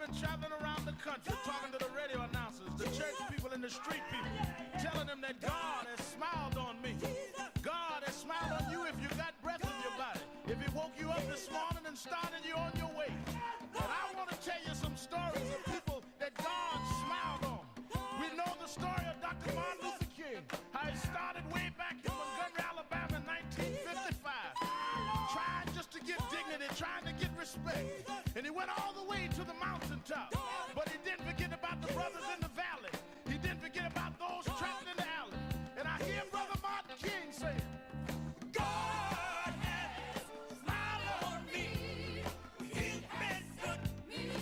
been traveling around the country talking to the radio announcers, the church people and the street people, telling them that God has smiled on me. God has smiled on you if you got breath in your body. If he woke you up this morning and started you on your way. But I want to tell you some stories of people that God smiled on. We know the story of Dr. Martin Luther King, how he started way back in Montgomery, Alabama in 1955, trying just to get dignity, trying to get respect. And he went all the way to the mountaintop. But he didn't forget about the brothers in the valley. He didn't forget about those trapped in the alley. And I hear Brother Martin King say, God has smiled on me. He's been good to me.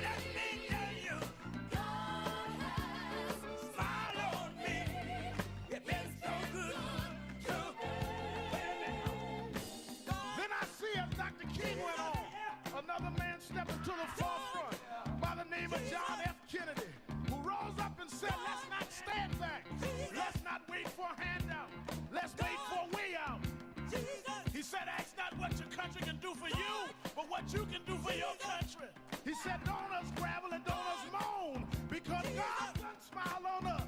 Let me tell you, God has smiled on me. It's been so good to me. Then I see as Dr. King went on, another man stepping to the forefront by the name of John F. Kennedy, who rose up and said, let's not stand back. Let's not wait for a handout. Let's wait for a way out. He said, ask not what your country can do for you, but what you can do for your country. He said, don't us gravel and don't us moan, because God done smile on us.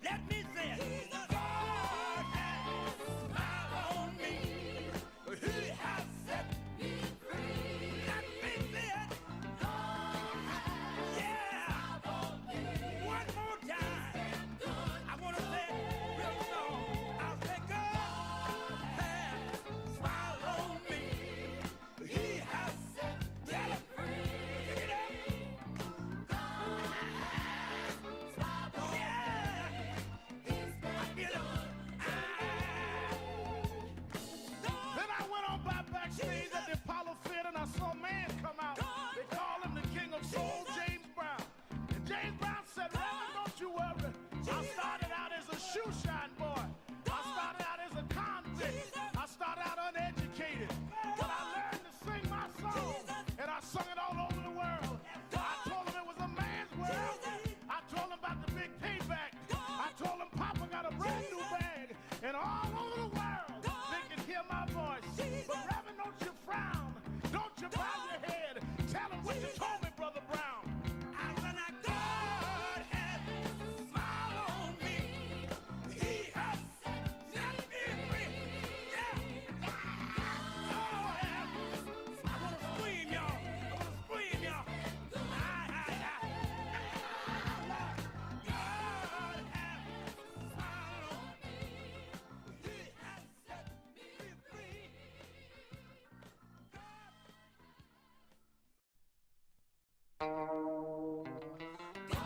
Let me say it. God has smiled on me. He has set me free. Let me say it. God has smiled on me. One more time. I want to say it real slow. I'll say God has smiled on me. He has set me free. Pick it up. God has smiled on me. I feel it. Then I went on by backstage at the Apollo Theater and I saw a man come out. They call him the King of Soul, James Brown. And James Brown said, Reverend, don't you worry. I started out as a shoe shine boy. I started out as a convict. I started out uneducated. But I learned to sing my song. And I sung it all over the world. I told him it was a man's world. I told him about the big payback. I told him Papa got a brand new bag. And all over the world, they can hear my voice. But Reverend, don't you frown. Don't you bow your head. Tell him what you told me, Brother Brown. I said, now God has smiled on me. He has set me free. Yeah. God has. I want to scream, y'all. I want to scream, y'all. God has smiled on me. He has set me free.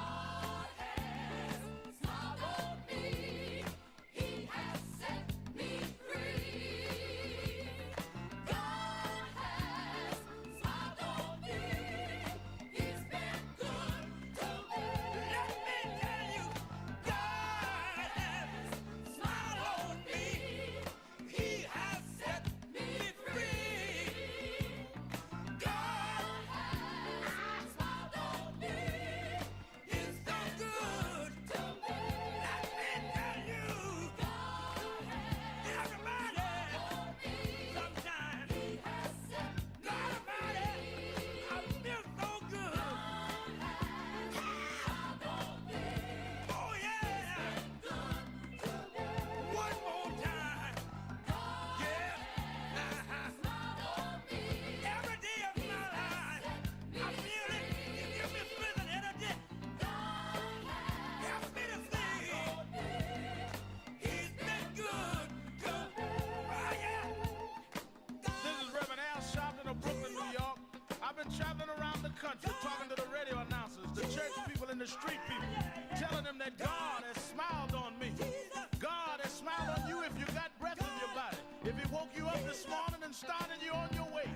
God has smiled on me. He has set me free. God has smiled on me. He's been good to me. Let me tell you, God has smiled on me. He has set me free. God has smiled on me. He's so good to me. Let me tell you, God has everybody. Sometimes He has set nobody. I feel so good. God has smiled on me. Oh yeah. Good to me. One more time. God has smiled on me. Every day of my life, I feel it. You give me strength and energy. Help me to sing. He's been good to me. Oh yeah. This is Reverend Al Sharpton of Brooklyn, New York. I've been traveling around the country talking to the radio announcers, the church people and the street people, telling them that God has smiled on me. God has smiled on you if you got breath in your body. If he woke you up this morning and started you on your way.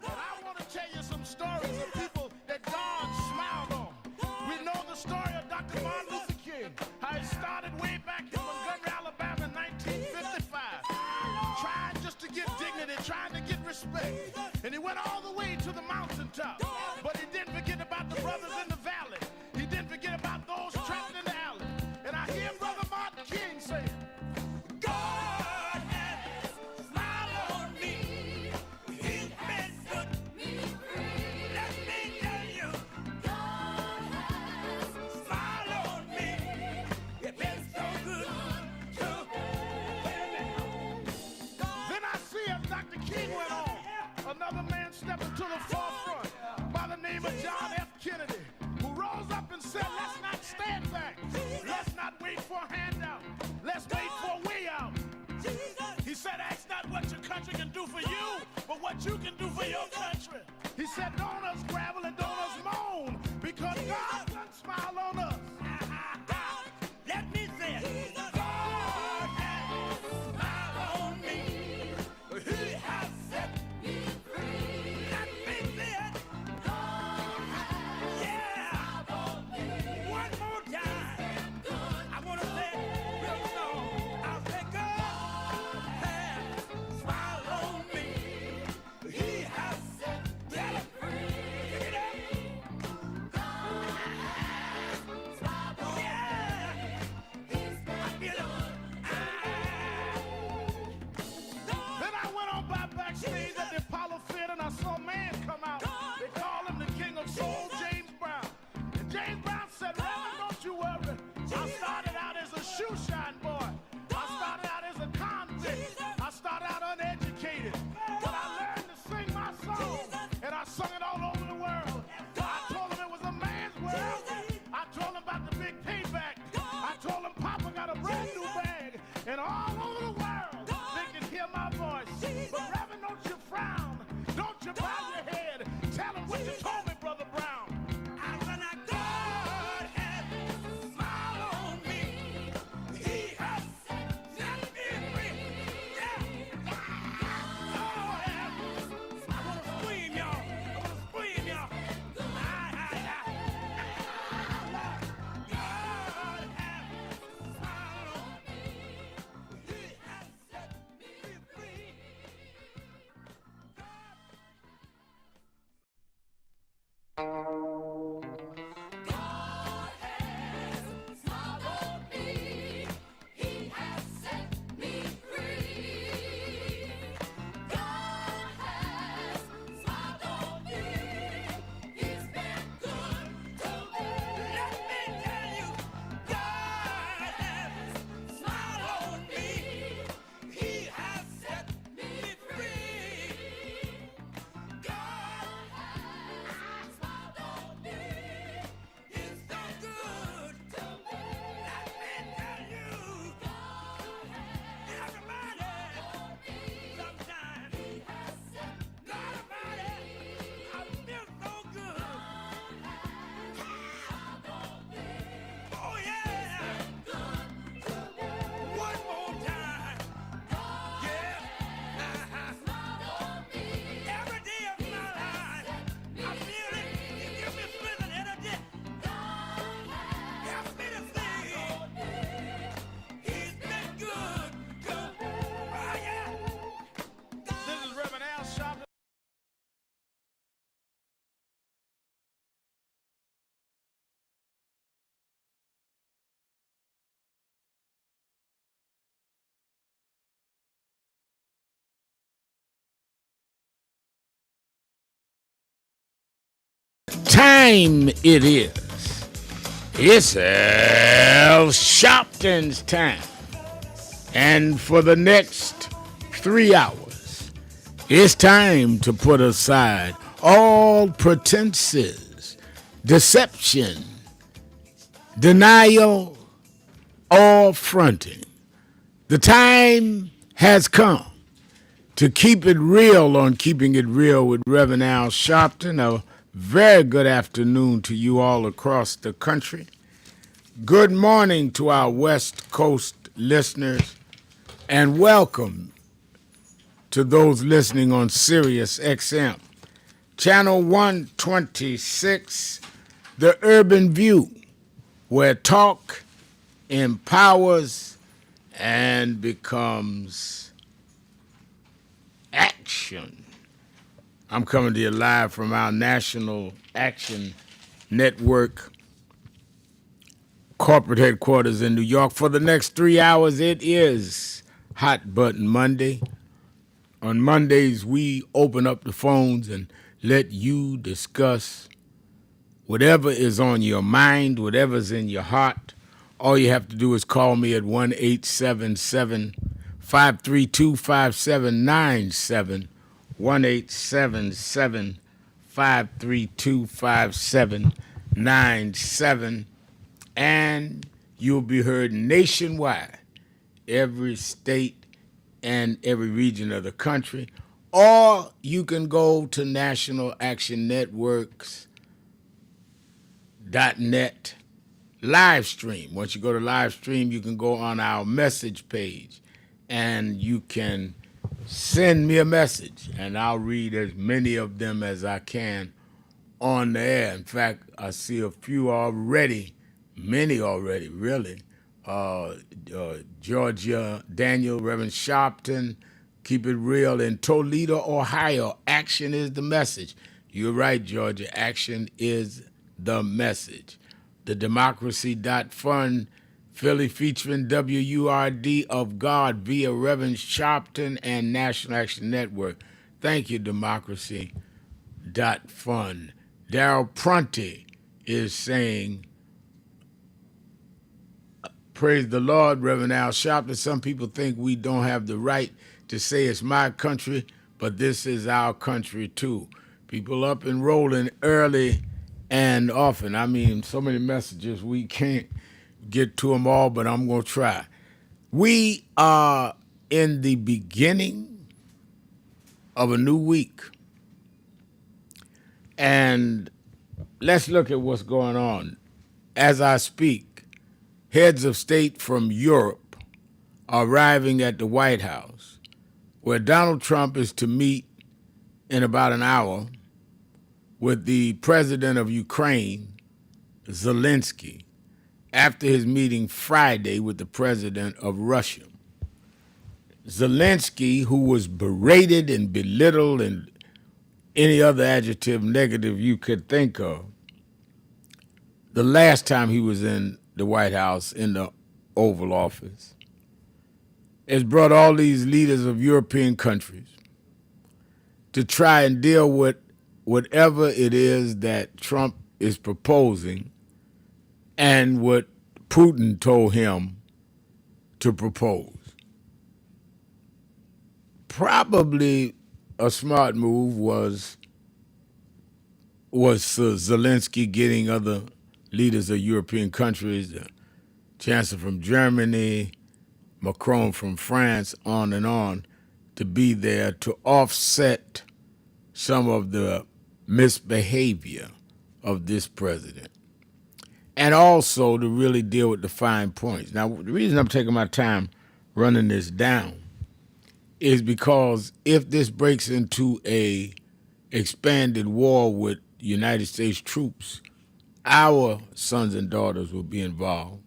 But I want to tell you some stories of people that God smiled on. We know the story of Dr. Martin Luther King, how he started way back in Montgomery, Alabama in 1955, trying just to get dignity, trying to get respect. And he went all the way to the mountaintop. But he didn't forget about the brothers in the valley. He didn't forget about those trapped in the alley. And I hear Brother Martin King say, God has smiled on me. He's been good to me. Let me Dr. King went on, another man stepped into the forefront by the name of John F. Kennedy, who rose up and said, let's not stand back. Let's not wait for a handout. Let's wait for a way out. He said, ask not what your country can do for you, but what you can do for your country. He said, don't us gravel and don't us moan, because God doesn't smile on us. Let me say it. God has smiled on me. He has set me free. Let me say it. God has smiled on me. One more time. I want to say it real slow. I'll say God has smiled on me. He has set me free. Pick it up. God has smiled on me. Then I went on by backstage at the Apollo Theater and I saw a man come out. They call him the King of Soul, James Brown. And James Brown said, Reverend, don't you worry. I started out as a shoe shine boy. I started out as a convict. I started out uneducated. But I learned to sing my song. And I sung it all over the world. I told him it was a man's world. I told him about the big payback. I told him Papa got a brand new bag. And all over the world, they can hear my voice. But Reverend, don't you frown. Don't you bow your head. Tell them what you told me, Brother Brown. I said, now God has smiled on me. He has set me free. Yeah. Oh, yeah. I want to scream, y'all. I want to scream, y'all. God has smiled on me. He has set me free. God has smiled on me. He has set me free. God has smiled on me. He's been good to me. Let me tell you, God has smiled on me. He has set me free. God has smiled on me. He's done good to me. Let me tell you, God has everybody. Sometimes He has set God Almighty, I feel so good. Oh yeah. One more time. Yeah. Every day of my life, I feel it. You give me strength and energy. Help me to sing. He's been good to me. Oh yeah. This is Reverend Al Sharpton. Time it is. It's Al Sharpton's time. And for the next 3 hours, it's time to put aside all pretenses, deception, denial, or fronting. The time has come to keep it real on Keeping It Real with Reverend Al Sharpton. A very good afternoon to you all across the country. Good morning to our West Coast listeners, and welcome to those listening on Sirius XM, Channel 126, The Urban View, where talk empowers and becomes action. I'm coming to you live from our National Action Network corporate headquarters in New York. For the next 3 hours, it is Hot Button Monday. On Mondays, we open up the phones and let you discuss whatever is on your mind, whatever's in your heart. All you have to do is call me at 1-877 532-5797, 1-877-532-5797, and you'll be heard nationwide, every state and every region of the country. Or you can go to National Action Networks.net live stream. Once you go to live stream, you can go on our message page and you can send me a message, and I'll read as many of them as I can on the air. In fact, I see a few already, many already, really. Georgia, Daniel, Reverend Sharpton, Keep It Real in Toledo, Ohio. Action is the message. You're right, Georgia. Action is the message. The Democracy.Fund, Philly featuring WURD of God via Reverend Sharpton and National Action Network. Thank you, Democracy.Fund. Daryl Prunty is saying, praise the Lord, Reverend Al Sharpton. Some people think we don't have the right to say it's my country, but this is our country too. People up and rolling early and often. I mean, so many messages, we can't get to them all, but I'm going to try. We are in the beginning of a new week. And let's look at what's going on. As I speak, heads of state from Europe are arriving at the White House, where Donald Trump is to meet in about an hour with the president of Ukraine, Zelensky, after his meeting Friday with the president of Russia. Zelensky, who was berated and belittled and any other adjective negative you could think of the last time he was in the White House, in the Oval Office, has brought all these leaders of European countries to try and deal with whatever it is that Trump is proposing and what Putin told him to propose. Probably a smart move was Zelensky getting other leaders of European countries, the Chancellor from Germany, Macron from France, on, to be there to offset some of the misbehavior of this president, and also to really deal with the fine points. Now, the reason I'm taking my time running this down is because if this breaks into a expanded war with United States troops, our sons and daughters will be involved.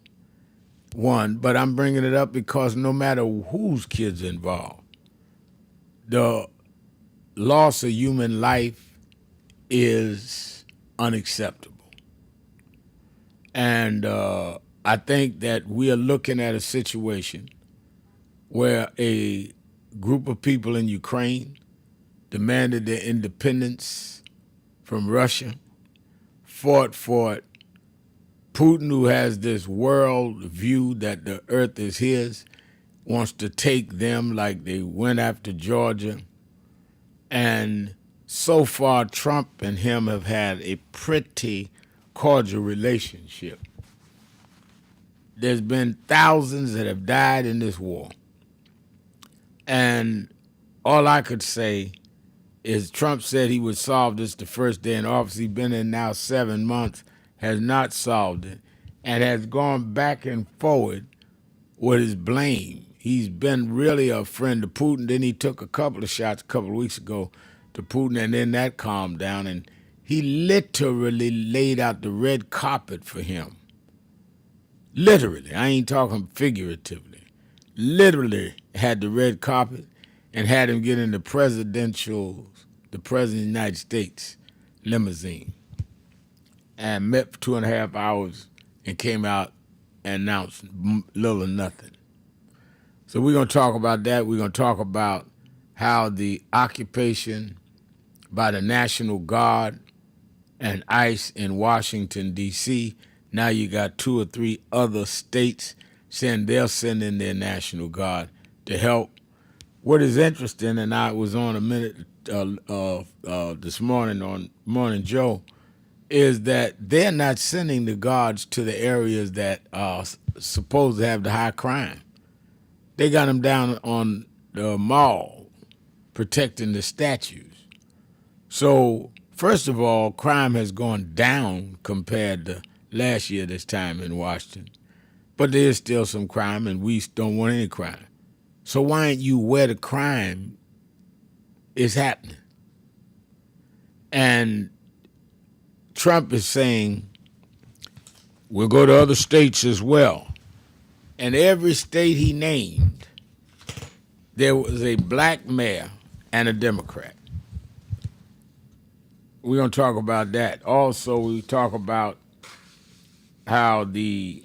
One, but I'm bringing it up because no matter whose kids are involved, the loss of human life is unacceptable. And I think that we are looking at a situation where a group of people in Ukraine demanded their independence from Russia, fought for it. Putin, who has this world view that the earth is his, wants to take them like they went after Georgia. And so far, Trump and him have had a pretty cordial relationship. There's been thousands that have died in this war. And all I could say is Trump said he would solve this the first day in office. He's been in now 7 months, has not solved it, and has gone back and forward with his blame. He's been really a friend to Putin. Then he took a couple of shots a couple of weeks ago to Putin, and then that calmed down. And he literally laid out the red carpet for him. Literally. I ain't talking figuratively. Literally had the red carpet and had him get in the president of the United States limousine, and met for 2.5 hours and came out and announced little or nothing. So we're going to talk about that. We're going to talk about how the occupation by the National Guard and ICE in Washington, D.C., now you got 2 or 3 other states saying they'll send in their National Guard to help What is interesting, and I was on a minute this morning on Morning Joe, is that they're not sending the guards to the areas that are supposed to have the high crime. They got them down on the mall protecting the statues. So, first of all, crime has gone down compared to last year this time in Washington. But there is still some crime, and we don't want any crime. So why aren't you where the crime is happening? And Trump is saying, we'll go to other states as well. And every state he named, there was a black mayor and a Democrat. We're going to talk about that. Also, we talk about how the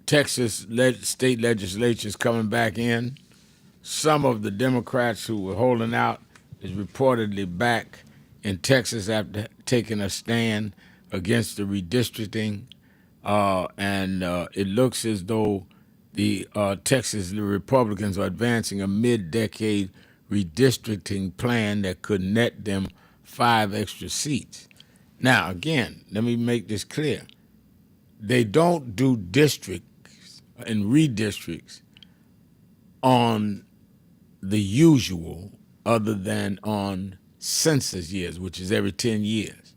Texas state legislature is coming back in. Some of the Democrats who were holding out is reportedly back in Texas after taking a stand against the redistricting. And it looks as though the Texas Republicans are advancing a mid-decade redistricting plan that could net them 5 extra seats. Now, again, let me make this clear. They don't do districts and redistricts on the usual other than on census years, which is every 10 years.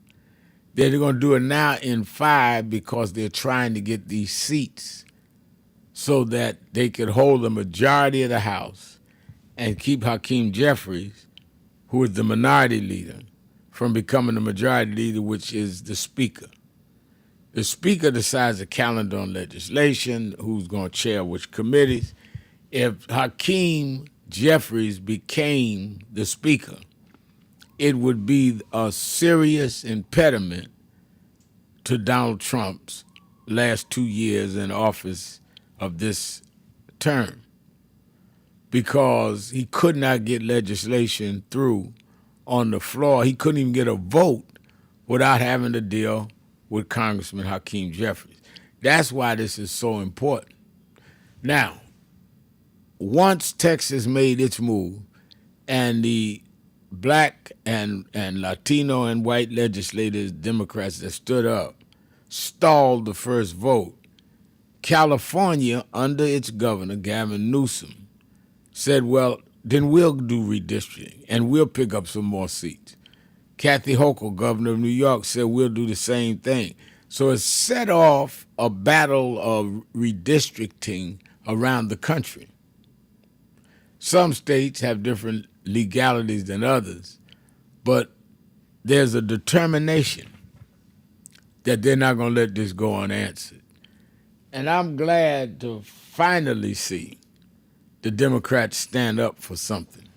They're going to do it now in 5 because they're trying to get these seats so that they could hold the majority of the House and keep Hakeem Jeffries, who is the minority leader, from becoming the majority leader, which is the Speaker. The Speaker decides the calendar on legislation, who's going to chair which committees. If Hakeem Jeffries became the Speaker, it would be a serious impediment to Donald Trump's last 2 years in office of this term, because he could not get legislation through on the floor. He couldn't even get a vote without having to deal with Congressman Hakeem Jeffries. That's why this is so important. Now, once Texas made its move and the black and Latino and white legislators, Democrats that stood up, stalled the first vote, California, under its governor, Gavin Newsom, said, well, then we'll do redistricting and we'll pick up some more seats. Kathy Hochul, governor of New York, said we'll do the same thing. So it set off a battle of redistricting around the country. Some states have different legalities than others, but there's a determination that they're not going to let this go unanswered. And I'm glad to finally see the Democrats stand up for something.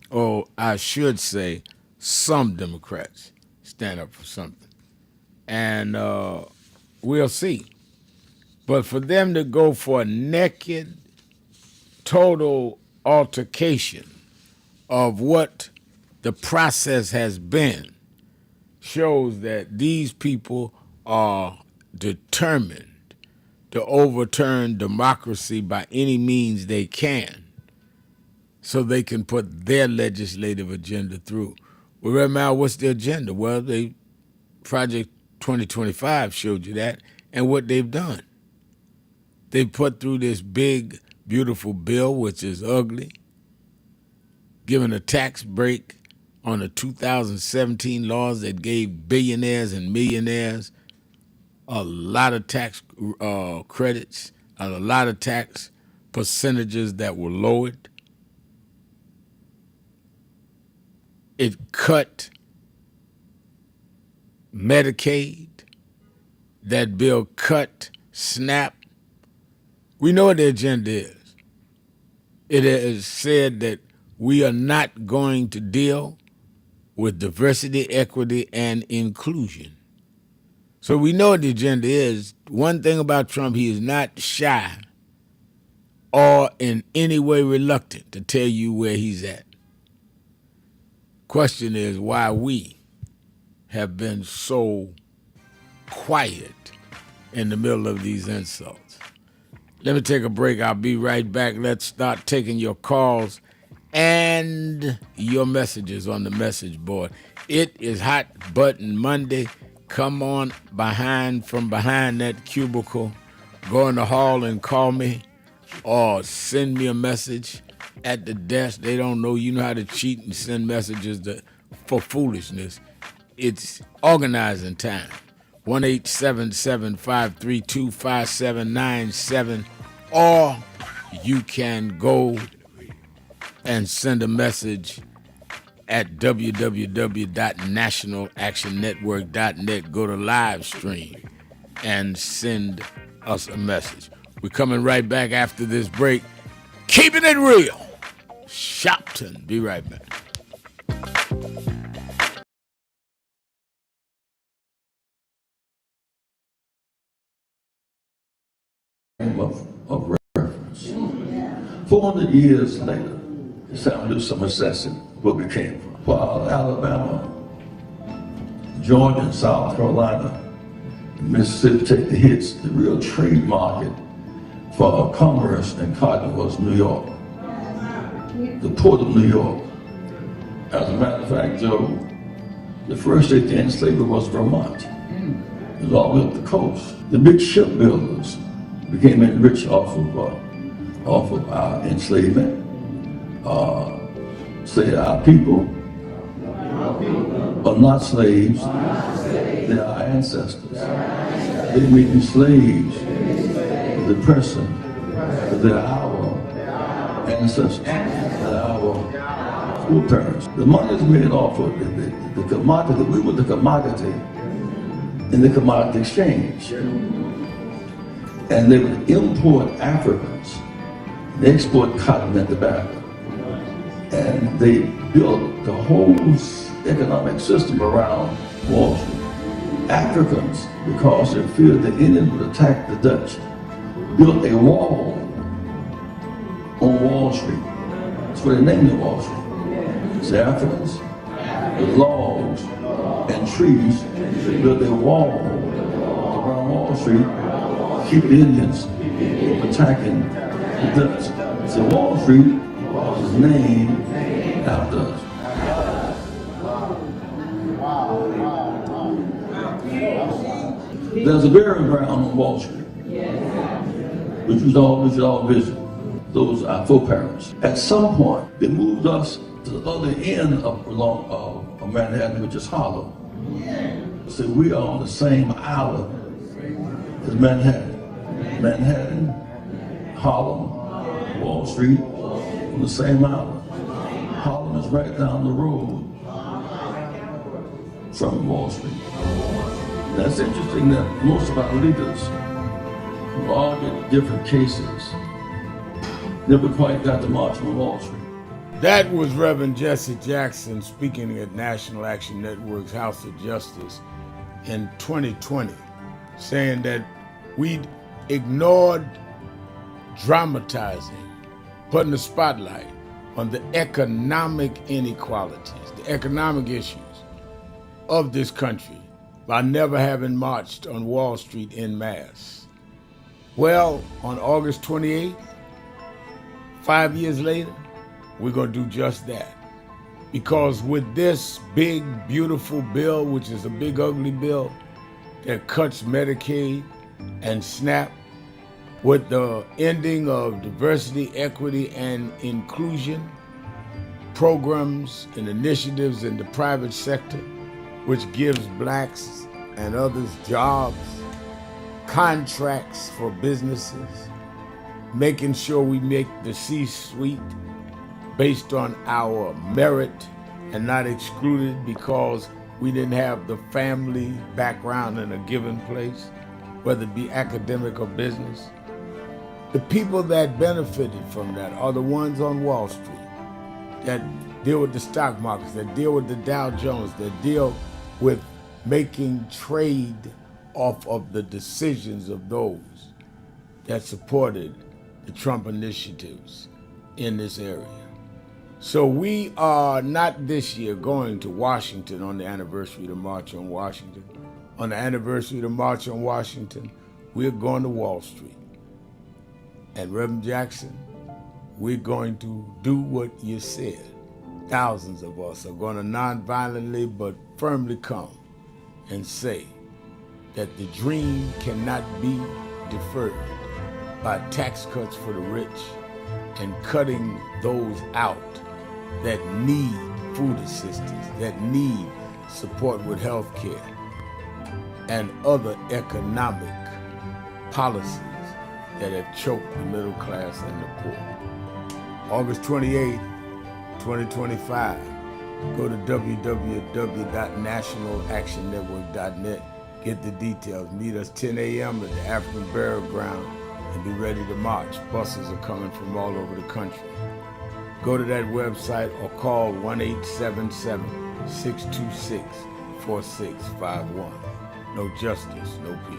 Or I should say, some Democrats stand up for something. And we'll see. But for them to go for a naked, total altercation of what the process has been shows that these people are determined to overturn democracy by any means they can so they can put their legislative agenda through. Well, right now, what's the agenda? Well, Project 2025 showed you that, and what they've done. They put through this big, beautiful bill, which is ugly, giving a tax break on the 2017 laws that gave billionaires and millionaires a lot of tax credits and a lot of tax percentages that were lowered. It cut Medicaid. That bill cut SNAP. We know what the agenda is. It has said that we are not going to deal with diversity, equity, and inclusion. So we know what the agenda is. One thing about Trump, he is not shy or in any way reluctant to tell you where he's at. Question is why we have been so quiet in the middle of these insults. Let me take a break. I'll be right back. Let's start taking your calls and your messages on the message board. It is Hot Button Monday. Come on from behind that cubicle. Go in the hall and call me or send me a message at the desk. They don't know you know how to cheat and send messages for foolishness. It's organizing time. 1-877-532-5797, or you can go and send a message at www.nationalactionnetwork.net. Go to live stream and send us a message. We're coming right back after this break. Keeping it real. Sharpton. Be right back. Of reference. 400 years later, it's time to do some assessing where we came from. While Alabama, Georgia, and South Carolina, and Mississippi take the hits, the real trade market for commerce and cotton was New York, the port of New York. As a matter of fact, Joe, the first state to end slavery was Vermont. It was all the way up the coast. The big shipbuilders became enriched off of our enslavement. Say our people are not slaves, they are our ancestors. They may be slaves of the present, but they are our ancestors, they are our foreparents. The money is made off of the commodity. We were the commodity in the commodity exchange. And they would import Africans, they export cotton and tobacco. And they built the whole economic system around Wall Street. Africans, because they feared the Indians would attack the Dutch, built a wall on Wall Street. That's what they named it, Wall Street. It's the Africans, with logs and trees, they built a wall around Wall Street, keep the Indians from attacking the Dutch. So Wall Street was named after us. There's a burial ground on Wall Street, which we should all visit. Those are our foreparents. At some point, they moved us to the other end of Manhattan, which is Harlem. So we are on the same island as Manhattan. Manhattan, Harlem, Wall Street, on the same island. Harlem is right down the road from Wall Street. That's interesting that most of our leaders who argued different cases never quite got to march on Wall Street. That was Reverend Jesse Jackson speaking at National Action Network's House of Justice in 2020, saying that we ignored dramatizing, putting the spotlight on the economic inequalities, the economic issues of this country by never having marched on Wall Street en masse. Well, on August 28th, 5 years later, we're going to do just that. Because with this big, beautiful bill, which is a big, ugly bill that cuts Medicaid and SNAP, with the ending of diversity, equity, and inclusion programs and initiatives in the private sector, which gives blacks and others jobs, contracts for businesses, making sure we make the C-suite based on our merit and not excluded because we didn't have the family background in a given place, whether it be academic or business. The people that benefited from that are the ones on Wall Street that deal with the stock markets, that deal with the Dow Jones, that deal with making trade off of the decisions of those that supported the Trump initiatives in this area. So we are not this year going to Washington on the anniversary of the March on Washington. On the anniversary of the March on Washington, we're going to Wall Street. And Reverend Jackson, we're going to do what you said. Thousands of us are going to nonviolently but firmly come and say that the dream cannot be deferred by tax cuts for the rich and cutting those out that need food assistance, that need support with health care, and other economic policies that have choked the middle class and the poor. August 28, 2025, go to www.nationalactionnetwork.net, get the details. Meet us 10 a.m. at the African Burial Ground and be ready to march. Buses are coming from all over the country. Go to that website or call 1-877-626-4651. No justice, no peace.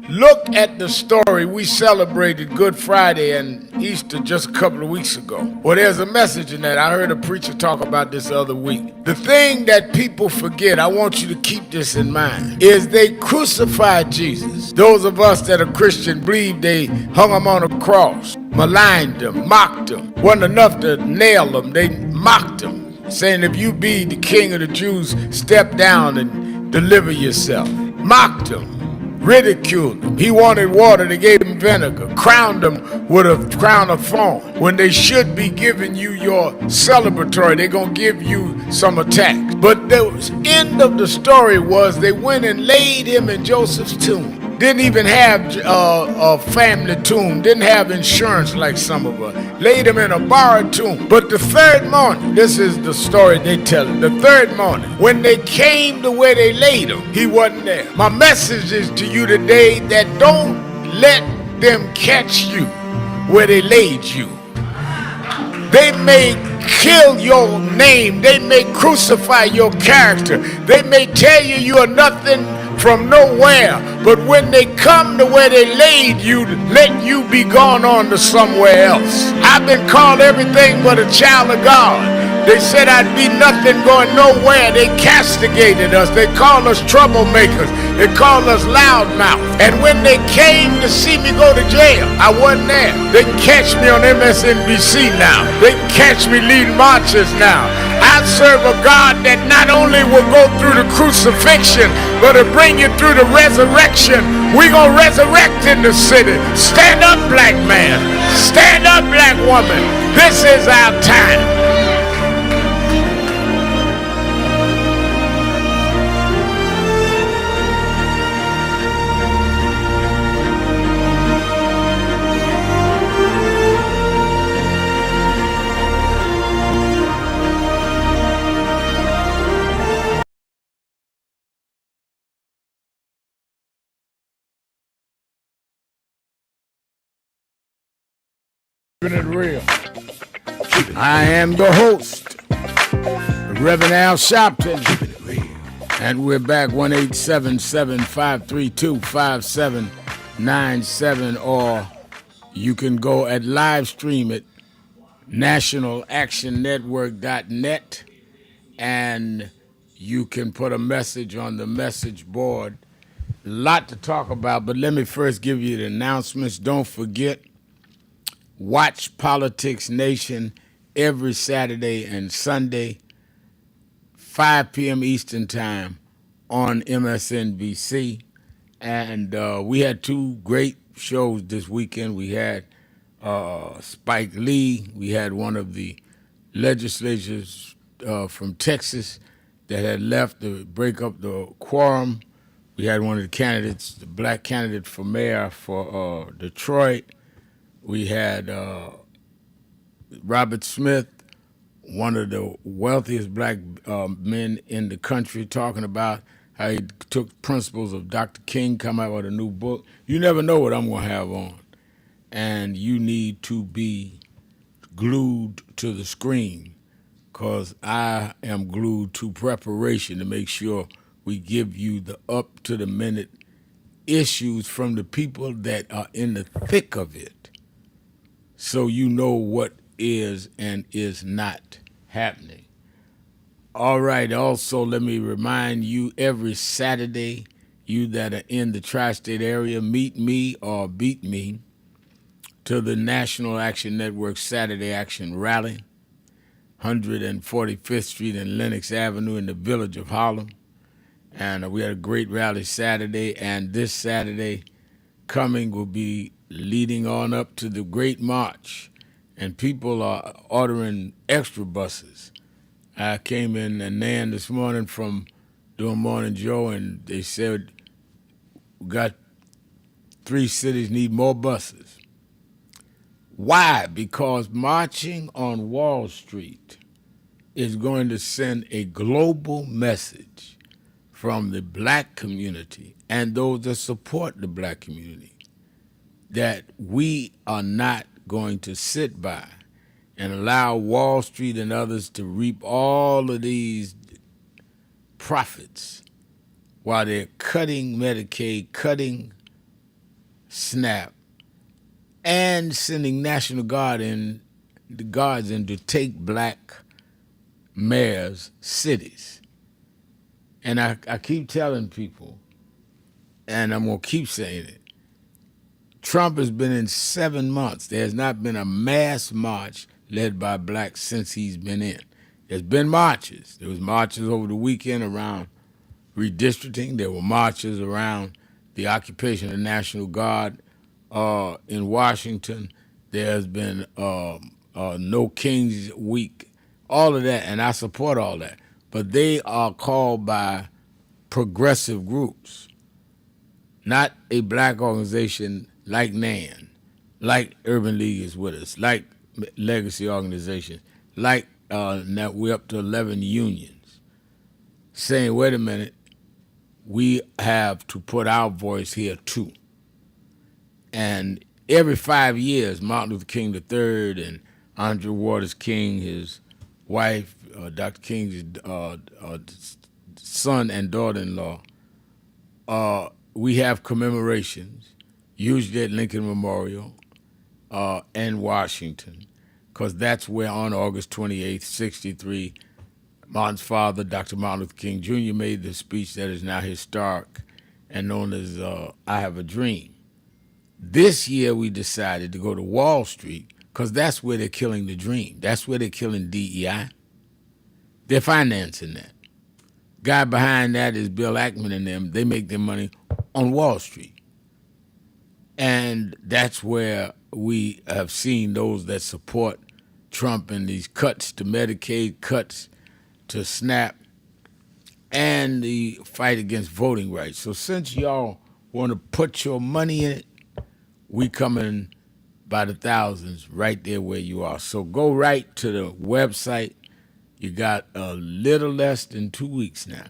Look at the story. We celebrated Good Friday and Easter just a couple of weeks ago. Well, there's a message in that. I heard a preacher talk about this the other week. The thing that people forget, I want you to keep this in mind, is they crucified Jesus. Those of us that are Christian believe they hung him on a cross, maligned him, mocked him. Wasn't enough to nail him. They mocked him, saying, if you be the king of the Jews, step down and deliver yourself. Mocked him. Ridiculed him. He wanted water, they gave him vinegar. Crowned him with a crown of thorns. When they should be giving you your celebratory, they're going to give you some attacks. But the end of the story was they went and laid him in Joseph's tomb. Didn't even have a family tomb. Didn't have insurance like some of us. Laid him in a borrowed tomb. But the third morning, this is the story they tell it. The third morning, when they came to where they laid him, he wasn't there. My message is to you today that don't let them catch you where they laid you. They may kill your name. They may crucify your character. They may tell you you are nothing from nowhere, but when they come to where they laid you, let you be gone on to somewhere else. I've been called everything but a child of God. They said I'd be nothing going nowhere. They castigated us. They called us troublemakers. They called us loudmouth. And when they came to see me go to jail, I wasn't there. They can catch me on MSNBC now. They can catch me leading marches now. I serve a God that not only will go through the crucifixion, but will bring you through the resurrection. We're going to resurrect in the city. Stand up, black man. Stand up, black woman. This is our time. Keeping it real. I am your host, Reverend Al Sharpton, and we're back 1-877-532-5797, or you can go at live stream at nationalactionnetwork.net, and you can put a message on the message board. A lot to talk about, but let me first give you the announcements. Don't forget, watch Politics Nation every Saturday and Sunday, 5 p.m. Eastern Time on MSNBC. And we had two great shows this weekend. We had Spike Lee. We had one of the legislators from Texas that had left to break up the quorum. We had one of the candidates, the black candidate for mayor for Detroit. We had Robert Smith, one of the wealthiest black men in the country, talking about how he took principles of Dr. King, come out with a new book. You never know what I'm going to have on. And you need to be glued to the screen, because I am glued to preparation to make sure we give you the up-to-the-minute issues from the people that are in the thick of it, so you know what is and is not happening. All right, also let me remind you, every Saturday, you that are in the tri-state area, meet me or beat me to the National Action Network Saturday Action Rally, 145th Street and Lenox Avenue in the village of Harlem. And we had a great rally Saturday, and this Saturday coming will be leading on up to the Great March, and people are ordering extra buses. I came in Nan this morning from doing Morning Joe, and they said we got 3 cities need more buses. Why? Because marching on Wall Street is going to send a global message from the black community and those that support the black community that we are not going to sit by and allow Wall Street and others to reap all of these profits while they're cutting Medicaid, cutting SNAP, and sending National Guard in, the guards in to take black mayors' cities. And I keep telling people, and I'm going to keep saying it, Trump has been in 7 months. There has not been a mass march led by blacks since he's been in. There's been marches. There was marches over the weekend around redistricting. There were marches around the occupation of the National Guard in Washington. There has been No Kings Week, all of that, and I support all that. But they are called by progressive groups, not a black organization like NAN, like Urban League is with us, like Legacy Organization, like now we're up to 11 unions, saying, wait a minute, we have to put our voice here too. And every 5 years, Martin Luther King III and Andrew Waters King, his wife, Dr. King's son and daughter-in-law, we have commemorations, usually at Lincoln Memorial and Washington, because that's where on August 28th, 63, Martin's father, Dr. Martin Luther King Jr., made the speech that is now historic and known as I Have a Dream. This year we decided to go to Wall Street because that's where they're killing the dream. That's where they're killing DEI. They're financing that. Guy behind that is Bill Ackman and them. They make their money on Wall Street. And that's where we have seen those that support Trump and these cuts to Medicaid, cuts to SNAP, and the fight against voting rights. So since y'all want to put your money in it, we coming by the thousands right there where you are. So go right to the website. You got a little less than 2 weeks now.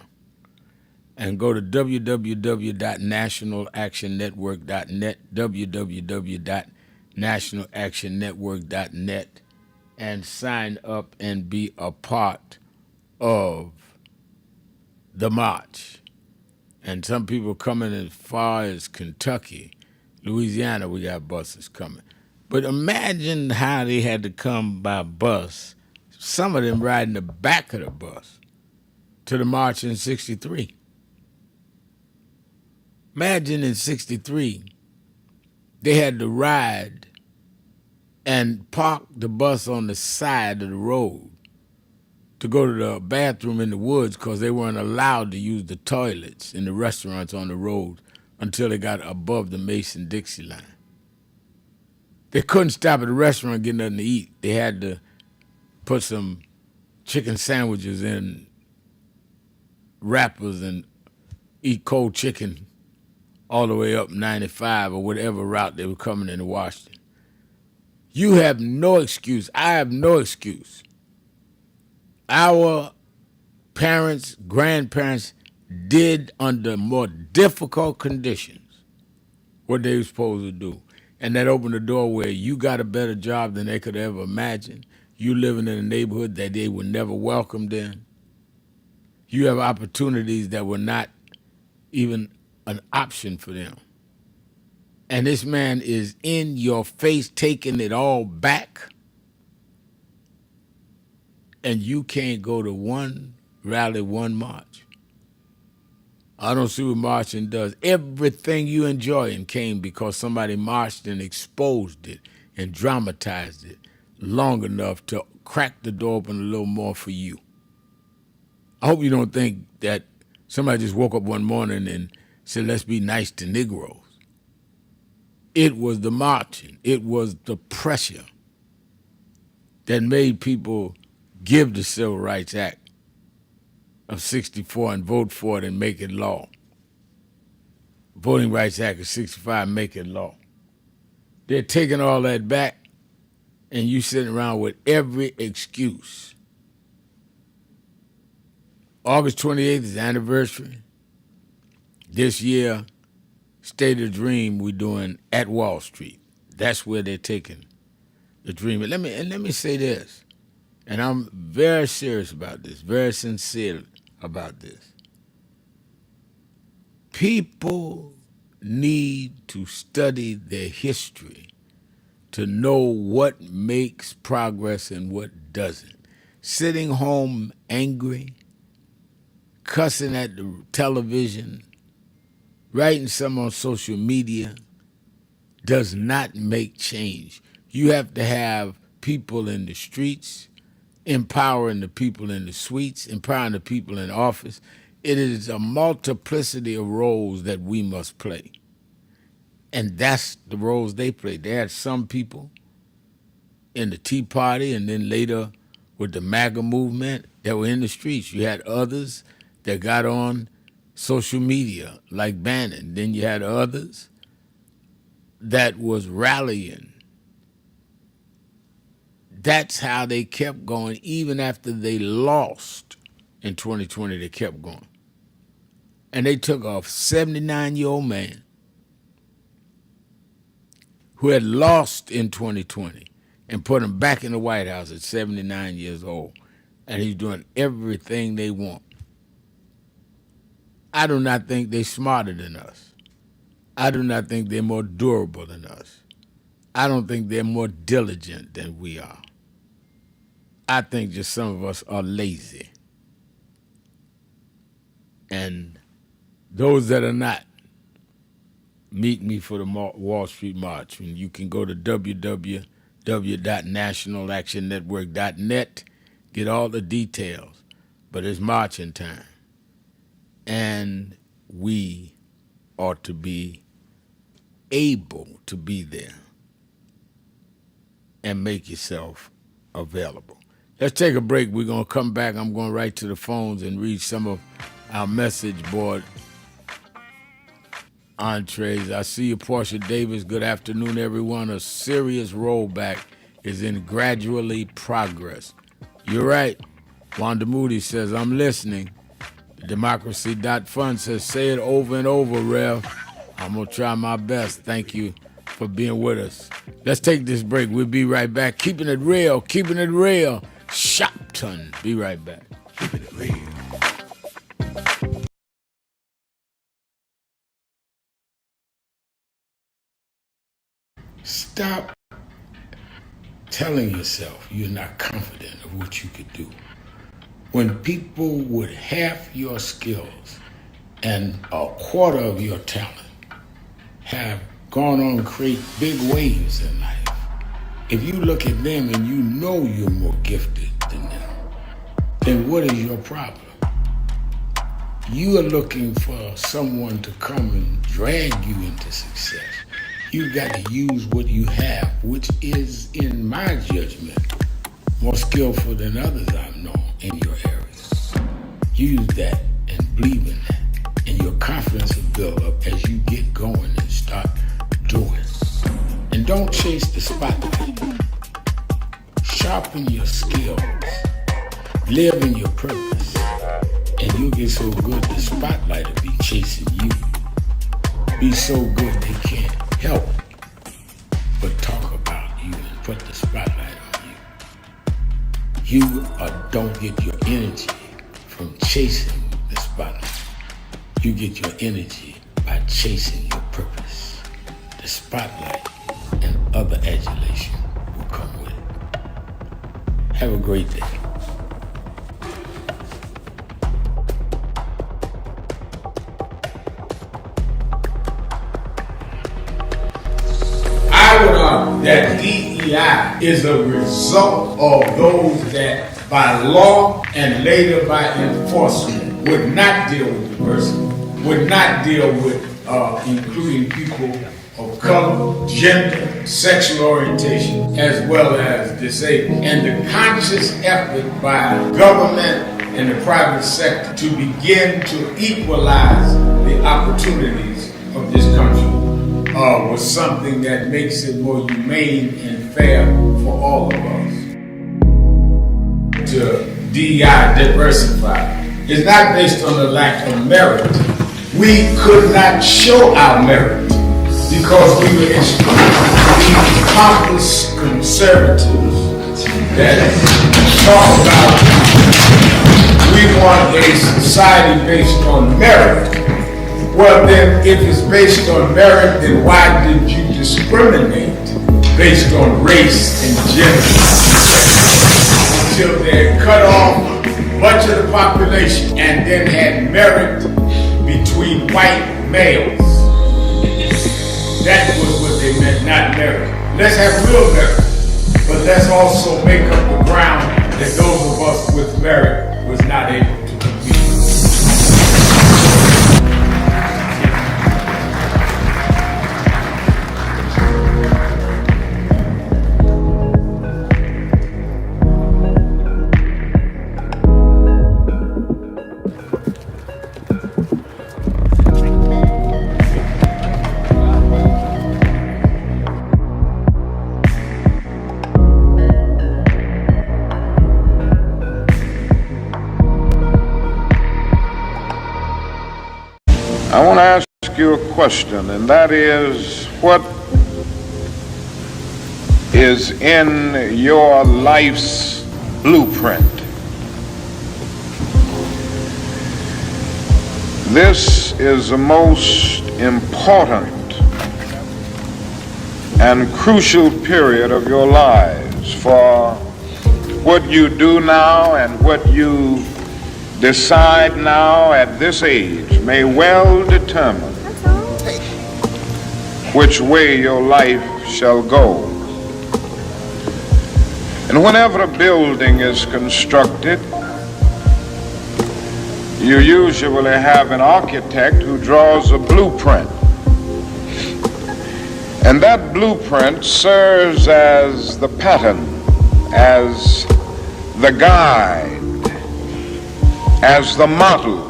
And go to www.nationalactionnetwork.net, www.nationalactionnetwork.net. nationalactionnetwork.net, and sign up and be a part of the march. And some people coming as far as Kentucky, Louisiana, we got buses coming. But imagine how they had to come by bus, some of them riding the back of the bus, to the march in 63. Imagine in 63, they had to ride and park the bus on the side of the road to go to the bathroom in the woods because they weren't allowed to use the toilets in the restaurants on the road until they got above the Mason-Dixie line. They couldn't stop at the restaurant and get nothing to eat. They had to put some chicken sandwiches in wrappers and eat cold chicken all the way up 95 or whatever route they were coming into Washington. You have no excuse. I have no excuse. Our parents, grandparents did under more difficult conditions what they were supposed to do. And that opened the door where you got a better job than they could ever imagine. You living in a neighborhood that they were never welcomed in. You have opportunities that were not even an option for them. And this man is in your face taking it all back. And you can't go to one rally, one march. I don't see what marching does. Everything you enjoying came because somebody marched and exposed it and dramatized it long enough to crack the door open a little more for you. I hope you don't think that somebody just woke up one morning and said, let's be nice to Negroes. It was the marching. It was the pressure that made people give the Civil Rights Act of 64 and vote for it and make it law. Voting Rights Act of 65, make it law. They're taking all that back, and you sitting around with every excuse. August 28th is the anniversary. This year, State of the Dream we're doing at Wall Street. That's where they're taking the dream. And let me say this, and I'm very serious about this, very sincere about this. People need to study their history to know what makes progress and what doesn't. Sitting home angry, cussing at the television, writing some on social media does not make change. You have to have people in the streets, empowering the people in the suites, empowering the people in office. It is a multiplicity of roles that we must play. And that's the roles they play. They had some people in the Tea Party and then later with the MAGA movement that were in the streets. You had others that got on social media like Bannon. Then you had others that was rallying. That's how they kept going. Even after they lost in 2020, they kept going. And they took a 79-year-old man who had lost in 2020 and put him back in the White House at 79 years old. And he's doing everything they want. I do not think they're smarter than us. I do not think they're more durable than us. I don't think they're more diligent than we are. I think just some of us are lazy. And those that are not, meet me for the Wall Street March. And you can go to www.nationalactionnetwork.net, get all the details. But it's marching time. And we ought to be able to be there and make yourself available. Let's take a break. We're going to come back. I'm going right to the phones and read some of our message board entrees. I see you, Portia Davis. Good afternoon, everyone. A serious rollback is in gradually progress. You're right. Wanda Moody says, I'm listening. Democracy.fund says, say it over and over, Rev. I'm going to try my best. Thank you for being with us. Let's take this break. We'll be right back. Keeping it real, keeping it real. Sharpton. Be right back. Keeping it real. Stop telling yourself you're not confident of what you could do. When people with half your skills and a quarter of your talent have gone on to create big waves in life, if you look at them and you know you're more gifted than them, then what is your problem? You are looking for someone to come and drag you into success. You've got to use what you have, which is, in my judgment, more skillful than others I've known in your area. Use that and believe in that, and your confidence will build up as you get going and start doing. And don't chase the spotlight. Sharpen your skills. Live in your purpose. And you'll get so good the spotlight will be chasing you. Be so good they can't help but talk about you and put the spotlight on you. You don't get your energy from chasing the spotlight. You get your energy by chasing your purpose. The spotlight and other adulation will come with it. Have a great day. I would argue that DEI is a result of those that by law and later by enforcement would not deal with diversity, would not deal with including people of color, gender, sexual orientation, as well as disabled. And the conscious effort by government and the private sector to begin to equalize the opportunities of this country was something that makes it more humane and fair for all of us. To DEI, diversify, is not based on the lack of merit. We could not show our merit because we were extremely pompous conservatives that talk about we want a society based on merit. Well then, if it's based on merit, then why did you discriminate based on race and gender? Until they cut off much of the population and then had merit between white males. That was what they meant, not merit. Let's have real merit, but let's also make up the ground that those of us with merit was not able to compete. I want to ask you a question, and that is, what is in your life's blueprint? This is the most important and crucial period of your lives, for what you do now and what you decide now at this age may well determine which way your life shall go. And whenever a building is constructed, you usually have an architect who draws a blueprint. And that blueprint serves as the pattern, as the guide, as the model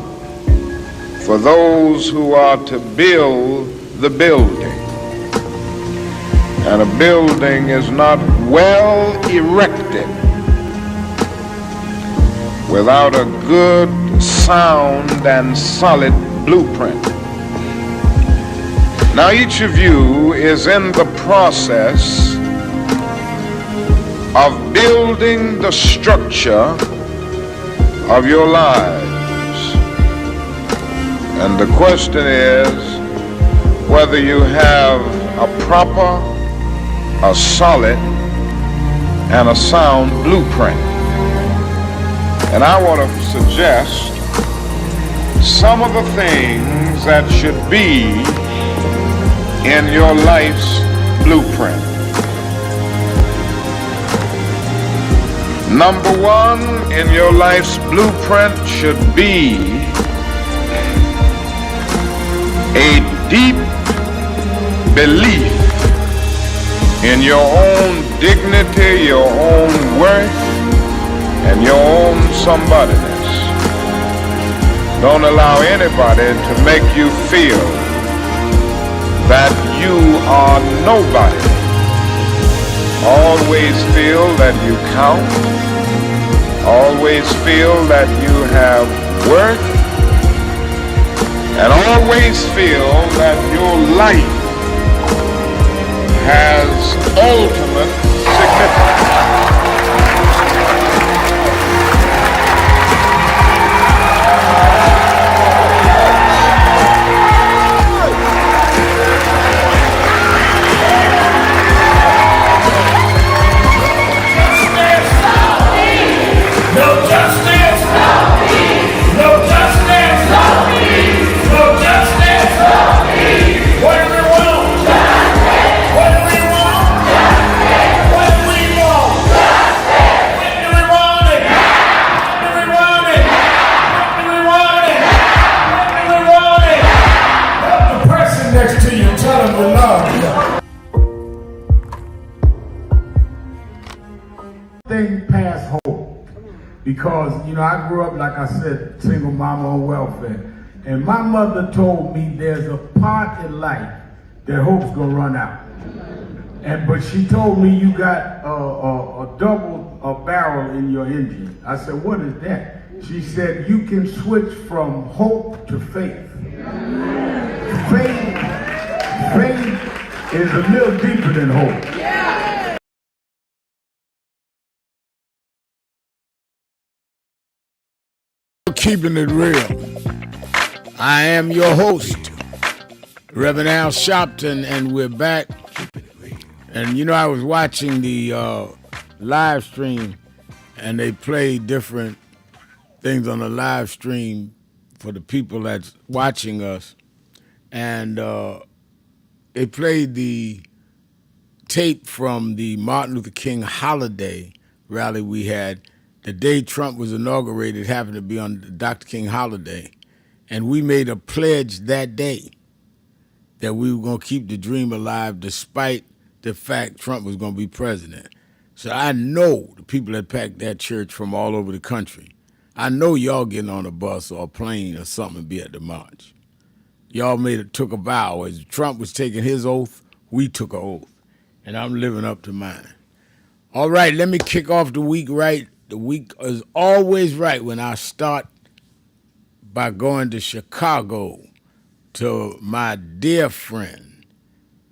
for those who are to build the building. And a building is not well erected without a good, sound, and solid blueprint. Now each of you is in the process of building the structure of your lives. And the question is whether you have a proper, a solid, and a sound blueprint. And I want to suggest some of the things that should be in your life's blueprint. Number one in your life's blueprint should be a deep belief in your own dignity, your own worth, and your own somebodyness. Don't allow anybody to make you feel that you are nobody. Always feel that you count. Always feel that you have worth. And always feel that your life has ultimate significance. Past hope, because I grew up, like I said, single mama on welfare, and my mother told me there's a part in life that hope's gonna run out, but she told me you got a double barrel in your engine. I said, what is that? She said you can switch from hope to faith. Faith is a little deeper than hope. Keeping it real. I am your host, Reverend Al Sharpton, and we're back. And I was watching the live stream, and they played different things on the live stream for the people that's watching us. And they played the tape from the Martin Luther King holiday rally we had. The day Trump was inaugurated happened to be on the Dr. King holiday. And we made a pledge that day that we were going to keep the dream alive despite the fact Trump was going to be president. So I know the people that packed that church from all over the country. I know y'all getting on a bus or a plane or something and be at the march. Y'all took a vow. As Trump was taking his oath, we took an oath. And I'm living up to mine. All right, let me kick off the week right. The week is always right when I start by going to Chicago to my dear friend,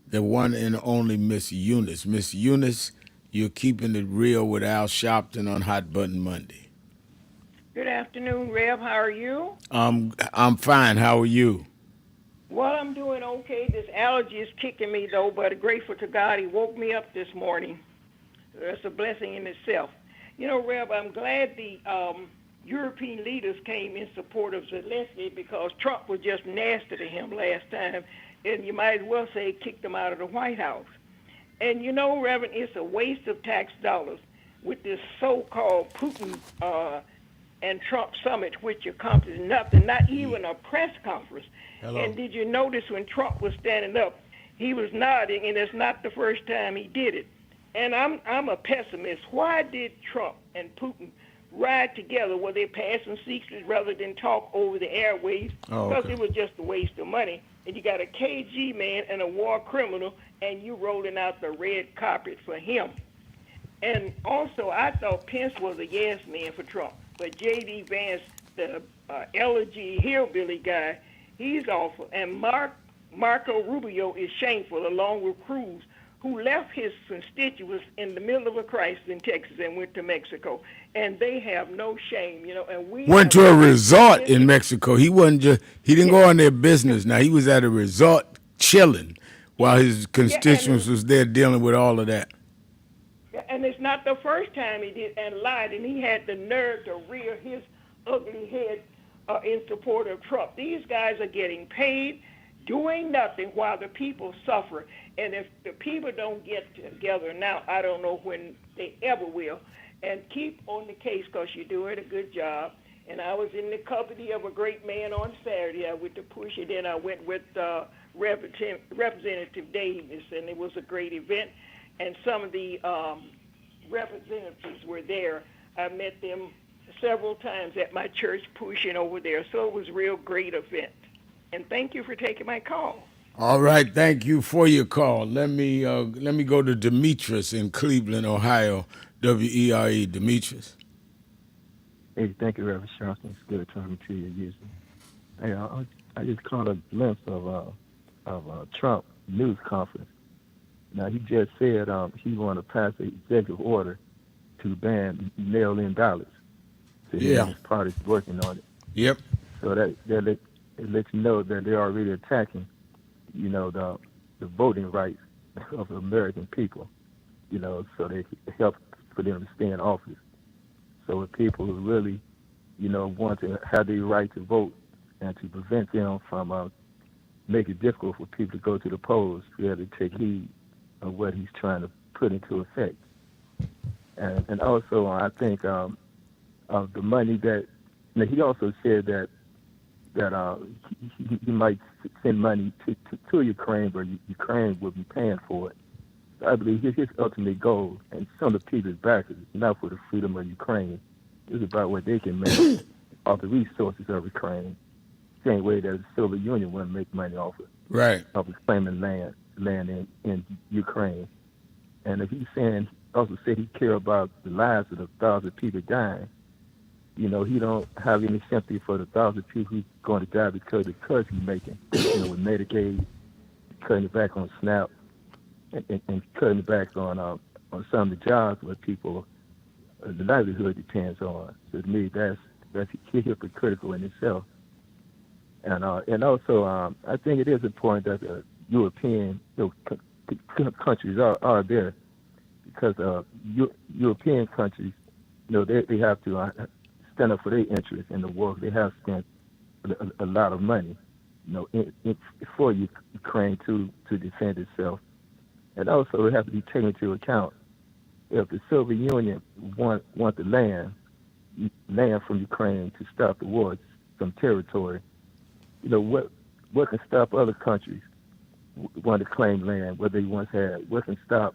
the one and only Miss Eunice. Miss Eunice, you're keeping it real with Al Sharpton on Hot Button Monday. Good afternoon, Rev. How are you? I'm fine. How are you? Well, I'm doing okay. This allergy is kicking me, though, but grateful to God He woke me up this morning. That's a blessing in itself. Rev, I'm glad the European leaders came in support of Zelensky because Trump was just nasty to him last time, and you might as well say kicked him out of the White House. And Reverend, it's a waste of tax dollars with this so-called Putin and Trump summit, which accomplished nothing, not even a press conference. Hello. And did you notice when Trump was standing up, he was nodding, and it's not the first time he did it. And I'm a pessimist. Why did Trump and Putin ride together where they passing secrets rather than talk over the airwaves? Because it was just a waste of money. And you got a KG man and a war criminal, and you rolling out the red carpet for him. And also, I thought Pence was a yes man for Trump. But J.D. Vance, the elegy hillbilly guy, he's awful. And Mark Marco Rubio is shameful, along with Cruz, who left his constituents in the middle of a crisis in Texas and went to Mexico. And they have no shame, and we Went have to a got resort this. in Mexico. He wasn't just he didn't go on their business. Now he was at a resort chilling while his Yeah, constituents was there dealing with all of that. and it's not the first time he did and lied, and he had the nerve to rear his ugly head in support of Trump. These guys are getting paid, doing nothing while the people suffer. And if the people don't get together now, I don't know when they ever will. And keep on the case, because you're doing a good job. And I was in the company of a great man on Saturday. I went to push it, and I went with Representative Davis, and it was a great event. And some of the representatives were there. I met them several times at my church pushing over there. So it was a real great event. And thank you for taking my call. All right, thank you for your call. Let me go to Demetrius in Cleveland, Ohio. WERE, Demetrius. Hey, thank you, Reverend Sharpton. It's good talking to you usually. Hey, I just caught a glimpse of Trump news conference. Now, he just said he want to pass an executive order to ban mail-in ballots. So his party's working on it. Yep. So that lets you know that they're already attacking, the voting rights of the American people, so they help for them to stay in office. So if people who really, want to have the right to vote and to prevent them from make it difficult for people to go to the polls, we have to take heed of what he's trying to put into effect. And also, I think of the money that he also said that he might send money to Ukraine, but Ukraine will be paying for it. So I believe his ultimate goal, and some of the people's backers, is not for the freedom of Ukraine. It's about what they can make off the resources of Ukraine. Same way that the Soviet Union wouldn't make money off it. Right. Of claiming land in Ukraine. And if he's saying, also said he care about the lives of the 1,000 people dying, he don't have any sympathy for the 1,000 people who's going to die because of the cuts he's making, with Medicaid, cutting it back on SNAP, and cutting it back on some of the jobs where people, the livelihood depends on. So to me, that's hypocritical in itself. And also, I think it is important that the European countries are there, because European countries, they have to stand up for their interests in the war. They have spent a lot of money, for Ukraine to defend itself. And also, it has to be taken into account if the Soviet Union want the land from Ukraine to stop the war, some territory. What can stop other countries want to claim land, what they once had? What can stop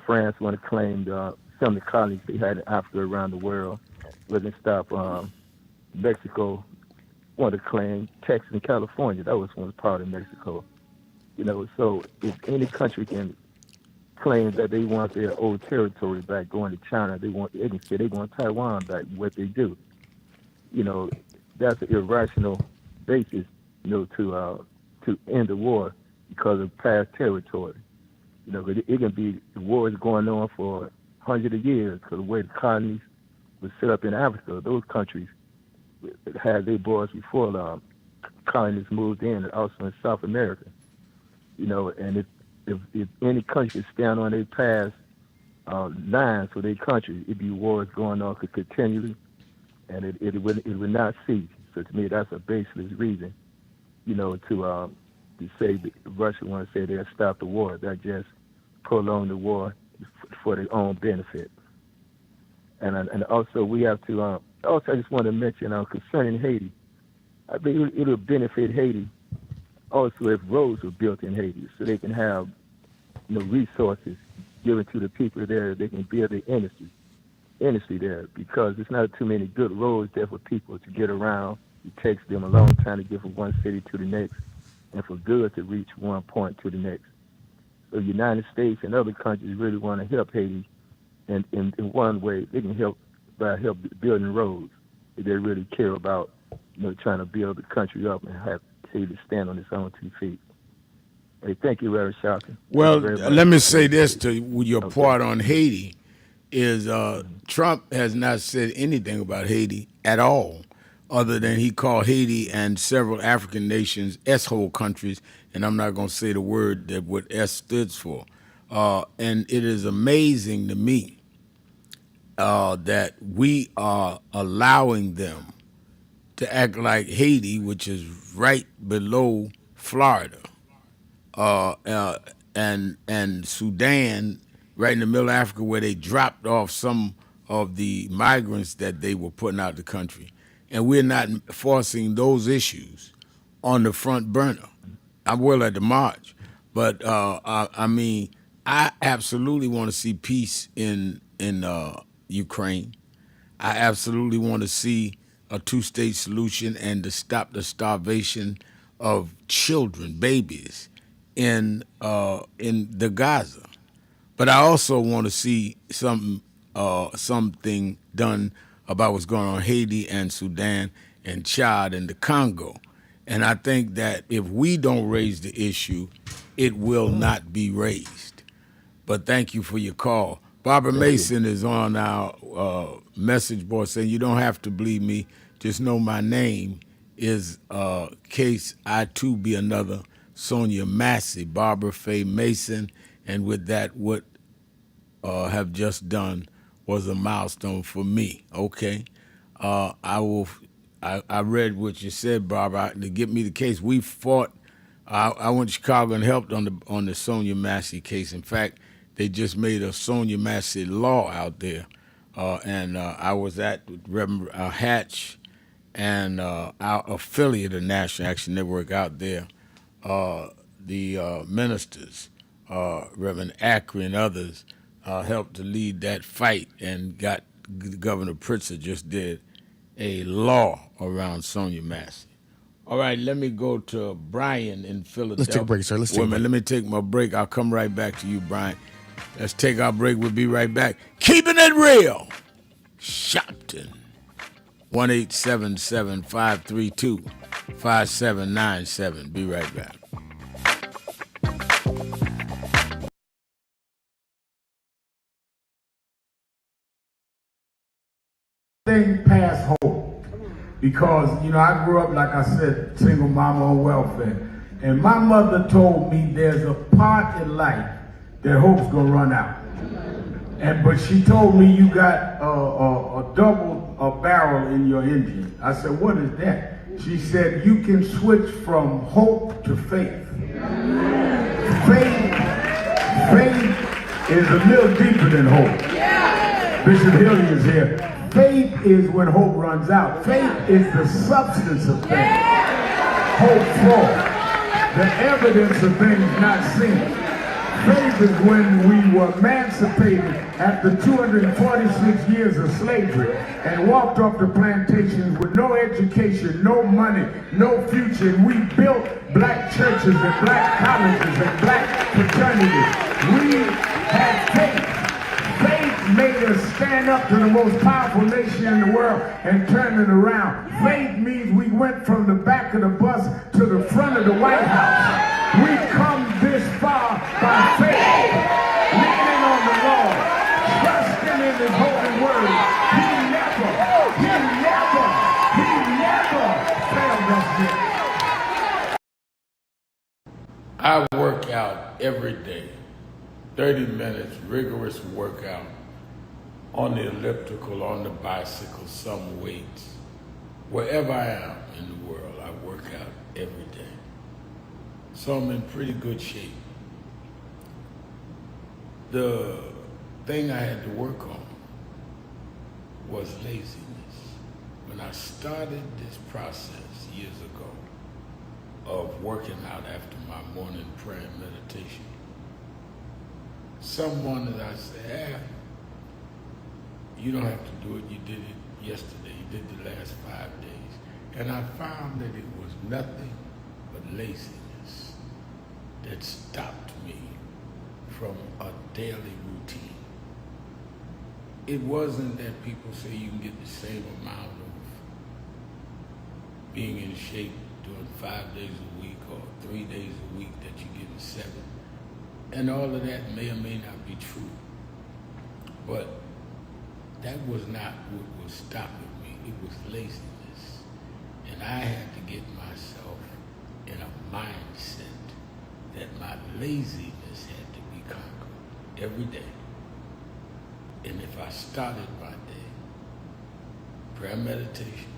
France want to claim some of the colonies they had in Africa around the world? What can stop Mexico want to claim Texas and California? That was once part of Mexico. So if any country can claim that they want their old territory back, going to China, they can say they want Taiwan back, what they do. That's an irrational basis, to end the war because of past territory. It can be the war is going on for hundreds of years because the way the colonies were set up in Africa, those countries had their borders before the colonists moved in, and also in South America. And if any country stand on their past lines for their country, it'd be wars going on continually, and it would not cease. So to me, that's a baseless reason, to say that Russia want to say they'll stop the war. That just prolong the war for their own benefit. And also we have to. Also, I just want to mention concerning Haiti. I think it'll benefit Haiti also if roads were built in Haiti, so they can have resources given to the people there. They can build their industry there, because there's not too many good roads there for people to get around. It takes them a long time to get from one city to the next, and for goods to reach one point to the next. So the United States and other countries really want to help Haiti, and in one way they can help by building roads. If they really care about trying to build the country up and have Haiti stand on its own 2 feet. Hey, thank you, Reverend Sharpton. Well, Thank you very let much. me say this to your Okay. part on Haiti is Trump has not said anything about Haiti at all, other than he called Haiti and several African nations S-hole countries, and I'm not going to say the word that what S stood for. And it is amazing to me that we are allowing them to act like Haiti, which is right below Florida, uh, uh, and Sudan, right in the middle of Africa, where they dropped off some of the migrants that they were putting out of the country, and we're not forcing those issues on the front burner. I will at the march, but I mean, I absolutely want to see peace in Ukraine. I absolutely want to see a two-state solution and to stop the starvation of children, babies, in the Gaza. But I also want to see something done about what's going on in Haiti and Sudan and Chad and the Congo. And I think that if we don't raise the issue, it will not be raised. But thank you for your call. Barbara Mason is on our message board saying, you don't have to believe me, just know my name is case I too be another Sonia Massey, Barbara Faye Mason. And with that, what have just done was a milestone for me. Okay, I will. I read what you said, Barbara. To get me the case, we fought. I went to Chicago and helped on the Sonia Massey case. In fact, they just made a Sonia Massey law out there, and I was at Reverend Hatch and our affiliate of National Action Network out there, the ministers, Reverend Ackery and others, helped to lead that fight and got Governor Pritzker just did a law around Sonia Massey. All right, let me go to Brian in Philadelphia. Let's take a break, sir. Let's take a break. Let me take my break. I'll come right back to you, Brian. Let's take our break. We'll be right back. Keeping it real. Sharpton. 1-877-532-5797. Be right back. Thing past hope. Because, I grew up, like I said, single mama on welfare. And my mother told me there's a part in life that hope's gonna run out. But she told me you got a double barrel in your engine. I said, what is that? She said, you can switch from hope to faith. Faith is a little deeper than hope. Bishop Hilliard is here. Faith is when hope runs out. Faith is the substance of things. Hope for the evidence of things not seen. Faith is when we were emancipated after 246 years of slavery and walked off the plantations with no education, no money, no future. And we built black churches and black colleges and black fraternities. We had faith. Faith made us stand up to the most powerful nation in the world and turn it around. Faith means we went from the back of the bus to the front of the White House. We've come this far by faith, leaning on the Lord, trusting in His holy word. He never failed us yet. I work out every day, 30 minutes, rigorous workout on the elliptical, on the bicycle, some weights. Wherever I am in the world, I work out every day. So I'm in pretty good shape. The thing I had to work on was laziness. When I started this process years ago of working out after my morning prayer and meditation, someone that I said, you don't have to do it. You did it yesterday. You did the last 5 days. And I found that it was nothing but laziness that stopped me from a daily routine. It wasn't that people say you can get the same amount of being in shape doing 5 days a week or 3 days a week that you get in 7. And all of that may or may not be true. But that was not what was stopping me. It was laziness. And I had to get myself in a mindset that my laziness had to be conquered every day. And if I started my day, prayer meditation,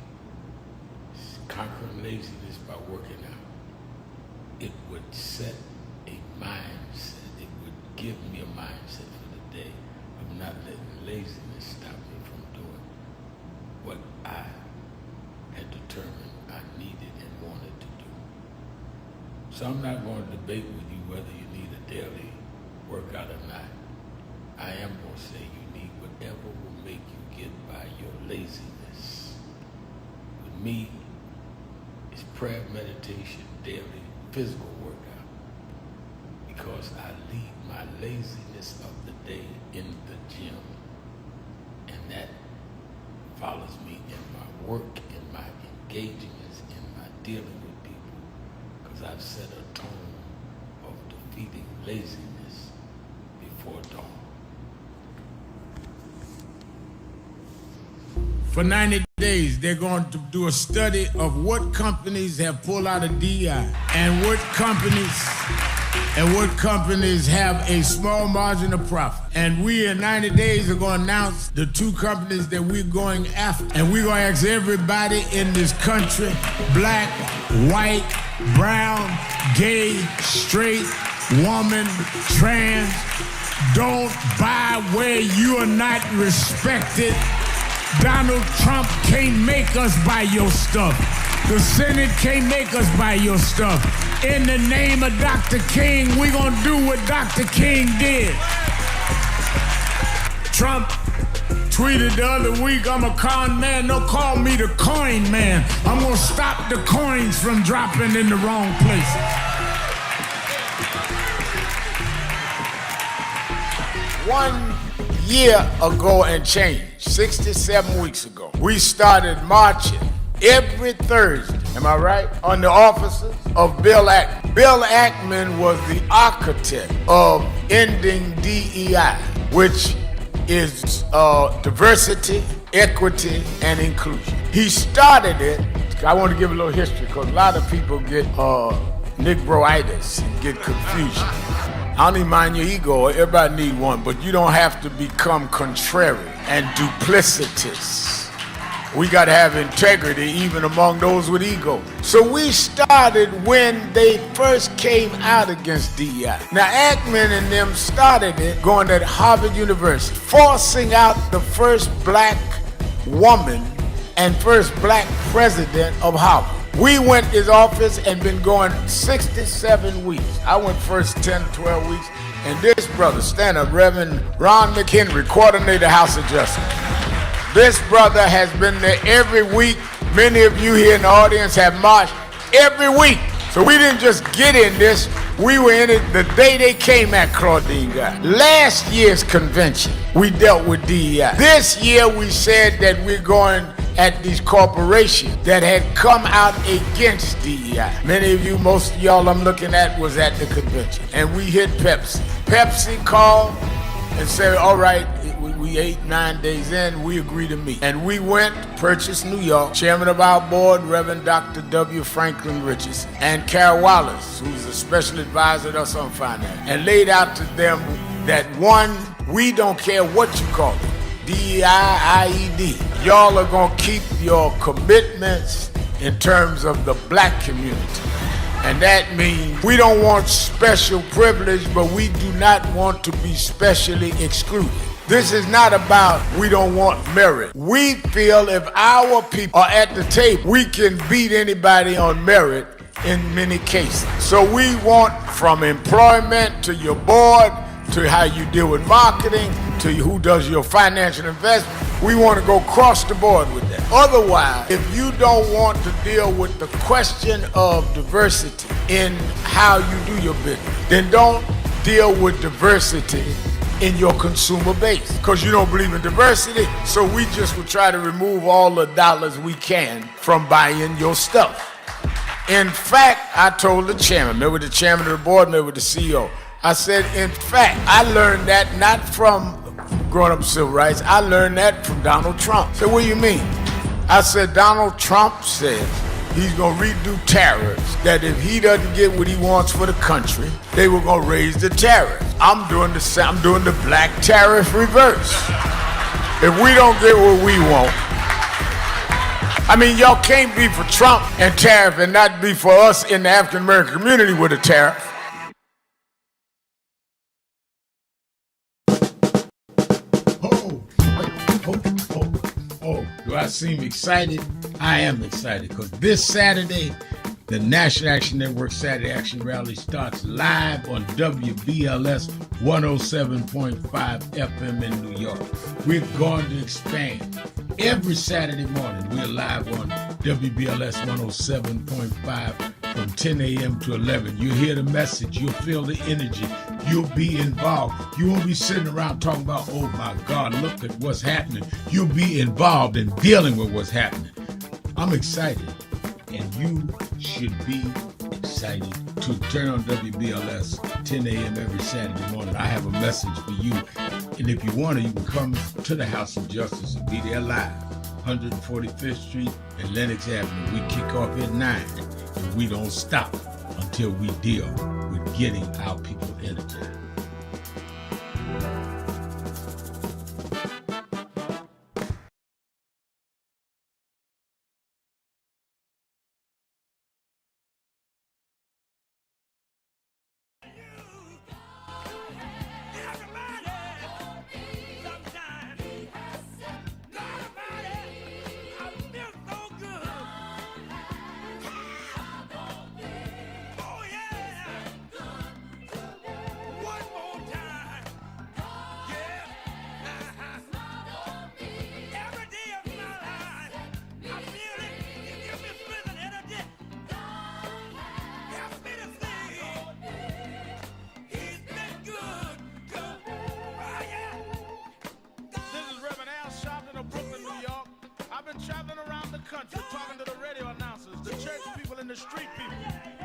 conquering laziness by working out, it would set a mindset. It would give me a mindset for the day of not letting laziness stop me from doing what I had determined I needed and wanted to do. So I'm not going to debate with you whether you need a daily workout or not. I am going to say you need whatever will make you get by your laziness. With me, it's prayer, meditation, daily physical workout, because I leave my laziness of the day in the gym, and that follows me in my work, in my engagements, in my dealing with people, because I've set a tone of defeating laziness before dawn. For 90 days, they're going to do a study of what companies have pulled out of DI and what companies have a small margin of profit. And we in 90 days are going to announce the 2 companies that we're going after. And we're going to ask everybody in this country, black, white, brown, gay, straight, woman, trans, don't buy where you are not respected. Donald Trump can't make us buy your stuff. The Senate can't make us buy your stuff. In the name of Dr. King, we're going to do what Dr. King did. Trump tweeted the other week, I'm a con man. Don't call me the coin man. I'm going to stop the coins from dropping in the wrong places. One year ago and change, 67 weeks ago, we started marching every Thursday, am I right, on the offices of Bill Ackman. Bill Ackman was the architect of ending DEI, which is diversity, equity, and inclusion. He started it. I want to give a little history because a lot of people get Negroitis and get confusion. I don't even mind your ego. Everybody need one, but you don't have to become contrary and duplicitous. We got to have integrity even among those with ego. So we started when they first came out against DEI. Now Ackman and them started it going to Harvard University, forcing out the first black woman and first black president of Harvard. We went to his office and been going 67 weeks. I went first 10, 12 weeks. And this brother, stand up, Reverend Ron McHenry, coordinator House of Justice. This brother has been there every week. Many of you here in the audience have marched every week. So we didn't just get in this. We were in it the day they came at Claudine Guy. Last year's convention, we dealt with DEI. This year we said that we're going at these corporations that had come out against DEI. Many of you, most of y'all I'm looking at was at the convention. And we hit Pepsi. Pepsi called and said, all right, we 8-9 days in, we agree to meet. And we went, purchased New York, chairman of our board, Reverend Dr. W. Franklin Richardson, and Carol Wallace, who's a special advisor to us on finance, and laid out to them that one, we don't care what you call it, DEI, IED. Y'all are gonna keep your commitments in terms of the black community. And that means we don't want special privilege, but we do not want to be specially excluded. This is not about we don't want merit. We feel if our people are at the table, we can beat anybody on merit in many cases. So we want from employment to your board, to how you deal with marketing, to who does your financial investment. We want to go across the board with that. Otherwise, if you don't want to deal with the question of diversity in how you do your business, then don't deal with diversity in your consumer base, because you don't believe in diversity. So we just will try to remove all the dollars we can from buying your stuff. In fact, I told the chairman, maybe the chairman of the board, maybe the CEO, I said, in fact, I learned that not from growing up civil rights, I learned that from Donald Trump. I said, what do you mean? I said, Donald Trump said he's going to redo tariffs, that if he doesn't get what he wants for the country, they were going to raise the tariff. I'm doing the black tariff reverse. If we don't get what we want, I mean, y'all can't be for Trump and tariff and not be for us in the African American community with a tariff. Oh, do I seem excited? I am excited because this Saturday, the National Action Network Saturday Action Rally starts live on WBLS 107.5 FM in New York. We're going to expand. Every Saturday morning, we're live on WBLS 107.5 from 10 a.m. to 11. You'll hear the message. You'll feel the energy. You'll be involved. You won't be sitting around talking about, oh my God, look at what's happening. You'll be involved in dealing with what's happening. I'm excited, and you should be excited to turn on WBLS 10 a.m. every Saturday morning. I have a message for you, and if you want to, you can come to the House of Justice and be there live, 145th Street and Lenox Avenue. We kick off at 9, and we don't stop until we deal with getting our people energized. Traveling around the country, talking to the radio announcers, the church people and the street people,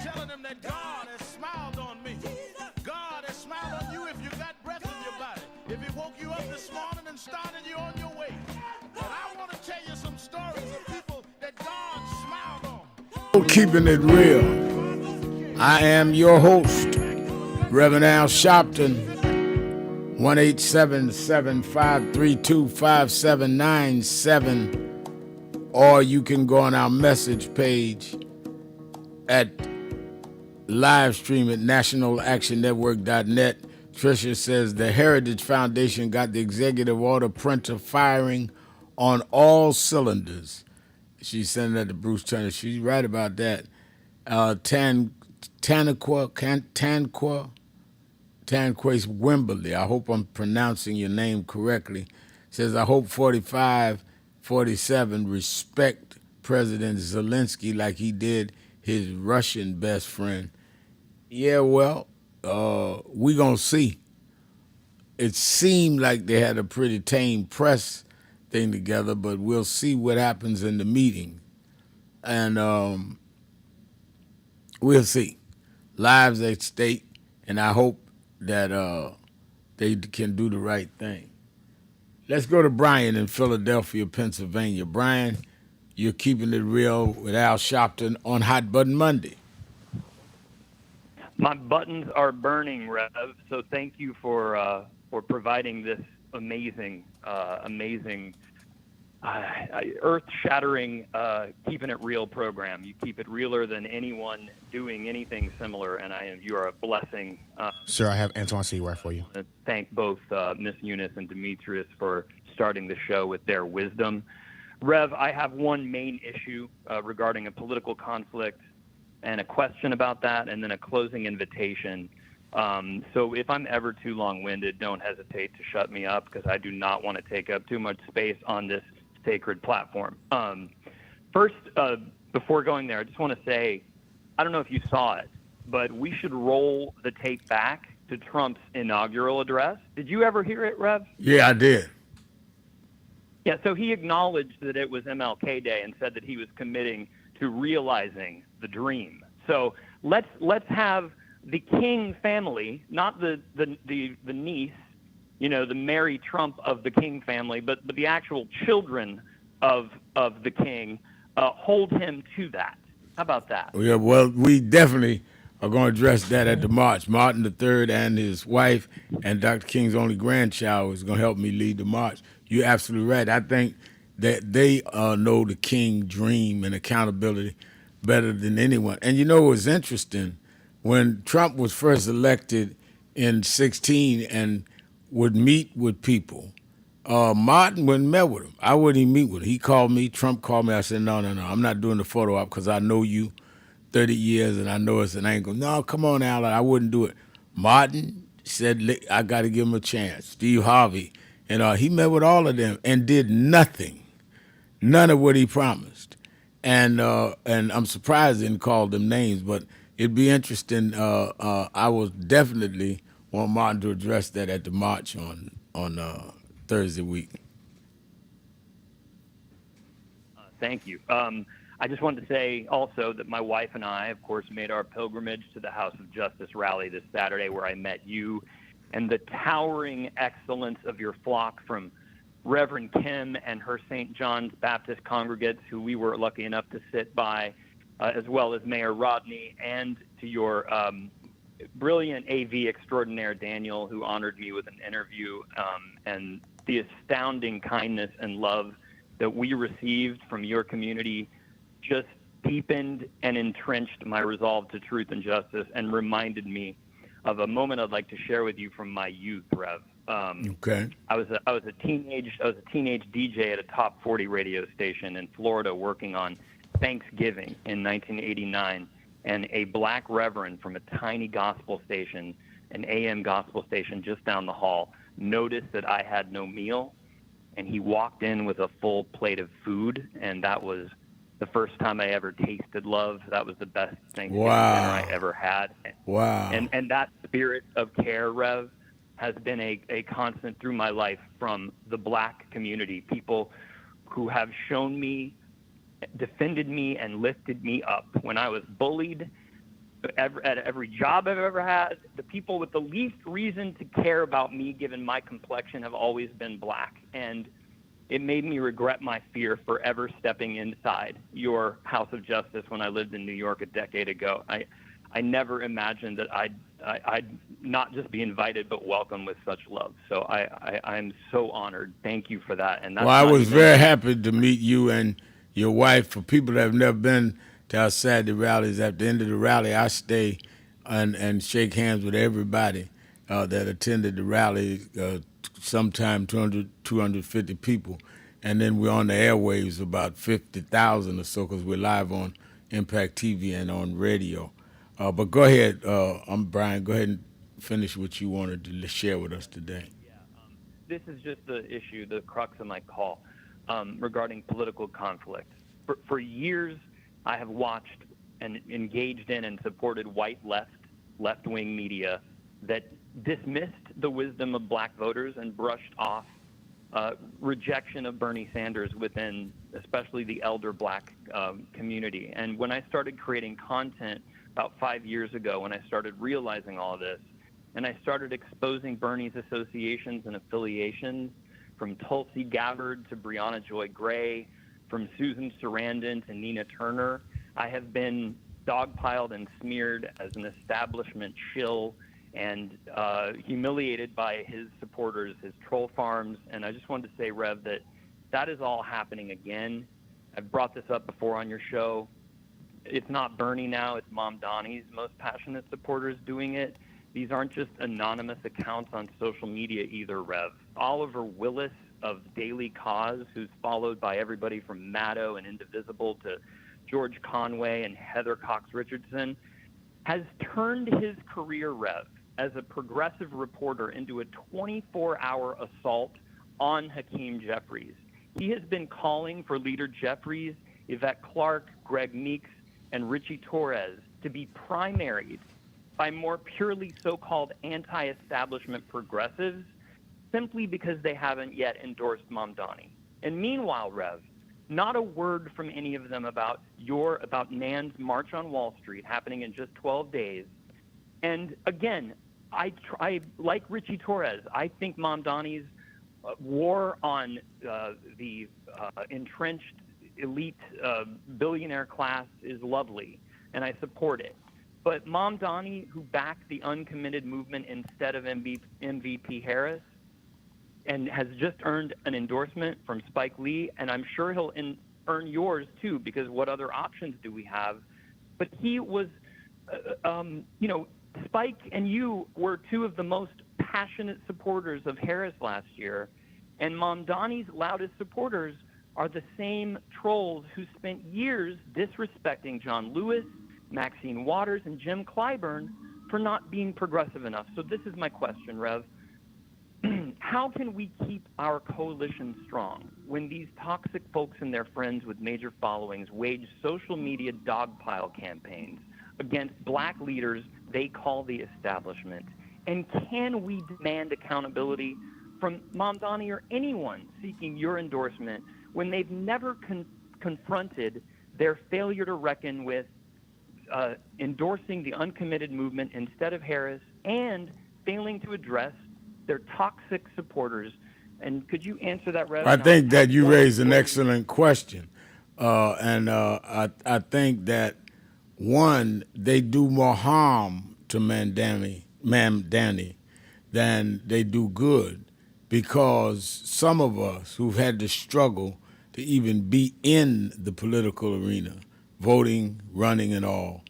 telling them that God has smiled on me. God has smiled on you if you got breath in your body. If He woke you up this morning and started you on your way. But I want to tell you some stories of people that God smiled on. Keeping it real. I am your host, Reverend Al Sharpton. 1-877-532-5797. Or you can go on our message page at live stream at nationalactionnetwork.net. Tricia says the Heritage Foundation got the executive order printer firing on all cylinders. She's sending that to Bruce Turner. She's right about that. Tanquace Wimberly, I hope I'm pronouncing your name correctly, says, I hope 47 respect President Zelensky like he did his Russian best friend. Yeah, well, we gonna see. It seemed like they had a pretty tame press thing together, but we'll see what happens in the meeting. And we'll see. Lives at stake, and I hope that they can do the right thing. Let's go to Brian in Philadelphia, Pennsylvania. Brian, you're keeping it real with Al Sharpton on Hot Button Monday. My buttons are burning, Rev. So thank you for providing this amazing, earth-shattering, keeping it real program. You keep it realer than anyone doing anything similar, and you are a blessing. Sir, I have Antoine Seward for you. Thank both Miss Eunice and Demetrius for starting the show with their wisdom. Rev, I have one main issue regarding a political conflict and a question about that, and then a closing invitation. So if I'm ever too long-winded, don't hesitate to shut me up, because I do not want to take up too much space on this sacred platform. First, before going there, I just want to say, I don't know if you saw it, but we should roll the tape back to Trump's inaugural address. Did you ever hear it, Rev? Yeah, I did. Yeah, so he acknowledged that it was MLK Day and said that he was committing to realizing the dream. So let's have the King family, not the niece, the Mary Trump of the King family, but the actual children of the King, hold him to that. How about that? Yeah, well, we definitely are going to address that at the march. Martin III and his wife and Dr. King's only grandchild is going to help me lead the march. You're absolutely right. I think that they know the King dream and accountability better than anyone. And it was interesting when Trump was first elected in 16 and would meet with people. Martin wouldn't met with him. I wouldn't even meet with him. He called me. Trump called me. I said, no, I'm not doing the photo op because I know you 30 years and I know it's an angle. No, come on, Alan. I wouldn't do it. Martin said, I got to give him a chance. Steve Harvey. And he met with all of them and did nothing. None of what he promised. And I'm surprised he didn't call them names, but it'd be interesting. I will definitely want Martin to address that at the march on Thursday week. Thank you. I just wanted to say also that my wife and I, of course, made our pilgrimage to the House of Justice rally this Saturday, where I met you, and the towering excellence of your flock from Reverend Kim and her St. John's Baptist congregates, who we were lucky enough to sit by, as well as Mayor Rodney, and to your brilliant AV extraordinaire, Daniel, who honored me with an interview, and the astounding kindness and love that we received from your community just deepened and entrenched my resolve to truth and justice and reminded me of a moment I'd like to share with you from my youth, Rev. Okay. I was a teenage DJ at a top 40 radio station in Florida working on Thanksgiving in 1989, and a black reverend from a tiny gospel station, an AM gospel station just down the hall, noticed that I had no meal, and he walked in with a full plate of food, and that was the first time I ever tasted love. That was the best Thanksgiving dinner I ever had. Wow. And that spirit of care, Rev, has been a constant through my life from the black community, people who have shown me, defended me, and lifted me up when I was bullied at every job I've ever had. The people with the least reason to care about me, given my complexion, have always been black. And it made me regret my fear for ever stepping inside your House of Justice when I lived in New York a decade ago. I never imagined that I'd not just be invited, but welcomed with such love. So I'm so honored. Thank you for that. And that's I was very happy to meet you and your wife. For people that have never been to our Saturday rallies, at the end of the rally, I stay and shake hands with everybody that attended the rally, sometime 200, 250 people. And then we're on the airwaves, about 50,000 or so, because we're live on Impact TV and on radio. But go ahead, I'm Brian. Go ahead and finish what you wanted to share with us today. This is just the issue, the crux of my call, regarding political conflict. For years, I have watched and engaged in and supported white left-wing media that dismissed the wisdom of black voters and brushed off rejection of Bernie Sanders within especially the elder black community. And when I started creating content about 5 years ago, when I started realizing all of this, and I started exposing Bernie's associations and affiliations, from Tulsi Gabbard to Breonna Joy Gray, from Susan Sarandon to Nina Turner, I have been dogpiled and smeared as an establishment shill and humiliated by his supporters, his troll farms. And I just wanted to say, Rev, that is all happening again. I've brought this up before on your show. It's not Bernie now, it's Mom Donnie's most passionate supporters doing it. These aren't just anonymous accounts on social media either, Rev. Oliver Willis of Daily Cause, who's followed by everybody from Maddow and Indivisible to George Conway and Heather Cox Richardson, has turned his career, Rev, as a progressive reporter into a 24-hour assault on Hakeem Jeffries. He has been calling for Leader Jeffries, Yvette Clarke, Greg Meeks, and Richie Torres to be primaried by more purely so-called anti-establishment progressives simply because they haven't yet endorsed Mamdani. And meanwhile, Rev, Not a word from any of them about Nan's March on Wall Street happening in just 12 days. And again, I like Richie Torres. I think Mamdani's war on the entrenched elite billionaire class is lovely, and I support it. But Mamdani, who backed the uncommitted movement instead of MVP Harris, and has just earned an endorsement from Spike Lee, and I'm sure he'll earn yours too, because what other options do we have? But he was, Spike and you were two of the most passionate supporters of Harris last year, and Mamdani's loudest supporters are the same trolls who spent years disrespecting John Lewis, Maxine Waters, and Jim Clyburn for not being progressive enough. So this is my question, Rev. How can we keep our coalition strong when these toxic folks and their friends with major followings wage social media dogpile campaigns against black leaders they call the establishment? And can we demand accountability from Mamdani or anyone seeking your endorsement when they've never confronted their failure to reckon with endorsing the uncommitted movement instead of Harris, and failing to address their toxic supporters? And could you answer that, Rev? I think that you raised an excellent question. I think that, one, they do more harm to Mamdani than they do good, because some of us who've had to struggle to even be in the political arena, voting, running, and all,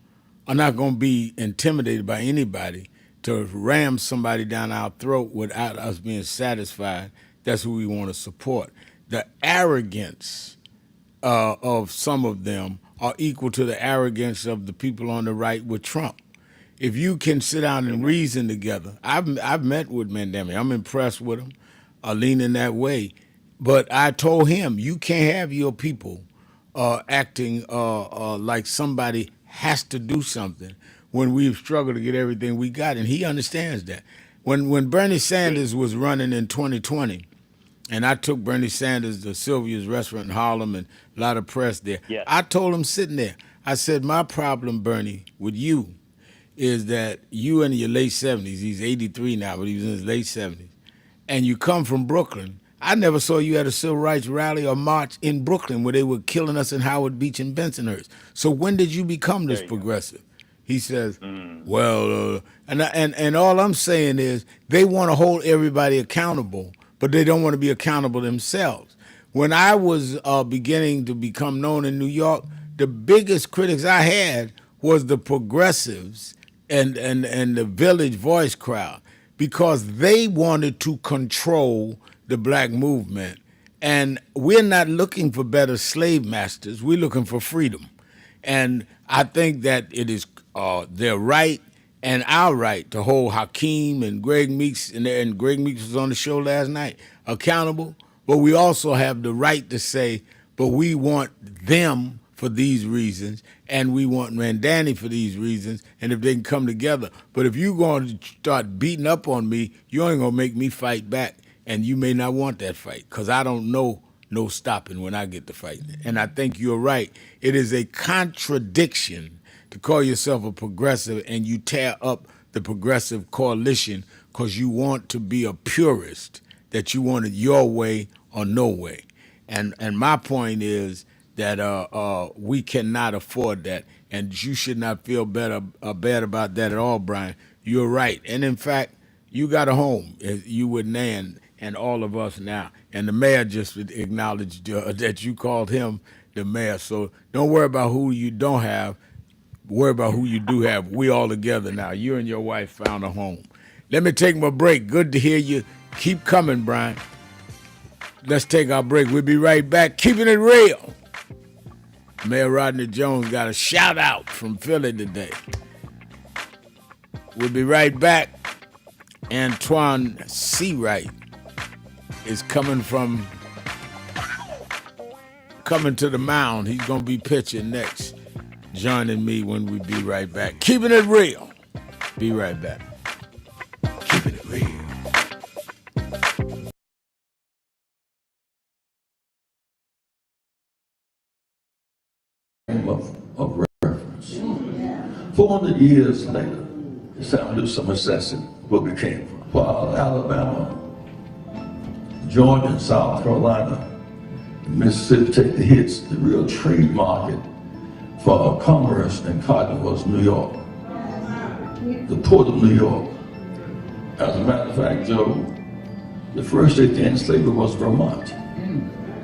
are not going to be intimidated by anybody to ram somebody down our throat without us being satisfied that's who we want to support. The arrogance of some of them are equal to the arrogance of the people on the right with Trump. If you can sit down and reason together, I've met with Mamdani. I'm impressed with him, leaning that way. But I told him, you can't have your people acting like somebody has to do something when we've struggled to get everything we got, and he understands that. When Bernie Sanders was running in 2020, and I took Bernie Sanders to Sylvia's restaurant in Harlem and a lot of press there, yes. I told him sitting there, I said, my problem, Bernie, with you is that you in your late 70s, he's 83 now, but he was in his late 70s, and you come from Brooklyn. I never saw you at a civil rights rally or march in Brooklyn where they were killing us in Howard Beach and Bensonhurst. So when did you become this progressive? Go. He says, well, and all I'm saying is they want to hold everybody accountable, but they don't want to be accountable themselves. When I was beginning to become known in New York, the biggest critics I had was the progressives and the Village Voice crowd, because they wanted to control the black movement. And we're not looking for better slave masters. We're looking for freedom. And I think that it is their right and our right to hold Hakeem and Greg Meeks, and Greg Meeks was on the show last night, accountable. But we also have the right to say, but we want them for these reasons, and we want Mamdani for these reasons, and if they can come together. But if you're going to start beating up on me, you ain't going to make me fight back, and you may not want that fight, because I don't know no stopping when I get to fighting. And I think you're right. It is a contradiction to call yourself a progressive and you tear up the progressive coalition because you want to be a purist, that you want it your way or no way. And my point is that we cannot afford that, and you should not feel bad about that at all, Brian. You're right. And in fact, you got a home, you with Nan and all of us now. And the mayor just acknowledged that you called him the mayor. So don't worry about who you don't have. Worry about who you do have. We all together now. You and your wife found a home. Let me take my break. Good to hear you. Keep coming, Brian. Let's take our break. We'll be right back. Keeping it real. Mayor Rodney Jones got a shout out from Philly today. We'll be right back. Antoine Seawright is coming to the mound. He's going to be pitching next, joining me when we be right back. Keeping it real. Be right back. Keeping it real. 400 years later, it's time to do some assessing where we came from. While Alabama, Georgia, and South Carolina, Mississippi take the hits, the real trade market for commerce and cotton was New York, the port of New York. As a matter of fact, Joe, the first state to end slavery was Vermont.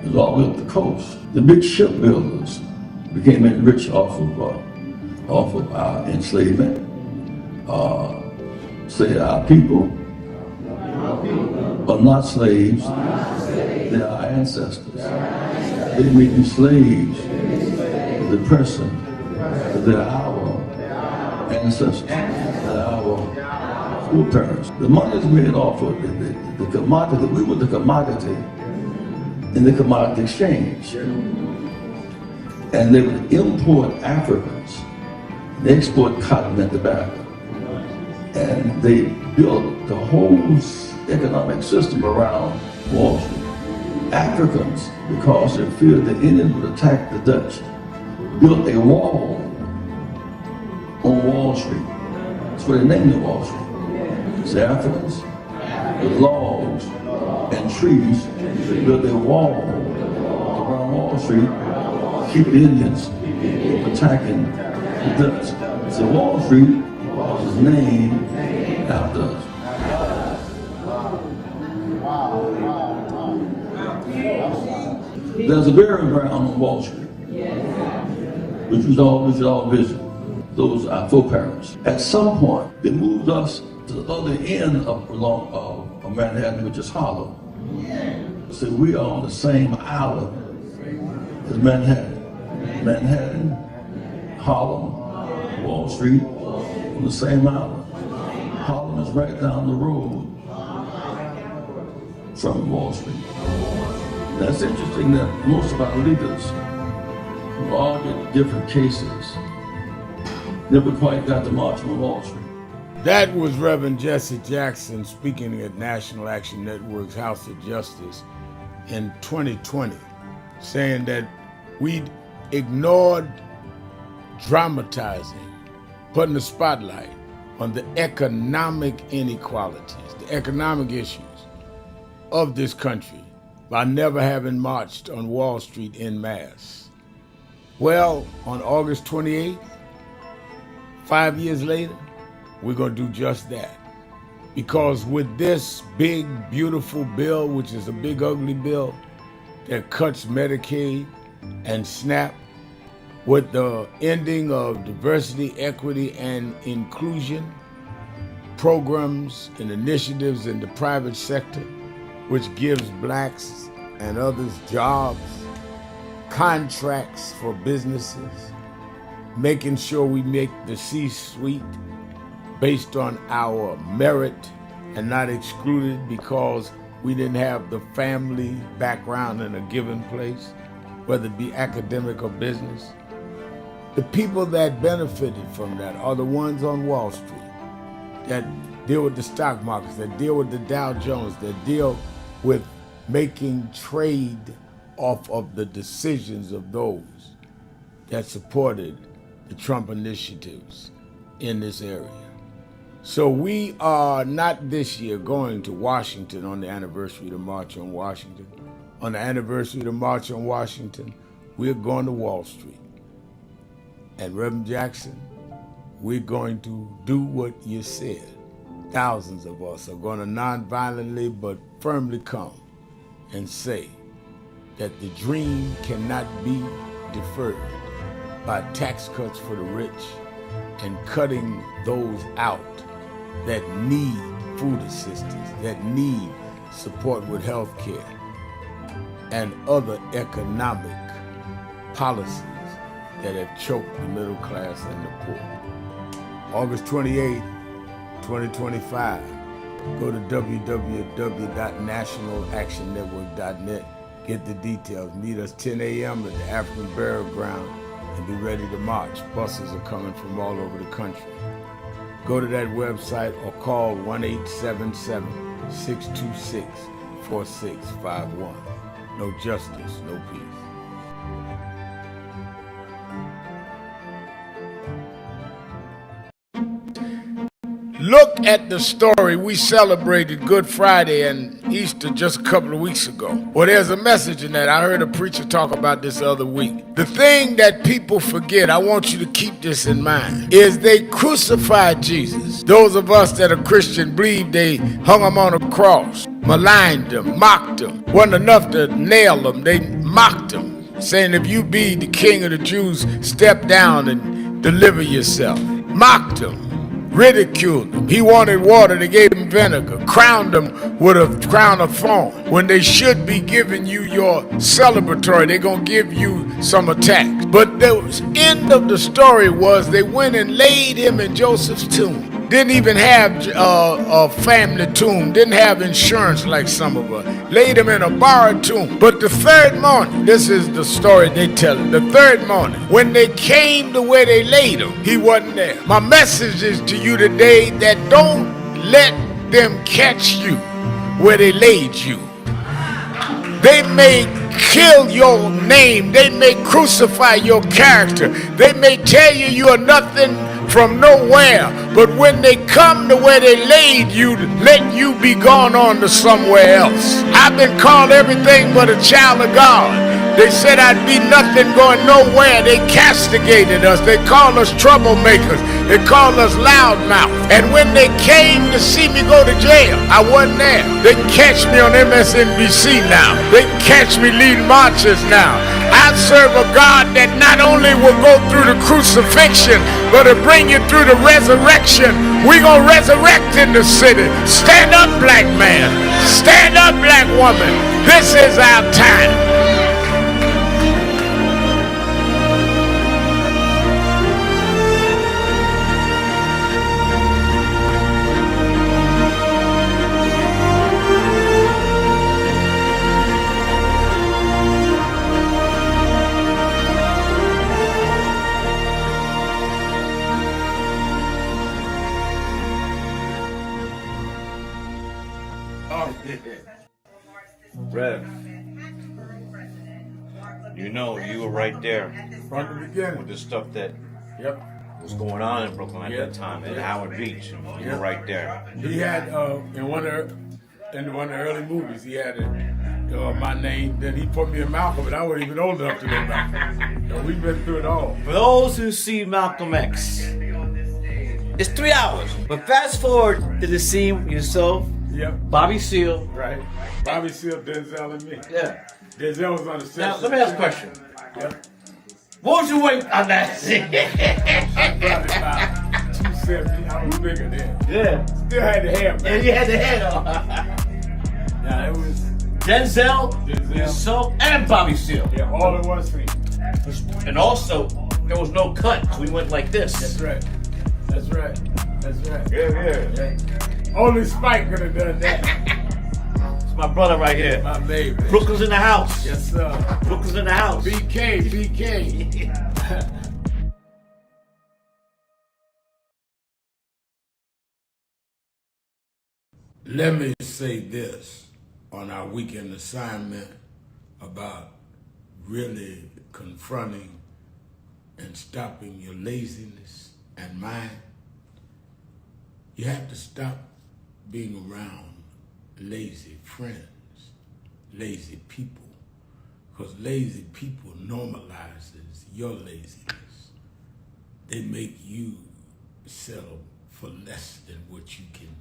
It was all the way up the coast. The big shipbuilders became enriched off of our enslavement. Say our people are not slaves, they are our ancestors. They became slaves, the person, they're our ancestors, they're our foreparents. The money is made off of the commodity. We were the commodity in the commodity exchange. And they would import Africans, they export cotton and tobacco. And they built the whole economic system around Wall Street. Africans, because they feared the Indians would attack the Dutch, built a wall on Wall Street. That's where they named it Wall Street. It's the Africans, with logs and trees, they built a wall around Wall Street, keep the Indians from attacking the Dutch. So Wall Street was named after us. There's a burial ground on Wall Street, which we should all visit. Those are our foreparents. At some point, they moved us to the other end of Manhattan, which is Harlem. So we are on the same island as Manhattan. Manhattan, Harlem, Wall Street, on the same island. Harlem is right down the road from Wall Street. That's interesting that most of our leaders who argued different cases never quite got to march on Wall Street. That was Reverend Jesse Jackson speaking at National Action Network's House of Justice in 2020, saying that we ignored dramatizing, putting the spotlight on the economic inequalities, the economic issues of this country by never having marched on Wall Street en masse. Well, on August 28th, 5 years later, we're going to do just that. Because with this big, beautiful bill, which is a big, ugly bill that cuts Medicaid and SNAP, with the ending of diversity, equity, and inclusion programs and initiatives in the private sector, which gives blacks and others jobs, contracts for businesses, making sure we make the C-suite based on our merit and not excluded because we didn't have the family background in a given place, whether it be academic or business. The people that benefited from that are the ones on Wall Street that deal with the stock markets, that deal with the Dow Jones, that deal with making trade off of the decisions of those that supported the Trump initiatives in this area. So we are not this year going to Washington on the anniversary of the March on Washington. On the anniversary of the March on Washington, we're going to Wall Street. And Reverend Jackson, we're going to do what you said. Thousands of us are going to nonviolently but firmly come and say that the dream cannot be deferred by tax cuts for the rich and cutting those out that need food assistance, that need support with health care and other economic policies that have choked the middle class and the poor. August 28, 2025, go to www.nationalactionnetwork.net, get the details. Meet us 10 a.m. at the African Burial Ground and be ready to march. Buses are coming from all over the country. Go to that website or call 1-877-626-4651. No justice, no peace. Look at the story. We celebrated Good Friday and Easter just a couple of weeks ago. Well, there's a message in that. I heard a preacher talk about this the other week. The thing that people forget, I want you to keep this in mind, is they crucified Jesus. Those of us that are Christian believe they hung him on a cross, maligned him, mocked him. Wasn't enough to nail him. They mocked him, saying, if you be the king of the Jews, step down and deliver yourself. Mocked him. Ridiculed him. He wanted water, they gave him vinegar. Crowned him with a crown of thorns. When they should be giving you your celebratory, they're going to give you some attacks. But the end of the story was they went and laid him in Joseph's tomb. Didn't even have a family tomb. Didn't have insurance like some of us. Laid him in a borrowed tomb. But the third morning, this is the story they tell. The third morning, when they came to where they laid him, he wasn't there. My message is to you today that don't let them catch you where they laid you. They may kill your name. They may crucify your character. They may tell you you are nothing from nowhere, but when they come to where they laid you, let you be gone on to somewhere else. I've been called everything but a child of God. They said I'd be nothing going nowhere. They castigated us. They called us troublemakers. They called us loudmouth. And when they came to see me go to jail, I wasn't there. They can catch me on MSNBC now. They can catch me leading marches now. I serve a God that not only will go through the crucifixion, but will bring you through the resurrection. We're going to resurrect in the city. Stand up, black man. Stand up, black woman. This is our time. Rev, you know, you were right there From the beginning. with the stuff that Yep. was going on in Brooklyn at that time, at Howard Beach. You were right there. He had in one of the early movies, he had my name. Then he put me in Malcolm, and I wasn't even old enough to know Malcolm. So we've been through it all. For those who see Malcolm X, it's 3 hours. But fast forward to the scene with yourself, Yep. Bobby Seale. Right. Bobby Seale, Denzel, and me. Yeah. Denzel was on the set. Now, let me ask a question. Yep. What was your weight on that scene? I probably about 270. I was bigger then. Yeah. Still had the hair back. And you had the head on. Yeah, it was Denzel, yourself, and Bobby Seale. yeah, all in one scene. And also, there was no cut, so we went like this. That's right. That's right. That's right. Yeah. Only Spike could have done that. It's my brother right here. My baby. Brooklyn's in the house. Yes, sir. Brooklyn's in the house. BK. Let me say this on our weekend assignment about really confronting and stopping your laziness and mine. You have to stop being around lazy friends, lazy people, because lazy people normalizes your laziness. They make you settle for less than what you can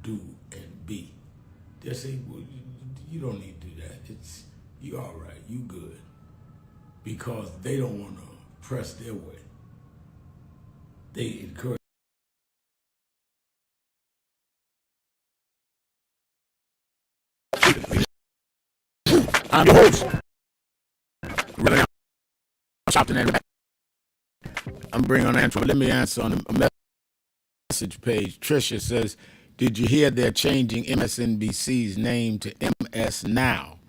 do and be. They say, well, you don't need to do that. You all right, you good. Because they don't want to press their way. They encourage. I'm your host. Really, I'm Sharpton and I'm bringing on answer. Let me answer on a message page. Trisha says, did you hear they're changing MSNBC's name to MS Now?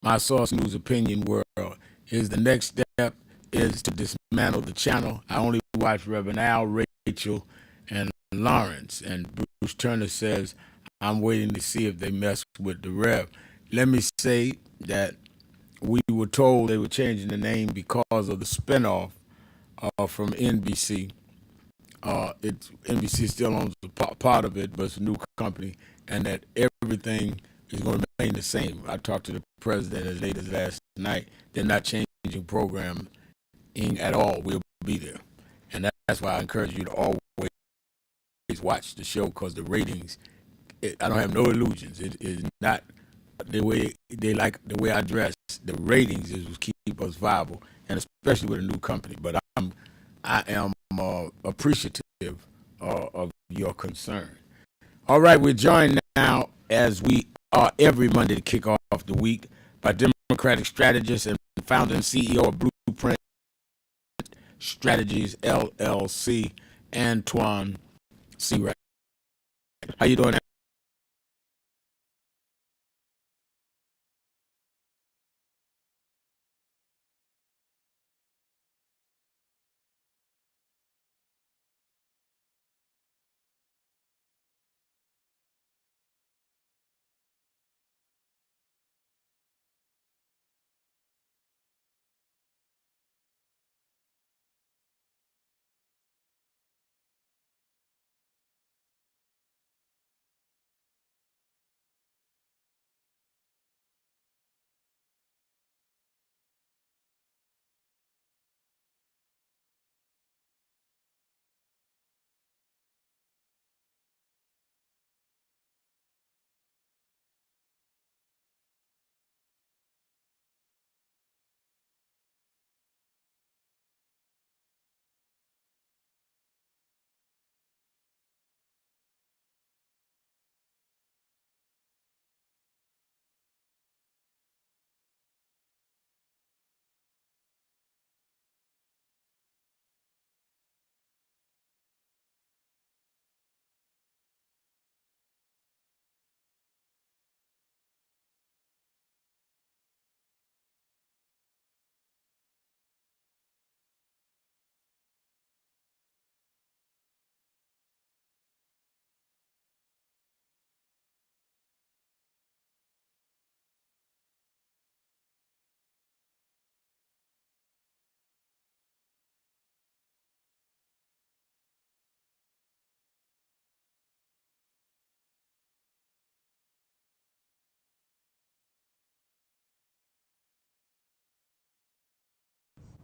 My source news opinion world is the next step is to dismantle the channel. I only watch Reverend Al, Rachel, and Lawrence. And Bruce Turner says, I'm waiting to see if they mess with the Rev. Let me say that we were told they were changing the name because of the spinoff from NBC it's NBC still owns a part of it, but it's a new company, and that everything is going to remain the same. I talked to the president as late as last night. They're not changing programming at all. We'll be there, and that's why I encourage you to always watch the show because the ratings. I don't have no illusions. It is not the way they like the way I dress. The ratings is what keep us viable, and especially with a new company. But I am appreciative of your concern. All right, we're joined now, as we are every Monday to kick off the week, by Democratic strategist and founder and CEO of Blueprint Strategies LLC, Antoine C. How you doing?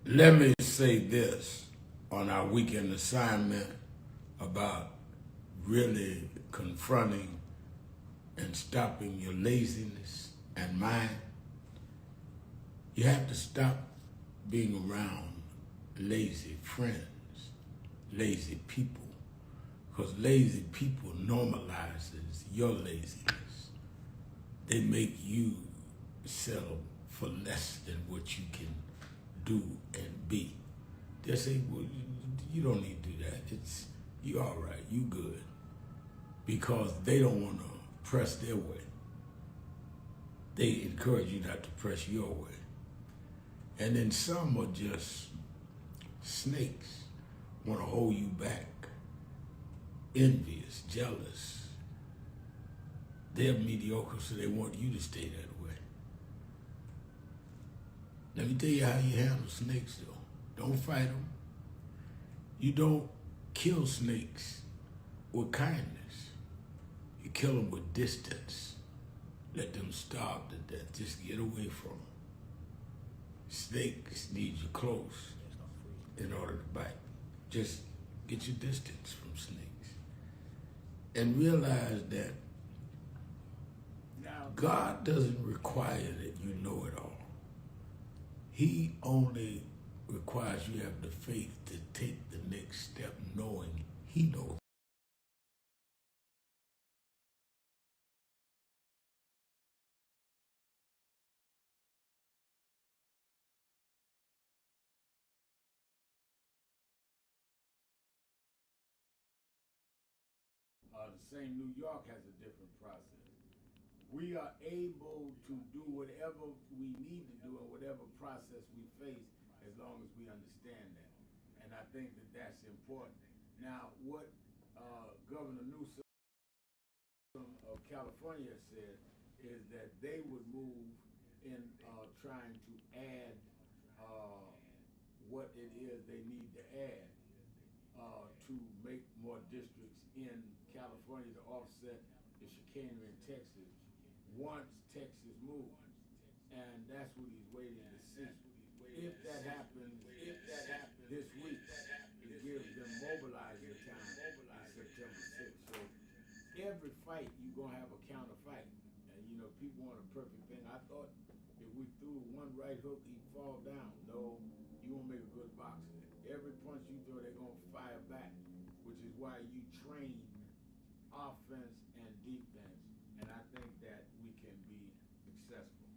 Let me say this on our weekend assignment about really confronting and stopping your laziness and mine. You have to stop being around lazy friends, lazy people, because lazy people normalizes your laziness. They make you settle for less than what you can do and be. They say, well, you don't need to do that. You all right, you good. Because they don't want to press their way. They encourage you not to press your way. And then some are just snakes, want to hold you back, envious, jealous. They're mediocre, so they want you to stay that way. Let me tell you how you handle snakes, though. Don't fight them. You don't kill snakes with kindness. You kill them with distance. Let them starve to death. Just get away from them. Snakes need you close in order to bite. Just get your distance from snakes. And realize that God doesn't require that you know it all. He only requires you have the faith to take the next step knowing He knows. The same New York has a different process. We are able to do whatever we need to do and whatever process we face as long as we understand that. And I think that that's important. Now, what Governor Newsom of California said is that they would move in trying to add what it is they need to add to make more districts in California to offset the chicanery in Texas once Texas moves. And that's what he's waiting to see. If that happens this week, it gives them mobilizing time on September 6th. So every fight you're gonna have a counter fight. And you know, people want a perfect thing. I thought if we threw one right hook, he'd fall down. No, you won't make a good boxer. Every punch you throw, they're gonna fire back, which is why you train offense and defense. And I think that we can be successful.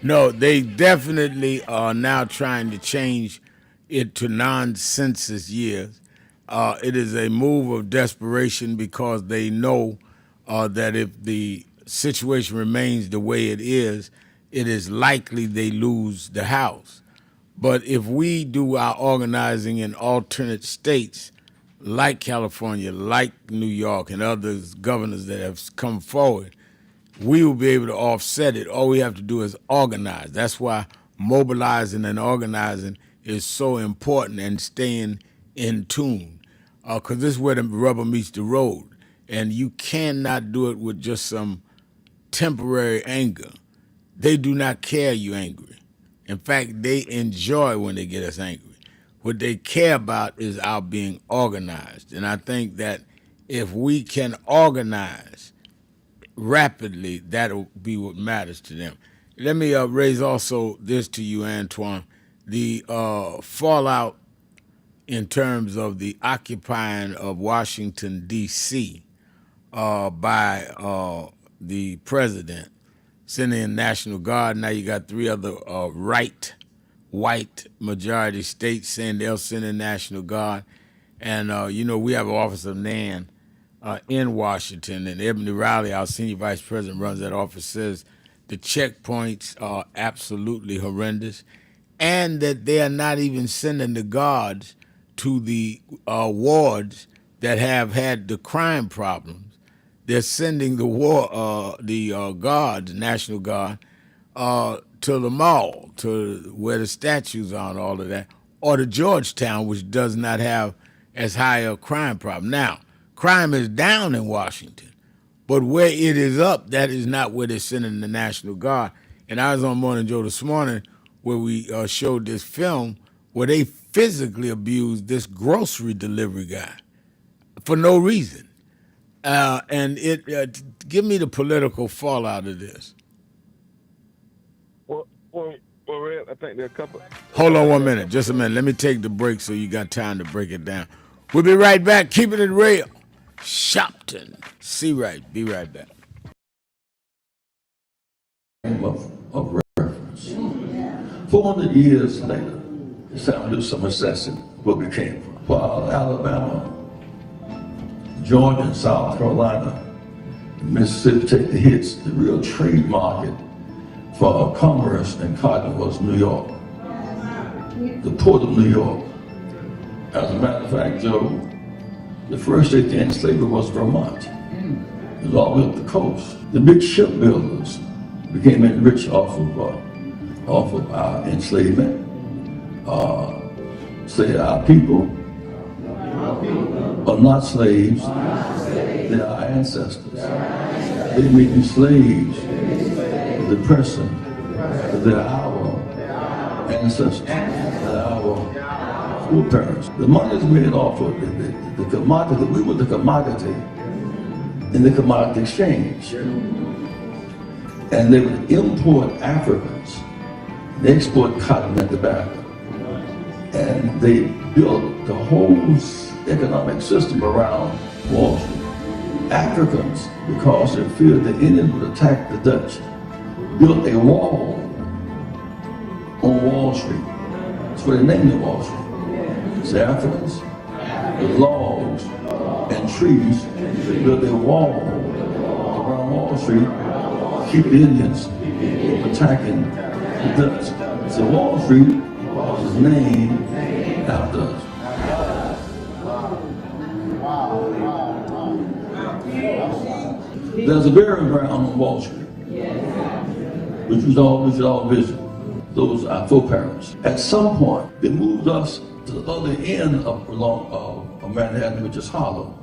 No, they definitely are now trying to change it to non-census years. It is a move of desperation because they know that if the situation remains the way it is likely they lose the House. But if we do our organizing in alternate states, like California, like New York, and others governors that have come forward, we will be able to offset it. All we have to do is organize. That's why mobilizing and organizing is so important, and staying in tune, because this is where the rubber meets the road. And you cannot do it with just some temporary anger. They do not care you angry. In fact, they enjoy when they get us angry. What they care about is our being organized. And I think that if we can organize rapidly, that'll be what matters to them. Let me raise also this to you, Antoine. The fallout in terms of the occupying of Washington, D.C. By the president, sending in National Guard. Now you got three other white majority states saying they'll send in National Guard. And, you know, we have an Office of NAN in Washington, and Ebony Riley, our senior vice president, runs that office, says the checkpoints are absolutely horrendous, and that they are not even sending the guards to the wards that have had the crime problems. They're sending the guards, National Guard, to the mall, to where the statues are and all of that, or to Georgetown, which does not have as high a crime problem. Now, crime is down in Washington, but where it is up, that is not where they're sending the National Guard. And I was on Morning Joe this morning where we showed this film where they physically abused this grocery delivery guy for no reason. And give me the political fallout of this. Well, I think there are a couple. Hold on 1 minute, just a minute. Let me take the break so you got time to break it down. We'll be right back. Keeping it real. Sharpton. See right. Be right back. Of reference. 400 years later, it's time to do some assessing where we came from. While Alabama, Georgia, and South Carolina, and Mississippi take the hits, the real trade market for commerce and cotton was New York, the port of New York. As a matter of fact, Joe, the first state to end slavery was Vermont. It was all the way up the coast. The big shipbuilders became rich off of our enslavement. Say our people are not slaves. They are ancestors. They may be slaves to the person, they're our ancestors, they're our foreparents. The money is made off of the commodity. We were the commodity in the commodity exchange. And they would import Africans. They export cotton and tobacco. And they built the whole economic system around Wall Street. Africans, because they feared the Indians would attack the Dutch, built a wall on Wall Street. That's what they named it Wall Street. It's the Africans, with logs and trees, they built a wall around Wall Street, keep the Indians from attacking the Dutch. So Wall Street was named after us. There's a burial ground on Wall Street, which we should all visit. Those are our foreparents. At some point, they moved us to the other end of Manhattan, which is Harlem.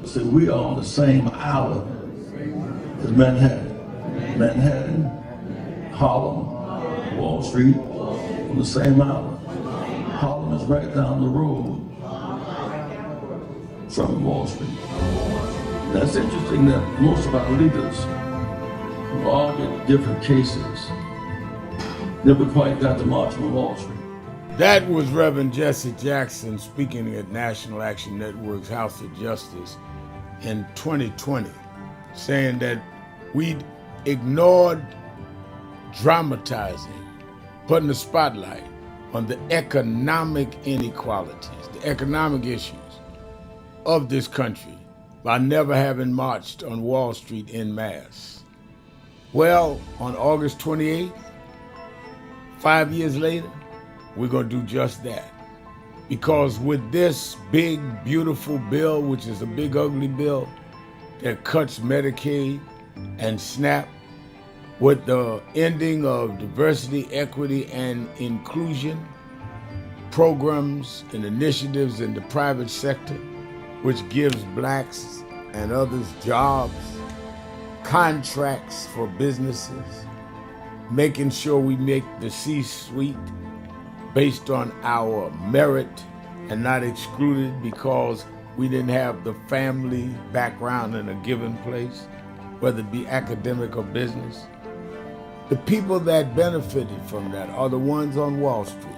So we are on the same island as Manhattan. Manhattan, Harlem, Wall Street, on the same island. Harlem is right down the road from Wall Street. That's interesting that most of our leaders who argued different cases never quite got to march on Wall Street. That was Reverend Jesse Jackson speaking at National Action Network's House of Justice in 2020, saying that we'd ignored dramatizing, putting the spotlight on the economic inequalities, the economic issues of this country by never having marched on Wall Street en masse. Well, on August 28th, 5 years later, we're going to do just that. Because with this big, beautiful bill, which is a big, ugly bill that cuts Medicaid and SNAP, with the ending of diversity, equity, and inclusion programs and initiatives in the private sector, which gives blacks and others jobs, contracts for businesses, making sure we make the C-suite based on our merit and not excluded because we didn't have the family background in a given place, whether it be academic or business. The people that benefited from that are the ones on Wall Street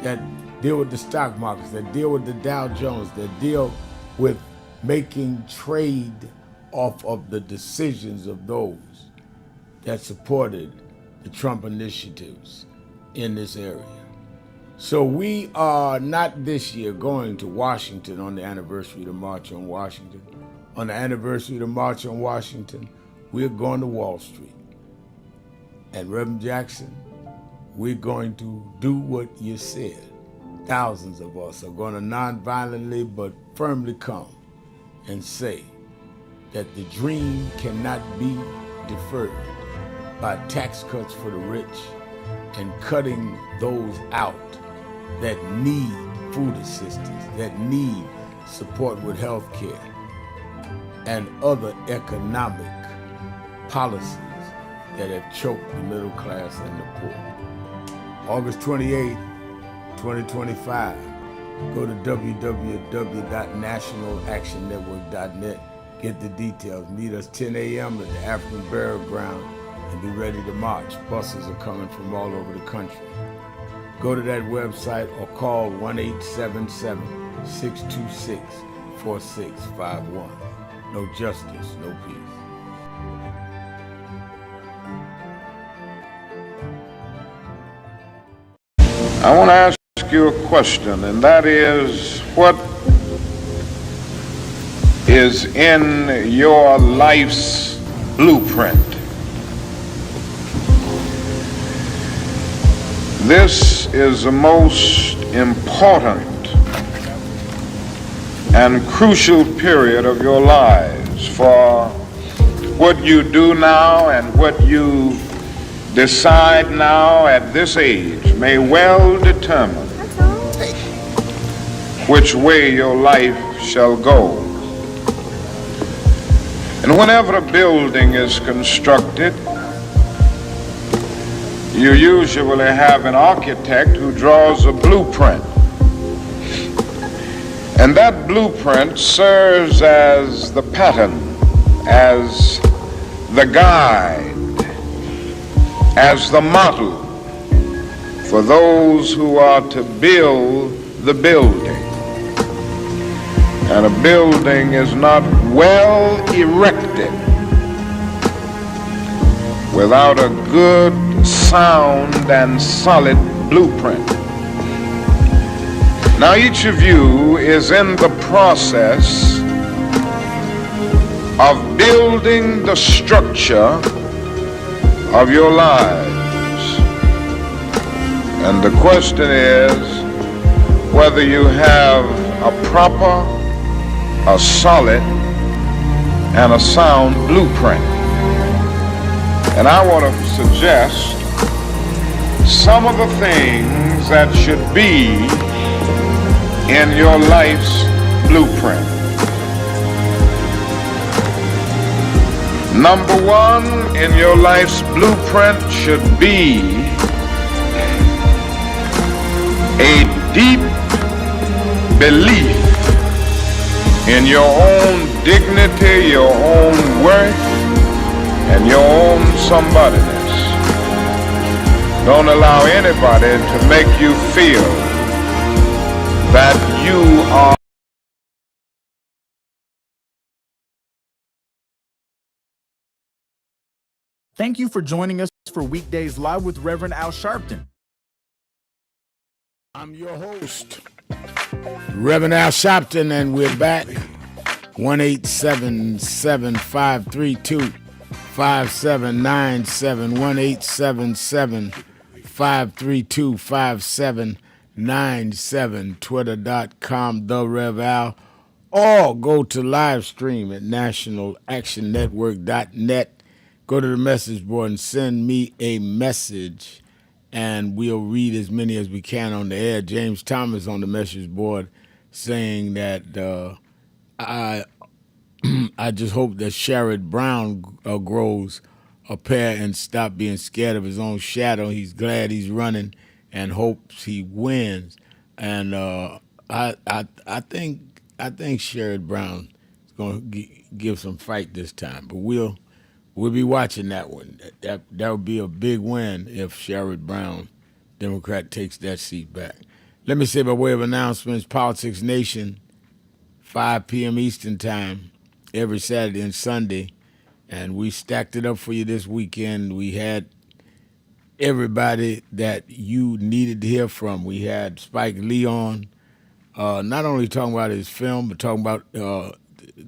that deal with the stock markets, that deal with the Dow Jones, that deal with making trade off of the decisions of those that supported the Trump initiatives in this area. So we are not this year going to Washington on the anniversary of the March on Washington. On the anniversary of the March on Washington, we're going to Wall Street. And Reverend Jackson, we're going to do what you said. Thousands of us are going to nonviolently but firmly come and say that the dream cannot be deferred by tax cuts for the rich and cutting those out that need food assistance, that need support with health care and other economic policies that have choked the middle class and the poor. August 28th, 2025, go to www.nationalactionnetwork.net, get the details. Meet us 10 a.m. at the African Burial Ground and be ready to march. Buses are coming from all over the country. Go to that website or call 1-877-626-4651. No justice, no peace. I want to ask you a question, and that is, what is in your life's blueprint? This is the most important and crucial period of your lives, for what you do now and what you decide now at this age may well determine which way your life shall go. And whenever a building is constructed, you usually have an architect who draws a blueprint. And that blueprint serves as the pattern, as the guide, as the model for those who are to build the building. And a building is not well erected without a good, sound, and solid blueprint. Now each of you is in the process of building the structure of your lives. And the question is whether you have a proper, a solid, and a sound blueprint. And I want to suggest some of the things that should be in your life's blueprint. Number one in your life's blueprint should be a deep belief in your own dignity, your own worth, and your own somebodyness. Don't allow anybody to make you feel that you are Thank you for joining us for Weekdays Live with Reverend Al Sharpton. I'm your host, Reverend Al Sharpton, and we're back. 1-877-532-5797, 1-877-532-5797, twitter.com, The Rev Al, or go to live stream at nationalactionnetwork.net. Go to the message board and send me a message, and we'll read as many as we can on the air. James Thomas on the message board saying that I just hope that Sherrod Brown grows a pair and stop being scared of his own shadow. He's glad he's running and hopes he wins. And I think Sherrod Brown is going to give some fight this time, but we'll be watching that one. That would be a big win if Sherrod Brown, Democrat, takes that seat back. Let me say by way of announcements, Politics Nation, 5 p.m. Eastern Time, every Saturday and Sunday. And we stacked it up for you this weekend. We had everybody that you needed to hear from. We had Spike Lee on, not only talking about his film, but talking about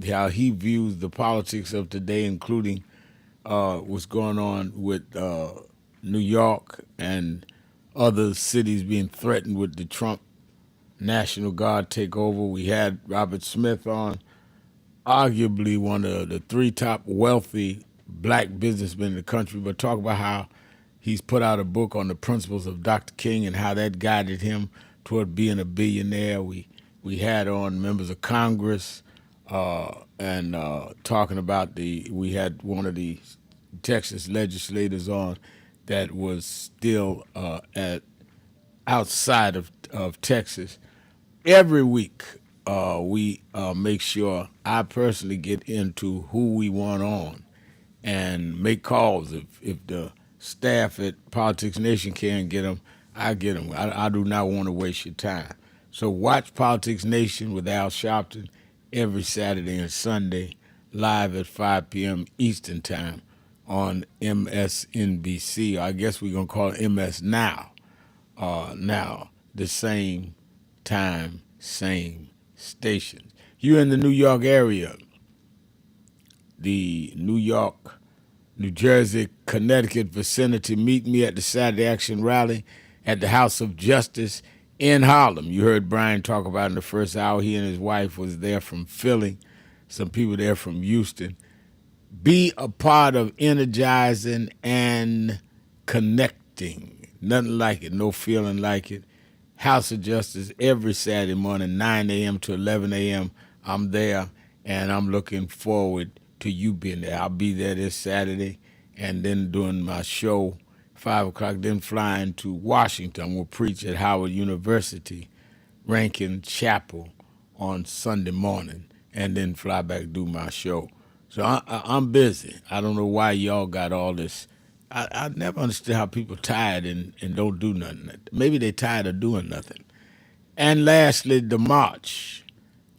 how he views the politics of today, including what's going on with New York and other cities being threatened with the Trump National Guard takeover. We had Robert Smith on, arguably one of the 3 top wealthy black businessmen in the country, but talk about how he's put out a book on the principles of Dr. King and how that guided him toward being a billionaire. We had on members of Congress and talking about we had one of the Texas legislators on that was still outside of Texas. Every week, we make sure I personally get into who we want on and make calls. If the staff at Politics Nation can't get them, I get them. I do not want to waste your time. So watch Politics Nation with Al Sharpton every Saturday and Sunday, live at 5 p.m. Eastern Time on MSNBC. I guess we're going to call it MS Now. Now, the same time, same station. You're in the New York area, the New York, New Jersey, Connecticut vicinity. Meet me at the Saturday Action Rally at the House of Justice in Harlem. You heard Brian talk about in the first hour. He and his wife was there from Philly, some people there from Houston. Be a part of energizing and connecting. Nothing like it, no feeling like it. House of Justice every Saturday morning, 9 a.m. to 11 a.m. I'm there, and I'm looking forward to you being there. I'll be there this Saturday, and then doing my show, 5 o'clock, then flying to Washington. We'll preach at Howard University, Rankin Chapel on Sunday morning, and then fly back do my show. So I'm busy. I don't know why y'all got all this. I never understood how people tired and don't do nothing. Maybe they tired of doing nothing. And lastly, the march.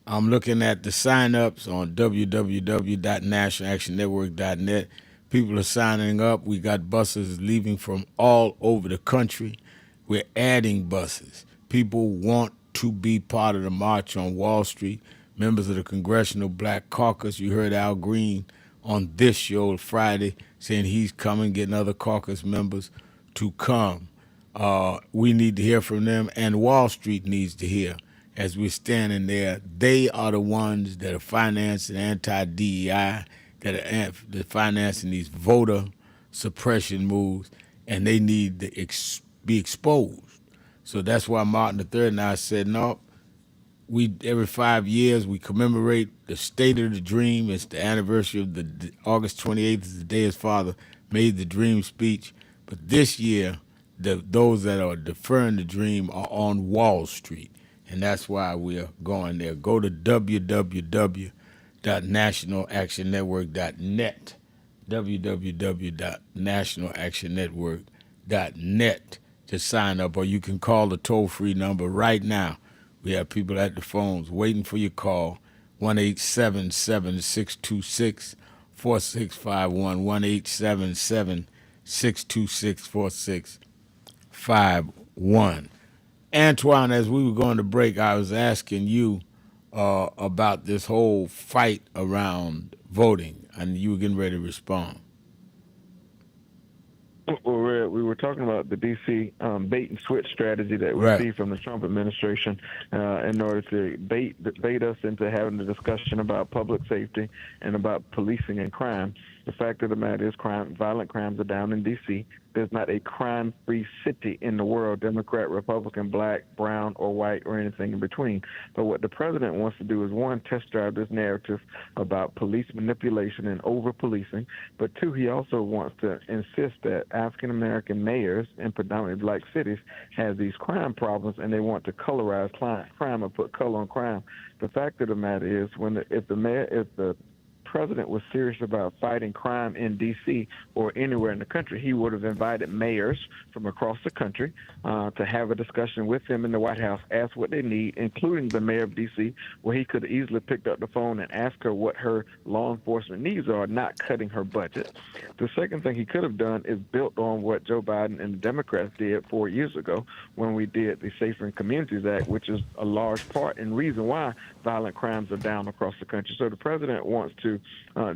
I'm looking at the sign-ups on www.nationalactionnetwork.net. People are signing up. We got buses leaving from all over the country. We're adding buses. People want to be part of the march on Wall Street. Members of the Congressional Black Caucus, you heard Al Green on this show Friday saying he's coming, getting other caucus members to come. We need to hear from them, and Wall Street needs to hear as we're standing there. They are the ones that are financing anti-DEI, that are financing these voter suppression moves, and they need to be exposed. So that's why Martin III and I said, no, every 5 years we commemorate the State of the Dream. It's the anniversary of the August 28th is the day his father made the dream speech. But this year, those that are deferring the dream are on Wall Street. And that's why we're going there. Go to www.nationalactionnetwork.net, www.nationalactionnetwork.net to sign up, or you can call the toll-free number right now. We have people at the phones waiting for your call, 1-877-626-4651, 1-877-626-4651. Antoine, as we were going to break, I was asking you about this whole fight around voting, and you were getting ready to respond. Well, we were talking about the D.C. Bait and switch strategy that we see from the Trump administration in order to bait us into having a discussion about public safety and about policing and crime. The fact of the matter is violent crimes are down in D.C. There's not a crime-free city in the world, Democrat, Republican, black, brown, or white, or anything in between. But what the president wants to do is, one, test drive this narrative about police manipulation and over-policing. But two, he also wants to insist that African-American mayors in predominantly black cities have these crime problems, and they want to colorize crime or put color on crime. The fact of the matter is, if the president was serious about fighting crime in D.C. or anywhere in the country, he would have invited mayors from across the country to have a discussion with them in the White House, ask what they need, including the mayor of D.C., where he could have easily picked up the phone and asked her what her law enforcement needs are, not cutting her budget. The second thing he could have done is built on what Joe Biden and the Democrats did 4 years ago when we did the Safer in Communities Act, which is a large part and reason why violent crimes are down across the country. So the president wants to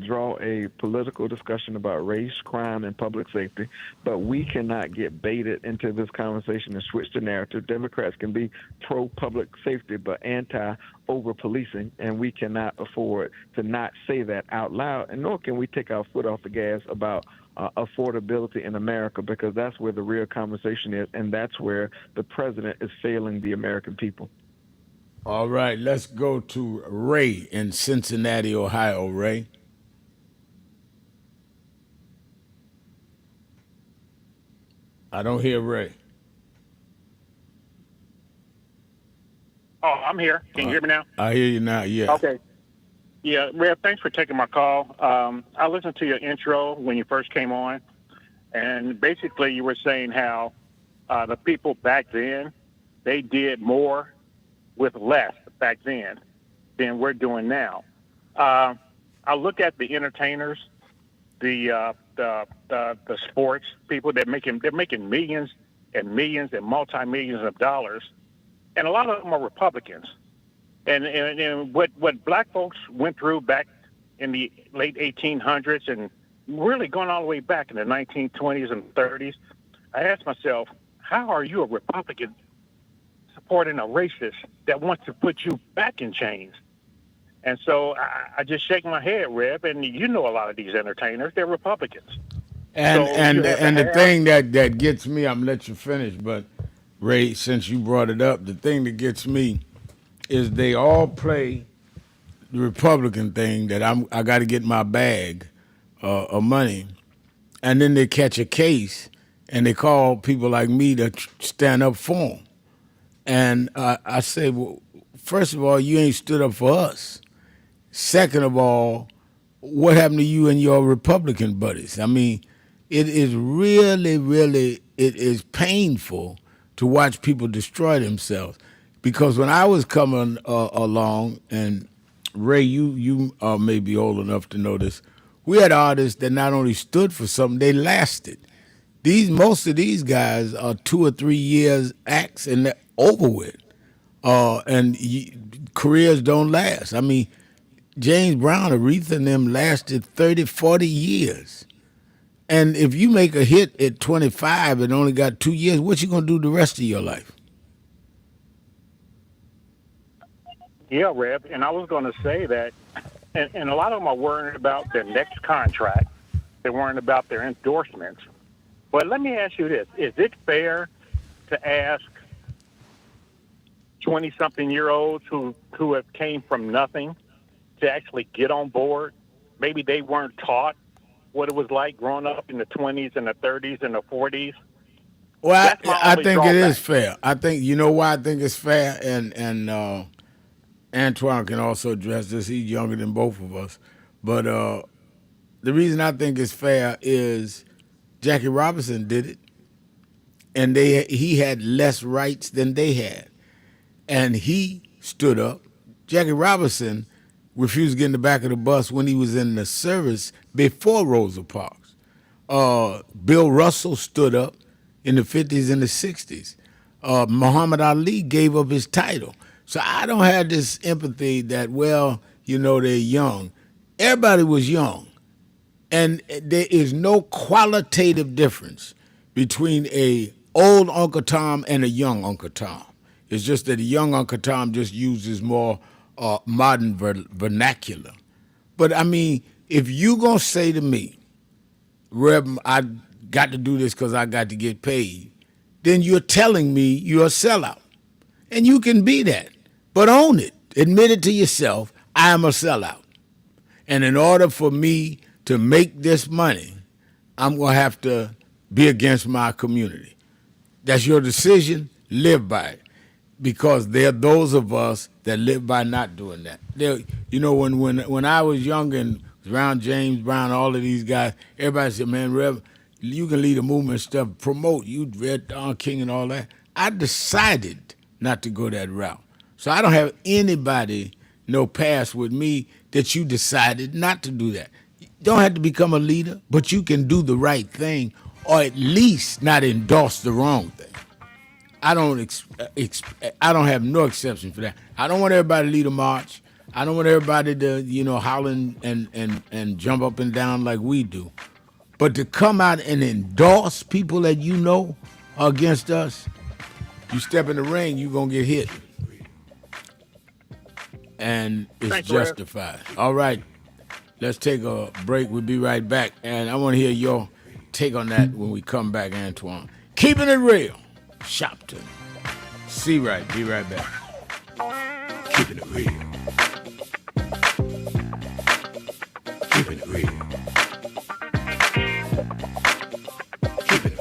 draw a political discussion about race, crime, and public safety, but we cannot get baited into this conversation and switch the narrative. Democrats can be pro-public safety but anti-over-policing, and we cannot afford to not say that out loud, and nor can we take our foot off the gas about affordability in America, because that's where the real conversation is, and that's where the president is failing the American people. All right, let's go to Ray in Cincinnati, Ohio. Ray. I don't hear Ray. Oh, I'm here. Can you hear me now? I hear you now, yeah. Okay. Yeah, Rev, thanks for taking my call. I listened to your intro when you first came on, and basically you were saying how the people back then, they did more with less back then than we're doing now. I look at the entertainers, the sports people. They're making millions and millions and multi-millions of dollars, and a lot of them are Republicans. And what black folks went through back in the late 1800s and really going all the way back in the 1920s and 30s, I asked myself, how are you a Republican supporting a racist that wants to put you back in chains? And so I just shake my head, Reb, and you know a lot of these entertainers, they're Republicans. And the thing that gets me, I'm gonna let you finish, but Ray, since you brought it up, the thing that gets me is they all play the Republican thing that I got to get my bag of money, and then they catch a case and they call people like me to stand up for them. And I say, well, first of all, you ain't stood up for us. Second of all, what happened to you and your Republican buddies? I mean, it is really, really, it is painful to watch people destroy themselves. Because when I was coming along, and Ray, you may be old enough to know this, we had artists that not only stood for something, they lasted. Most of these guys are 2 or 3 years acts and they're over with. Careers don't last. I mean, James Brown, Aretha, and them lasted 30, 40 years. And if you make a hit at 25 and only got 2 years, what you gonna do the rest of your life? Yeah, Rev, and I was going to say that, and a lot of them are worrying about their next contract. They're worrying about their endorsements. But let me ask you this. Is it fair to ask 20-something-year-olds who have came from nothing to actually get on board? Maybe they weren't taught what it was like growing up in the 20s and the 30s and the 40s. Well, I think it is fair. I think, you know why I think it's fair? And Antoine can also address this. He's younger than both of us. But the reason I think it's fair is Jackie Robinson did it, and he had less rights than they had. And he stood up. Jackie Robinson refused to get in the back of the bus when he was in the service before Rosa Parks. Bill Russell stood up in the 50s and the 60s. Muhammad Ali gave up his title. So I don't have this empathy that, well, you know, they're young. Everybody was young. And there is no qualitative difference between a old Uncle Tom and a young Uncle Tom. It's just that a young Uncle Tom just uses more modern vernacular. But, I mean, if you going to say to me, Reb, I got to do this because I got to get paid, then you're telling me you're a sellout. And you can be that. But own it. Admit it to yourself, I am a sellout. And in order for me to make this money, I'm going to have to be against my community. That's your decision. Live by it. Because there are those of us that live by not doing that. You know, when I was young and was around James Brown, all of these guys, everybody said, man, Rev, you can lead a movement and stuff, promote, you Red Don King and all that. I decided not to go that route. So I don't have anybody no past with me that you decided not to do that. You don't have to become a leader, but you can do the right thing or at least not endorse the wrong thing. I don't have no exception for that. I don't want everybody to lead a march. I don't want everybody to, you know, holler and jump up and down like we do. But to come out and endorse people that you know are against us, you step in the ring, you're going to get hit. And it's justified. All right, let's take a break. We'll be right back. And I want to hear your take on that when we come back, Antoine. Keeping it real. Sharpton. See right. Be right back. Keeping it real. Keeping it real. Keeping it.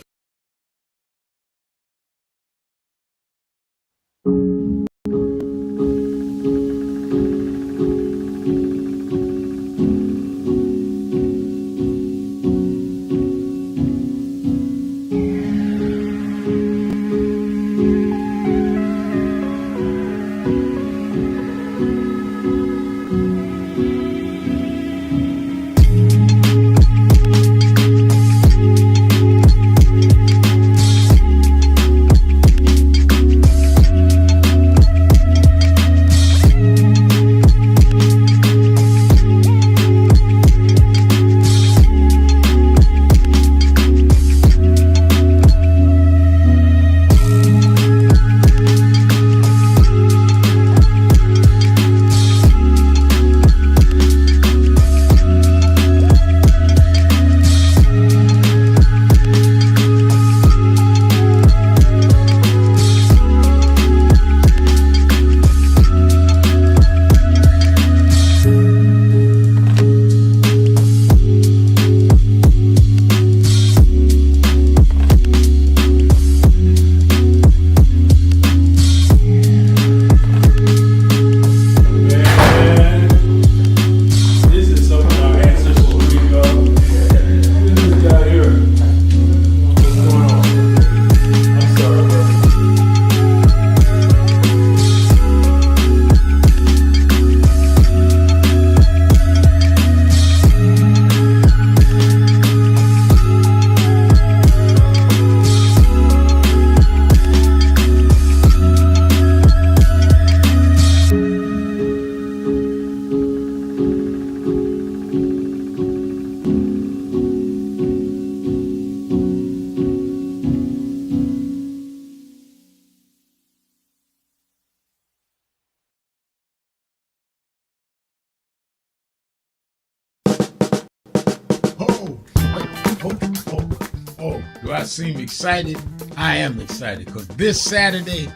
seem excited. I am excited because this Saturday,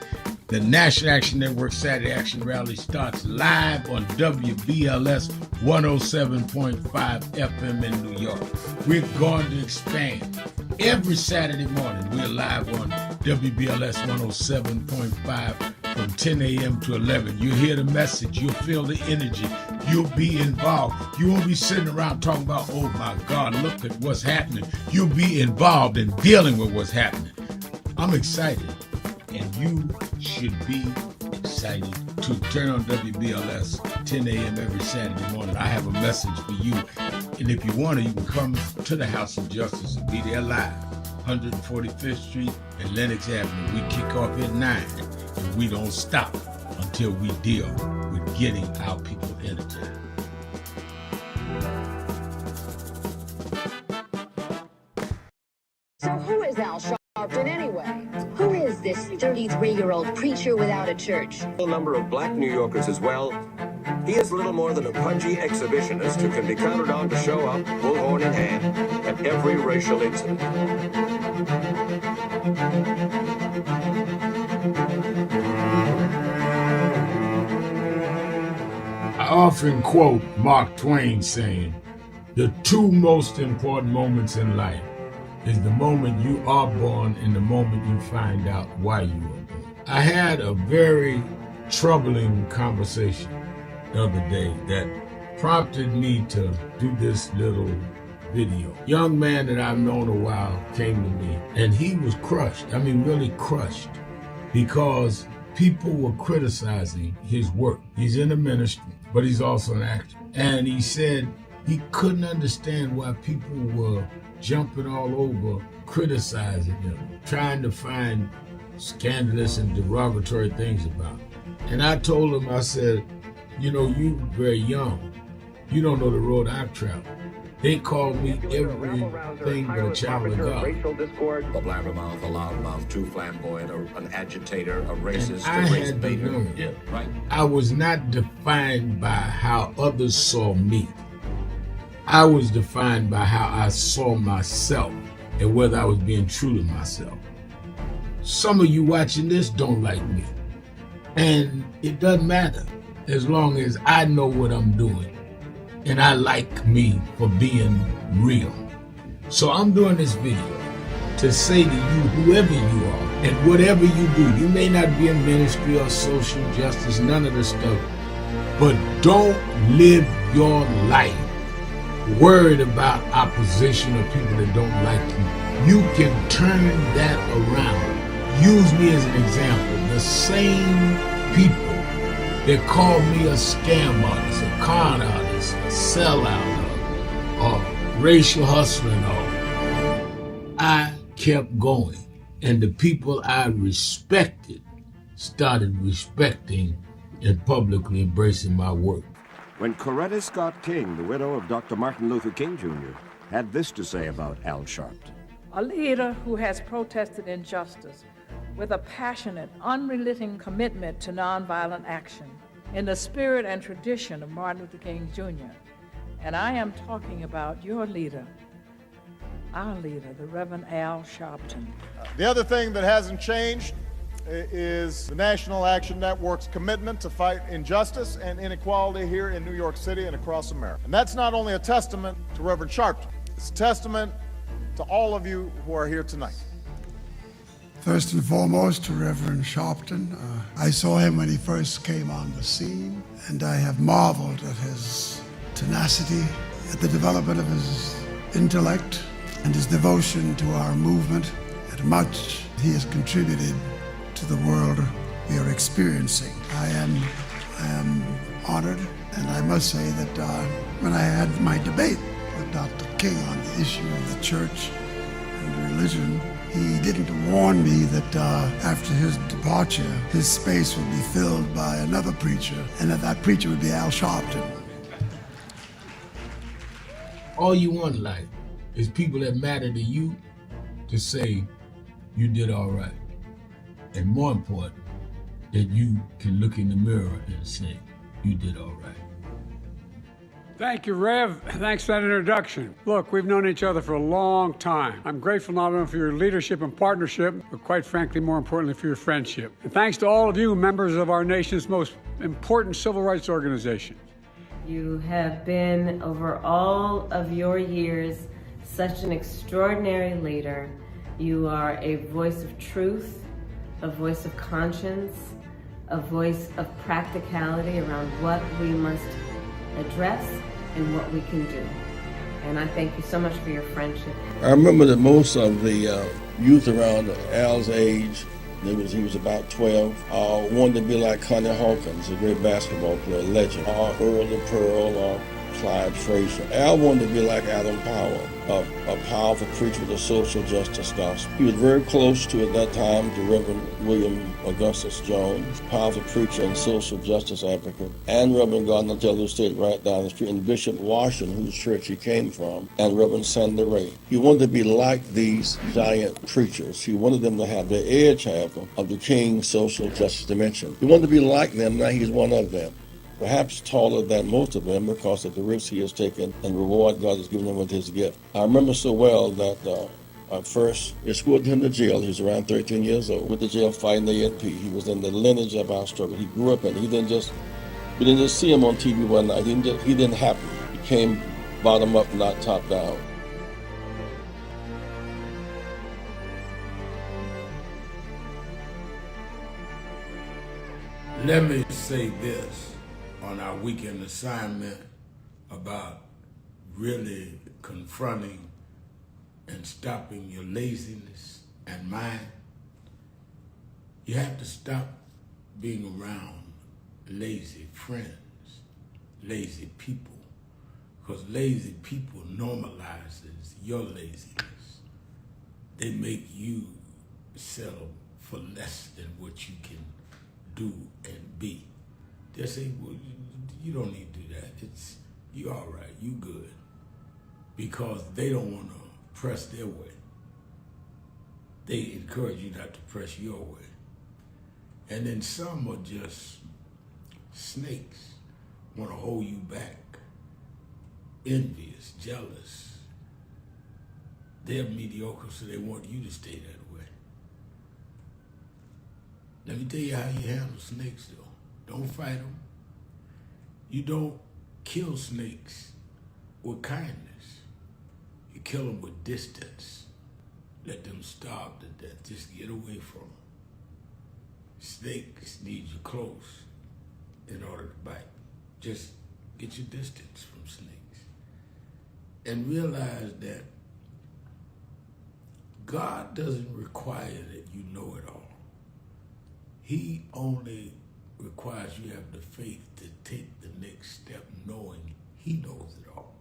the National Action Network Saturday Action Rally starts live on WBLS 107.5 FM in New York. We're going to expand. Every Saturday morning, we're live on WBLS 107.5 from 10 a.m. to 11. You'll hear the message. You'll feel the energy. You'll be involved. You won't be sitting around talking about, oh my God, look at what's happening. You'll be involved in dealing with what's happening. I'm excited, and you should be excited to turn on WBLS 10 a.m. every Saturday morning. I have a message for you, and if you want to, you can come to the House of Justice and be there live, 145th Street and Lenox Avenue. We kick off at 9, and we don't stop until we deal with getting our people energized. So who is Al Sharpton anyway? Who is this 33-year-old preacher without a church? A number of black New Yorkers as well. He is little more than a pudgy exhibitionist who can be counted on to show up, bullhorn in hand, at every racial incident. I often quote Mark Twain saying, the two most important moments in life is the moment you are born and the moment you find out why you were born. I had a very troubling conversation the other day that prompted me to do this little video. Young man that I've known a while came to me, and he was crushed. I mean, really crushed, because people were criticizing his work. He's in the ministry, but he's also an actor. And he said he couldn't understand why people were jumping all over, criticizing him, trying to find scandalous and derogatory things about him. And I told him, I said, you know, you very young. You don't know the road I've traveled. They called me everything but a child of God. A blabbermouth, a loudmouth, too flamboyant, an agitator, a racist, I a race had to baiter. learn. Yeah, right. I was not defined by how others saw me. I was defined by how I saw myself and whether I was being true to myself. Some of you watching this don't like me. And it doesn't matter as long as I know what I'm doing and I like me for being real. So I'm doing this video to say to you, whoever you are and whatever you do, you may not be in ministry or social justice, none of this stuff, but don't live your life worried about opposition or people that don't like you. You can turn that around. Use me as an example. The same people that call me a scam artist, a con artist, a sellout, or racial hustler and all, I kept going. And the people I respected started respecting and publicly embracing my work. When Coretta Scott King, the widow of Dr. Martin Luther King Jr., had this to say about Al Sharpton. A leader who has protested injustice with a passionate, unrelenting commitment to nonviolent action in the spirit and tradition of Martin Luther King Jr. And I am talking about your leader, our leader, the Reverend Al Sharpton. The other thing that hasn't changed is the National Action Network's commitment to fight injustice and inequality here in New York City and across America. And that's not only a testament to Reverend Sharpton, it's a testament to all of you who are here tonight. First and foremost, to Reverend Sharpton. I saw him when he first came on the scene, and I have marveled at his tenacity, at the development of his intellect, and his devotion to our movement, and much he has contributed to the world we are experiencing. I am honored, and I must say that when I had my debate with Dr. King on the issue of the church and religion, he didn't warn me that after his departure, his space would be filled by another preacher, and that preacher would be Al Sharpton. All you want in life is people that matter to you to say you did all right. And more important, that you can look in the mirror and say you did all right. Thank you, Rev. Thanks for that introduction. Look, we've known each other for a long time. I'm grateful not only for your leadership and partnership, but quite frankly, more importantly, for your friendship. And thanks to all of you, members of our nation's most important civil rights organization. You have been, over all of your years, such an extraordinary leader. You are a voice of truth, a voice of conscience, a voice of practicality around what we must address and what we can do. And I thank you so much for your friendship. I remember that most of the youth around Al's age, he was about 12, wanted to be like Connie Hawkins, a great basketball player, legend, or Earl the Pearl, or Clyde Frazier. Al wanted to be like Adam Powell, a powerful preacher with a social justice gospel. He was very close to, at that time, to Reverend William Augustus Jones, powerful preacher and social justice advocate, and Reverend Gardner Taylor State right down the street, and Bishop Washington, whose church he came from, and Reverend Sandy Ray. He wanted to be like these giant preachers. He wanted them to have the edge, however, of the King's social justice dimension. He wanted to be like them, now he's one of them. Perhaps taller than most of them because of the risks he has taken and the reward God has given him with his gift. I remember so well that I first escorted him to jail. He was around 13 years old, with the jail fighting the ANP. He was in the lineage of our struggle. He grew up in it. We didn't just see him on TV one night. He didn't happen. He came bottom up, not top down. Let me say this on our weekend assignment about really confronting and stopping your laziness and mine. You have to stop being around lazy friends, lazy people, because lazy people normalizes your laziness. They make you settle for less than what you can do and be. They say, well, you don't need to do that. You all right, you good. Because they don't want to press their way. They encourage you not to press your way. And then some are just snakes, want to hold you back, envious, jealous. They're mediocre, so they want you to stay that way. Let me tell you how you handle snakes, though. Don't fight them. You don't kill snakes with kindness. You kill them with distance. Let them starve to death. Just get away from them. Snakes need you close in order to bite. Just get your distance from snakes. And realize that God doesn't require that you know it all. He only requires you have the faith to take the next step knowing he knows it all.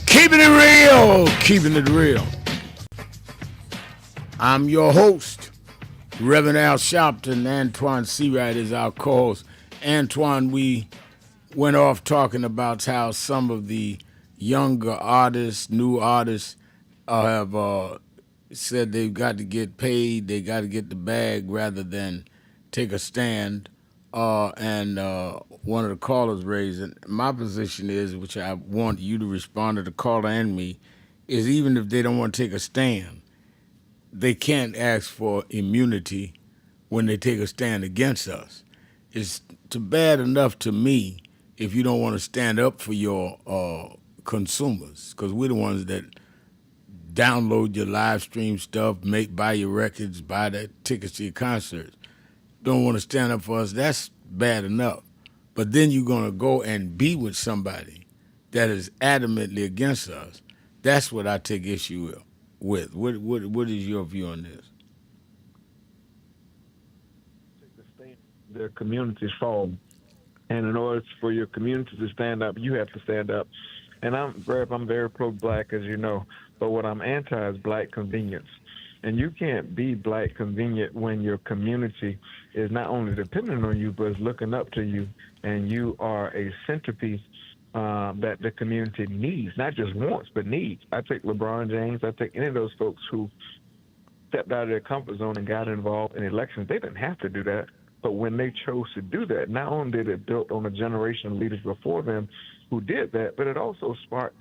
Keeping it real, keeping it real. I'm your host, Reverend Al Sharpton. Antoine Seawright is our co-host. Antoine, we went off talking about how some of the younger artists, new artists, have said they've got to get paid, they got to get the bag rather than take a stand. And one of the callers raised, and my position is, which I want you to respond to the caller and me, is even if they don't want to take a stand, they can't ask for immunity when they take a stand against us. It's too bad enough to me if you don't want to stand up for your consumers, because we're the ones that download your live stream stuff, buy your records, buy the tickets to your concerts. Don't want to stand up for us, that's bad enough. But then you're going to go and be with somebody that is adamantly against us. That's what I take issue with. What is your view on this? Their communities fall. And in order for your community to stand up, you have to stand up. And I'm very pro-black, as you know. But what I'm anti is black convenience. And you can't be black convenient when your community is not only dependent on you, but is looking up to you. And you are a centerpiece that the community needs, not just wants, but needs. I take LeBron James, I take any of those folks who stepped out of their comfort zone and got involved in elections. They didn't have to do that, but when they chose to do that, not only did it build on a generation of leaders before them who did that, but it also sparked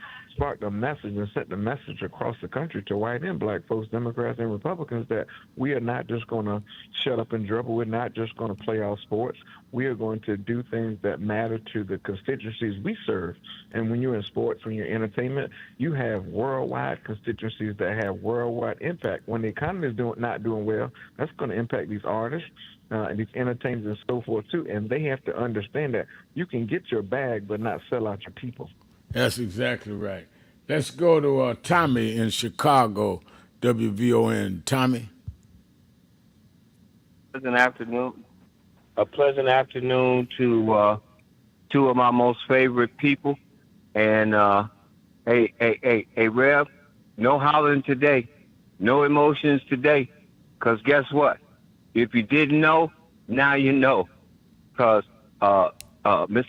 a message and sent the message across the country to white and black folks, Democrats and Republicans, that we are not just going to shut up and dribble. We're not just going to play our sports. We are going to do things that matter to the constituencies we serve. And when you're in sports, when you're in entertainment, you have worldwide constituencies that have worldwide impact. When the economy is not doing well, that's going to impact these artists and these entertainers and so forth too. And they have to understand that you can get your bag but not sell out your people. That's exactly right. Let's go to Tommy in Chicago, WVON. Tommy? Pleasant afternoon. A pleasant afternoon to two of my most favorite people. And, hey, Rev, no hollering today. No emotions today. Because guess what? If you didn't know, now you know. Because Mr.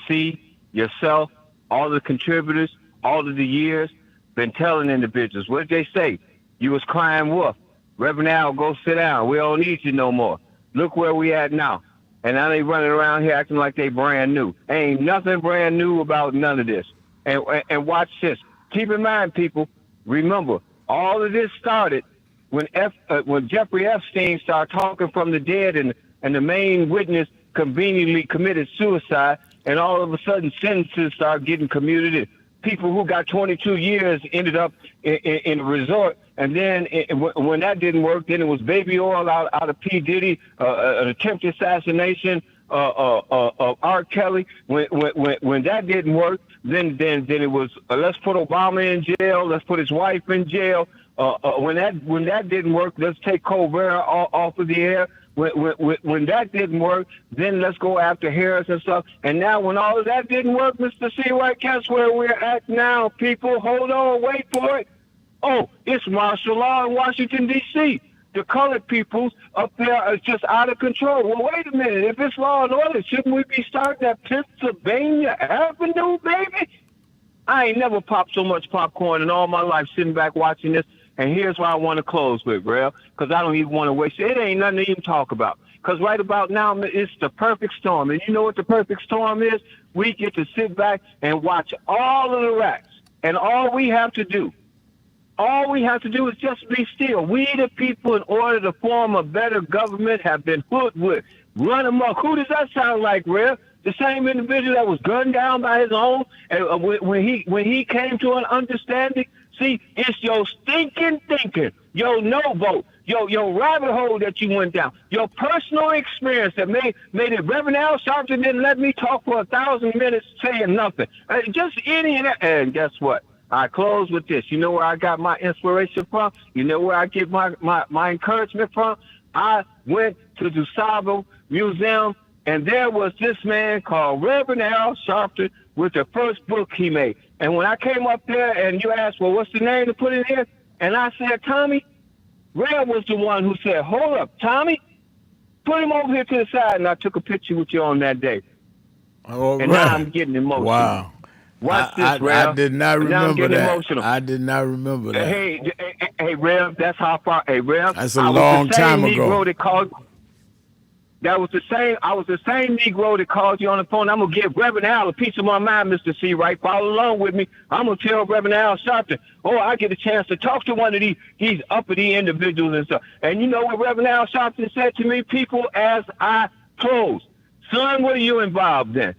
C, yourself, all the contributors, all of the years, been telling individuals, what did they say? You was crying wolf. Reverend Al, go sit down. We don't need you no more. Look where we at now. And now they running around here acting like they brand new. Ain't nothing brand new about none of this. And watch this. Keep in mind, people, remember, all of this started when Jeffrey Epstein started talking from the dead and the main witness conveniently committed suicide, and all of a sudden sentences started getting commuted. People who got 22 years ended up in a resort. And then when that didn't work, then it was baby oil out of P. Diddy, an attempted assassination of R. Kelly. When that didn't work, then it was let's put Obama in jail, let's put his wife in jail. When that didn't work, let's take Colbert off of the air. When that didn't work, then let's go after Harris and stuff. And now when all of that didn't work, Mr. C. White, guess where we're at now, people? Hold on, wait for it. Oh, it's martial law in Washington, D.C. The colored people up there are just out of control. Well, wait a minute. If it's law and order, shouldn't we be starting at Pennsylvania Avenue, baby? I ain't never popped so much popcorn in all my life sitting back watching this. And here's why I want to close with, Rev, because I don't even want to waste it. It ain't nothing to even talk about. Because right about now, it's the perfect storm. And you know what the perfect storm is? We get to sit back and watch all of the rats. And all we have to do is just be still. We, the people, in order to form a better government, have been hoodwinked, run amok. Who does that sound like, Rev? The same individual that was gunned down by his own, and when he came to an understanding. See, it's your stinking thinking, your no vote, your rabbit hole that you went down, your personal experience that made it. Reverend Al Sharpton didn't let me talk for 1,000 minutes saying nothing. Just any and that. And guess what? I close with this. You know where I got my inspiration from? You know where I get my encouragement from? I went to the DuSable Museum, and there was this man called Reverend Al Sharpton with the first book he made. And when I came up there and you asked, well, what's the name to put in here? And I said, Tommy. Red was the one who said, hold up, Tommy, put him over here to the side. And I took a picture with you on that day. All and right. Now I'm getting emotional. Wow. Watch this, Rev. I did not remember that. Emotional. I did not remember that. Hey, Rev, that's how far. Hey, Rev. That's a long time ago. I was the same Negro that called you on the phone. I'm going to give Reverend Al a piece of my mind, Mr. C, right? Follow along with me. I'm going to tell Reverend Al Sharpton, I get a chance to talk to one of these uppity individuals and stuff. And you know what Reverend Al Sharpton said to me, people, as I close? Son, what are you involved in?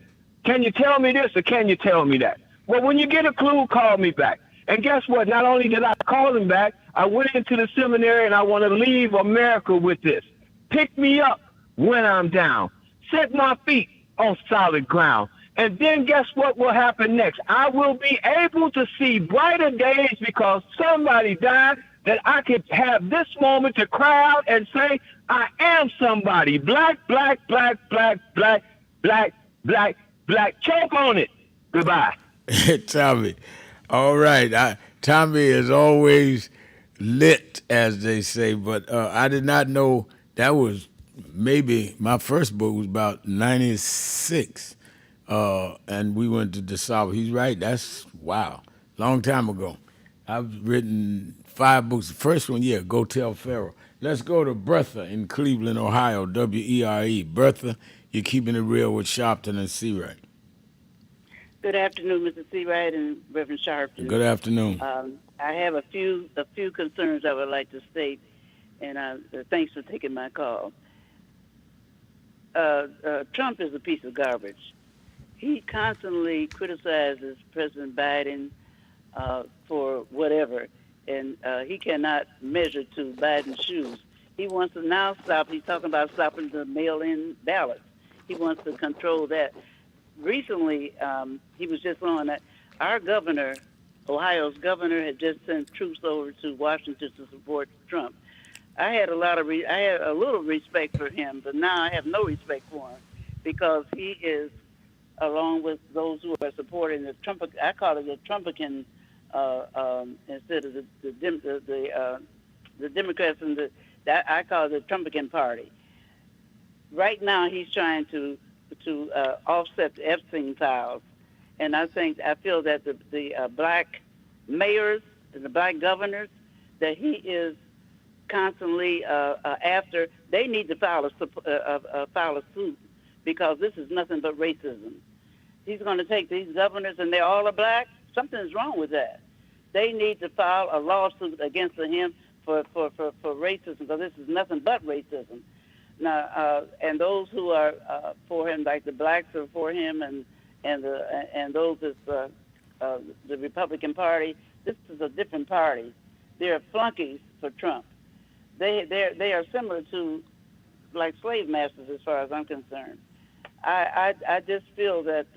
Can you tell me this or can you tell me that? Well, when you get a clue, call me back. And guess what? Not only did I call him back, I went into the seminary and I want to leave America with this. Pick me up when I'm down. Set my feet on solid ground. And then guess what will happen next? I will be able to see brighter days because somebody died that I could have this moment to cry out and say, I am somebody. Black, black, black, black, black, black, black, black. Choke on it. Goodbye. Tommy. All right. Tommy is always lit, as they say, but I did not know that was maybe my first book was about 96. and we went to DeSauer. He's right. That's wow, long time ago. I've written 5 books. The first one, yeah, Go Tell Pharaoh. Let's go to Bertha in Cleveland, Ohio, WERE. Bertha, you're keeping it real with Sharpton and Seawright. Good afternoon, Mr. Seawright and Reverend Sharpton. Good afternoon. I have a few concerns I would like to state, and thanks for taking my call. Trump is a piece of garbage. He constantly criticizes President Biden for whatever, and he cannot measure to Biden's shoes. He wants to now stop. He's talking about stopping the mail-in ballots. He wants to control that. Recently, he was just on that. Our governor, Ohio's governor, had just sent troops over to Washington to support Trump. I had a little respect for him, but now I have no respect for him because he is, along with those who are supporting the Trump. I call it the Trumpican instead of the Democrats and I call it the Trumpican Party. Right now, he's trying to offset the Epstein files, and I feel that the black mayors and the black governors that he is constantly after, they need to file a suit because this is nothing but racism. He's going to take these governors and they all are black. Something's wrong with that. They need to file a lawsuit against him for racism because this is nothing but racism. Now, and those who are for him, like the blacks are for him, and those that's the Republican Party. This is a different party. They're flunkies for Trump. They are similar to like slave masters as far as I'm concerned. I just feel that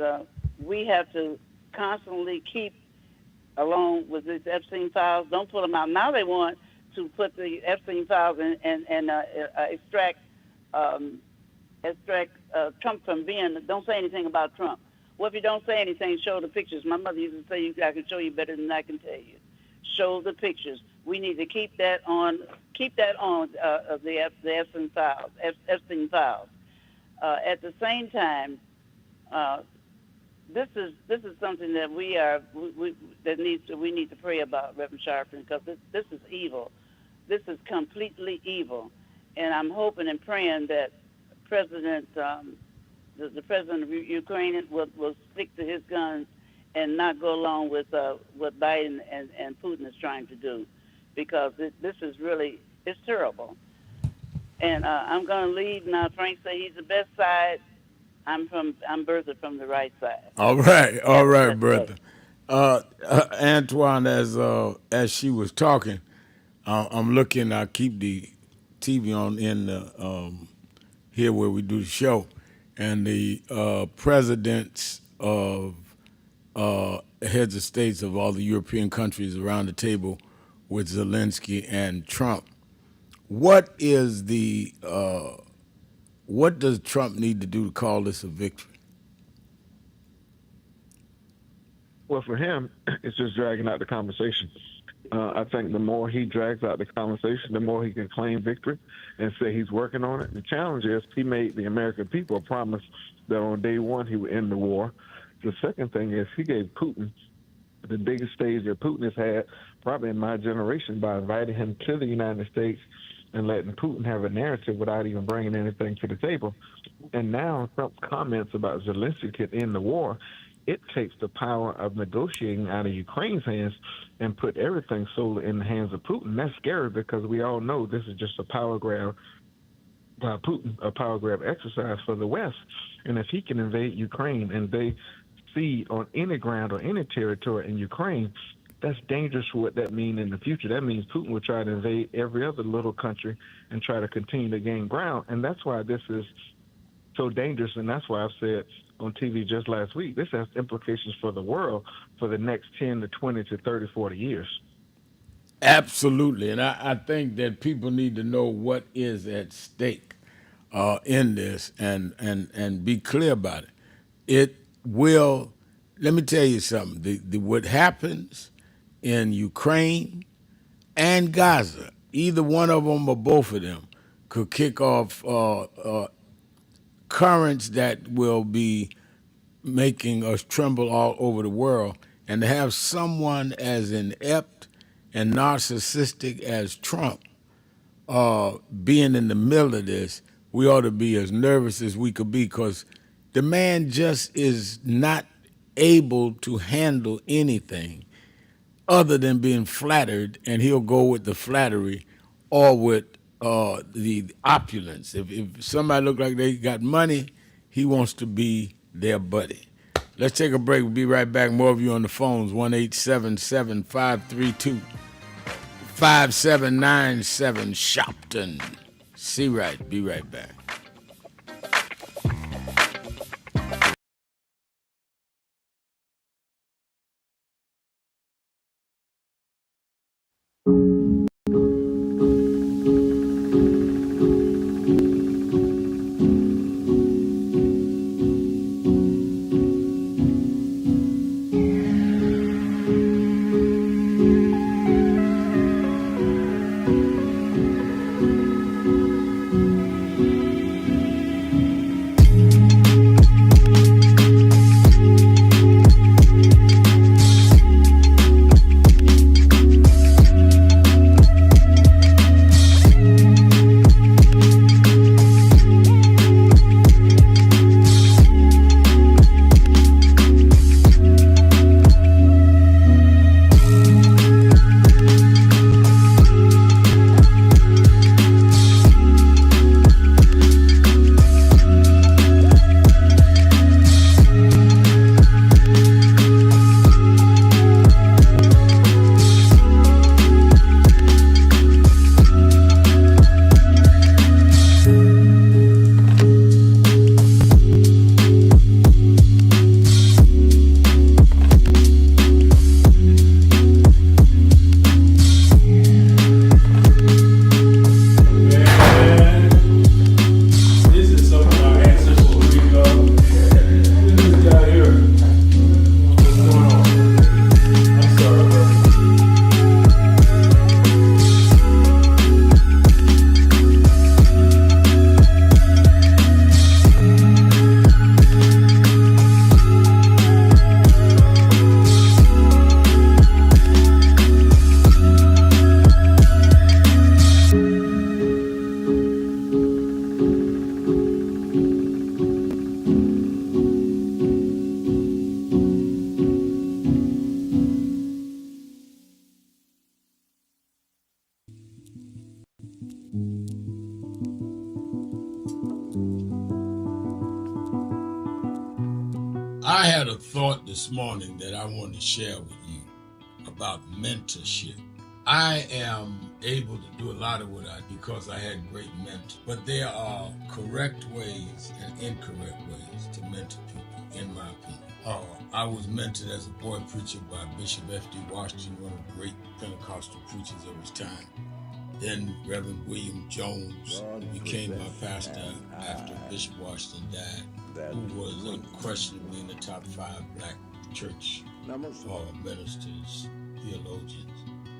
we have to constantly keep along with these Epstein files. Don't pull them out. Now they want to put the Epstein files and extract Trump from being. Don't say anything about Trump. Well, if you don't say anything, show the pictures. My mother used to say, I can show you better than I can tell you. Show the pictures. We need to keep that on. Keep that on the Epstein files. Epstein files. At the same time, this is something that we need to pray about, Reverend Sharpton, because this is evil. This is completely evil, and I'm hoping and praying that the president of Ukraine will stick to his guns and not go along with what Biden and Putin is trying to do, because this is really, it's terrible. And I'm going to leave now. Frank say he's the best side. I'm Bertha from the right side. All right, Bertha. Antoine, as she was talking, I'm looking. I keep the TV on in the here where we do the show, and the presidents of heads of states of all the European countries around the table with Zelensky and Trump. What is what does Trump need to do to call this a victory? Well, for him, it's just dragging out the conversation. I think the more he drags out the conversation, the more he can claim victory and say he's working on it. The challenge is he made the American people a promise that on day one he would end the war. The second thing is he gave Putin the biggest stage that Putin has had probably in my generation by inviting him to the United States and letting Putin have a narrative without even bringing anything to the table. And now Trump's comments about Zelensky could end the war, it takes the power of negotiating out of Ukraine's hands and put everything solely in the hands of Putin. That's scary because we all know this is just a power grab by Putin, a power grab exercise for the West. And if he can invade Ukraine and they see on any ground or any territory in Ukraine, that's dangerous for what that means in the future. That means Putin will try to invade every other little country and try to continue to gain ground. And that's why this is so dangerous. And that's why I've said on TV just last week, this has implications for the world for the next 10 to 20 to 30, 40 years. Absolutely. And I think that people need to know what is at stake in this and be clear about it. It will, let me tell you something, what happens in Ukraine and Gaza, either one of them or both of them, could kick off currents that will be making us tremble all over the world. And to have someone as inept and narcissistic as Trump being in the middle of this, we ought to be as nervous as we could be, because the man just is not able to handle anything other than being flattered, and he'll go with the flattery or with the opulence. If somebody look like they got money, he wants to be their buddy. Let's take a break. We'll be right back. More of you on the phones, 1-877-532-5797, Sharpton. See right. Be right back. I had a thought this morning that I want to share with you about mentorship. I am able to do a lot of what I do because I had great mentors, but there are correct ways and incorrect ways to mentor people, in my opinion. I was mentored as a boy preacher by Bishop F.D. Washington, one of the great Pentecostal preachers of his time. Then Reverend William Jones, who became my pastor after Bishop Washington died, who was unquestionably in the top 5 black church ministers, theologians.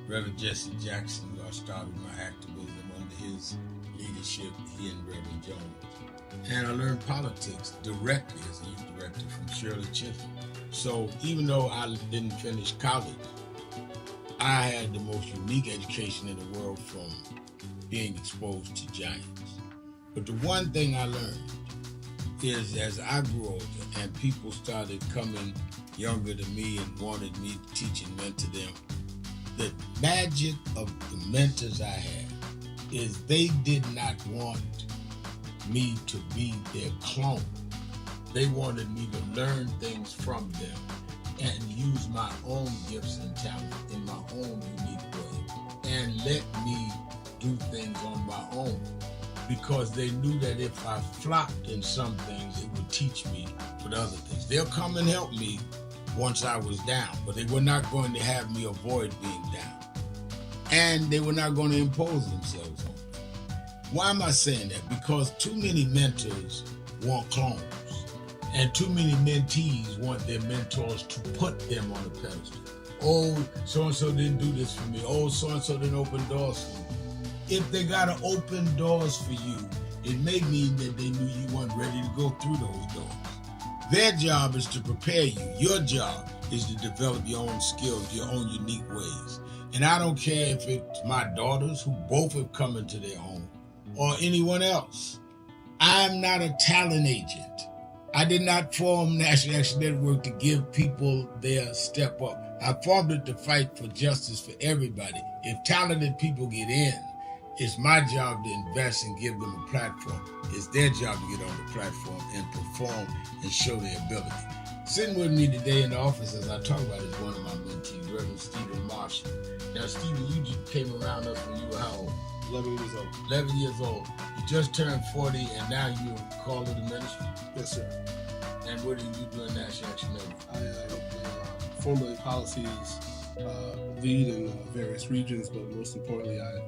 Reverend Jesse Jackson, who I started my activism under his leadership, he and Reverend Jones. And I learned politics directly as a youth director from Shirley Chisholm. So even though I didn't finish college, I had the most unique education in the world from being exposed to giants. But the one thing I learned is as I grew older and people started coming younger than me and wanted me to teach and mentor them, the magic of the mentors I had is they did not want me to be their clone. They wanted me to learn things from them and use my own gifts and talent in my own unique way and let me do things on my own, because they knew that if I flopped in some things, it would teach me for the other things. They'll come and help me once I was down, but they were not going to have me avoid being down. And they were not going to impose themselves on me. Why am I saying that? Because too many mentors want clones. And too many mentees want their mentors to put them on a pedestal. Oh, so-and-so didn't do this for me. Oh, so-and-so didn't open doors for me. If they got to open doors for you, it may mean that they knew you weren't ready to go through those doors. Their job is to prepare you. Your job is to develop your own skills, your own unique ways. And I don't care if it's my daughters who both have come into their home or anyone else. I'm not a talent agent. I did not form National Action Network to give people their step up. I formed it to fight for justice for everybody. If talented people get in, it's my job to invest and give them a platform. It's their job to get on the platform and perform and show their ability. Sitting with me today in the office as I talk about is one of my mentees, Reverend Stephen Marshall. Now, Stephen, you just came around us when you were how old? 11 years old. 11 years old. You just turned 40 and now you're called to the ministry? Yes, sir. And what do you do in National Action Network? I formulate policies, lead in various regions, but most importantly, I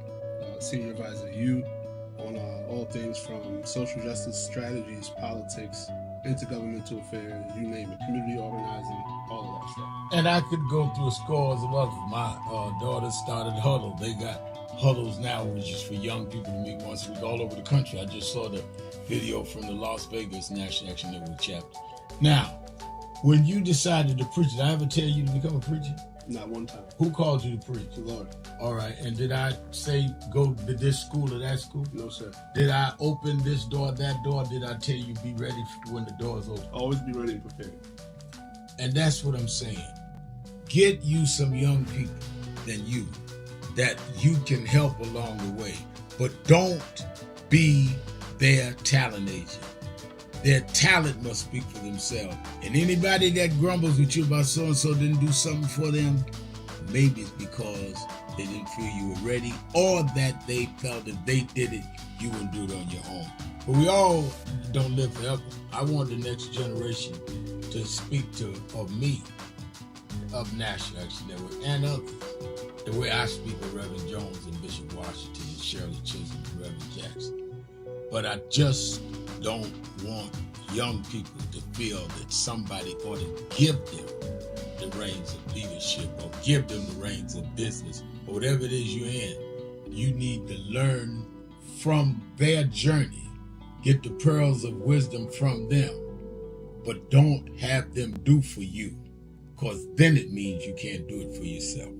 senior advisor to you on all things from social justice strategies, politics, intergovernmental affairs, you name it, community organizing, all of that stuff. And I could go through scores of others. My daughters started Huddle. They got Huddles now, which is for young people to meet once a week all over the country. I just saw the video from the Las Vegas National Action Network chapter. Now, when you decided to preach, did I ever tell you to become a preacher? Not one time. Who called you to preach? The Lord. All right. And did I say go to this school or that school? No, sir. Did I open this door, that door? Did I tell you be ready when the doors open? Always be ready and prepared. And that's what I'm saying. Get you some young people than you that you can help along the way. But don't be their talent agent. Their talent must speak for themselves. And anybody that grumbles with you about so-and-so didn't do something for them, maybe it's because they didn't feel you were ready or that they felt if they did it, you wouldn't do it on your own. But we all don't live forever. I want the next generation to speak of me, of National Action Network, and others. The way I speak of Reverend Jones and Bishop Washington and Shirley Chisholm and Reverend Jackson. But I just don't want young people to feel that somebody ought to give them the reins of leadership or give them the reins of business or whatever it is you're in. You need to learn from their journey, get the pearls of wisdom from them, but don't have them do for you, because then it means you can't do it for yourself.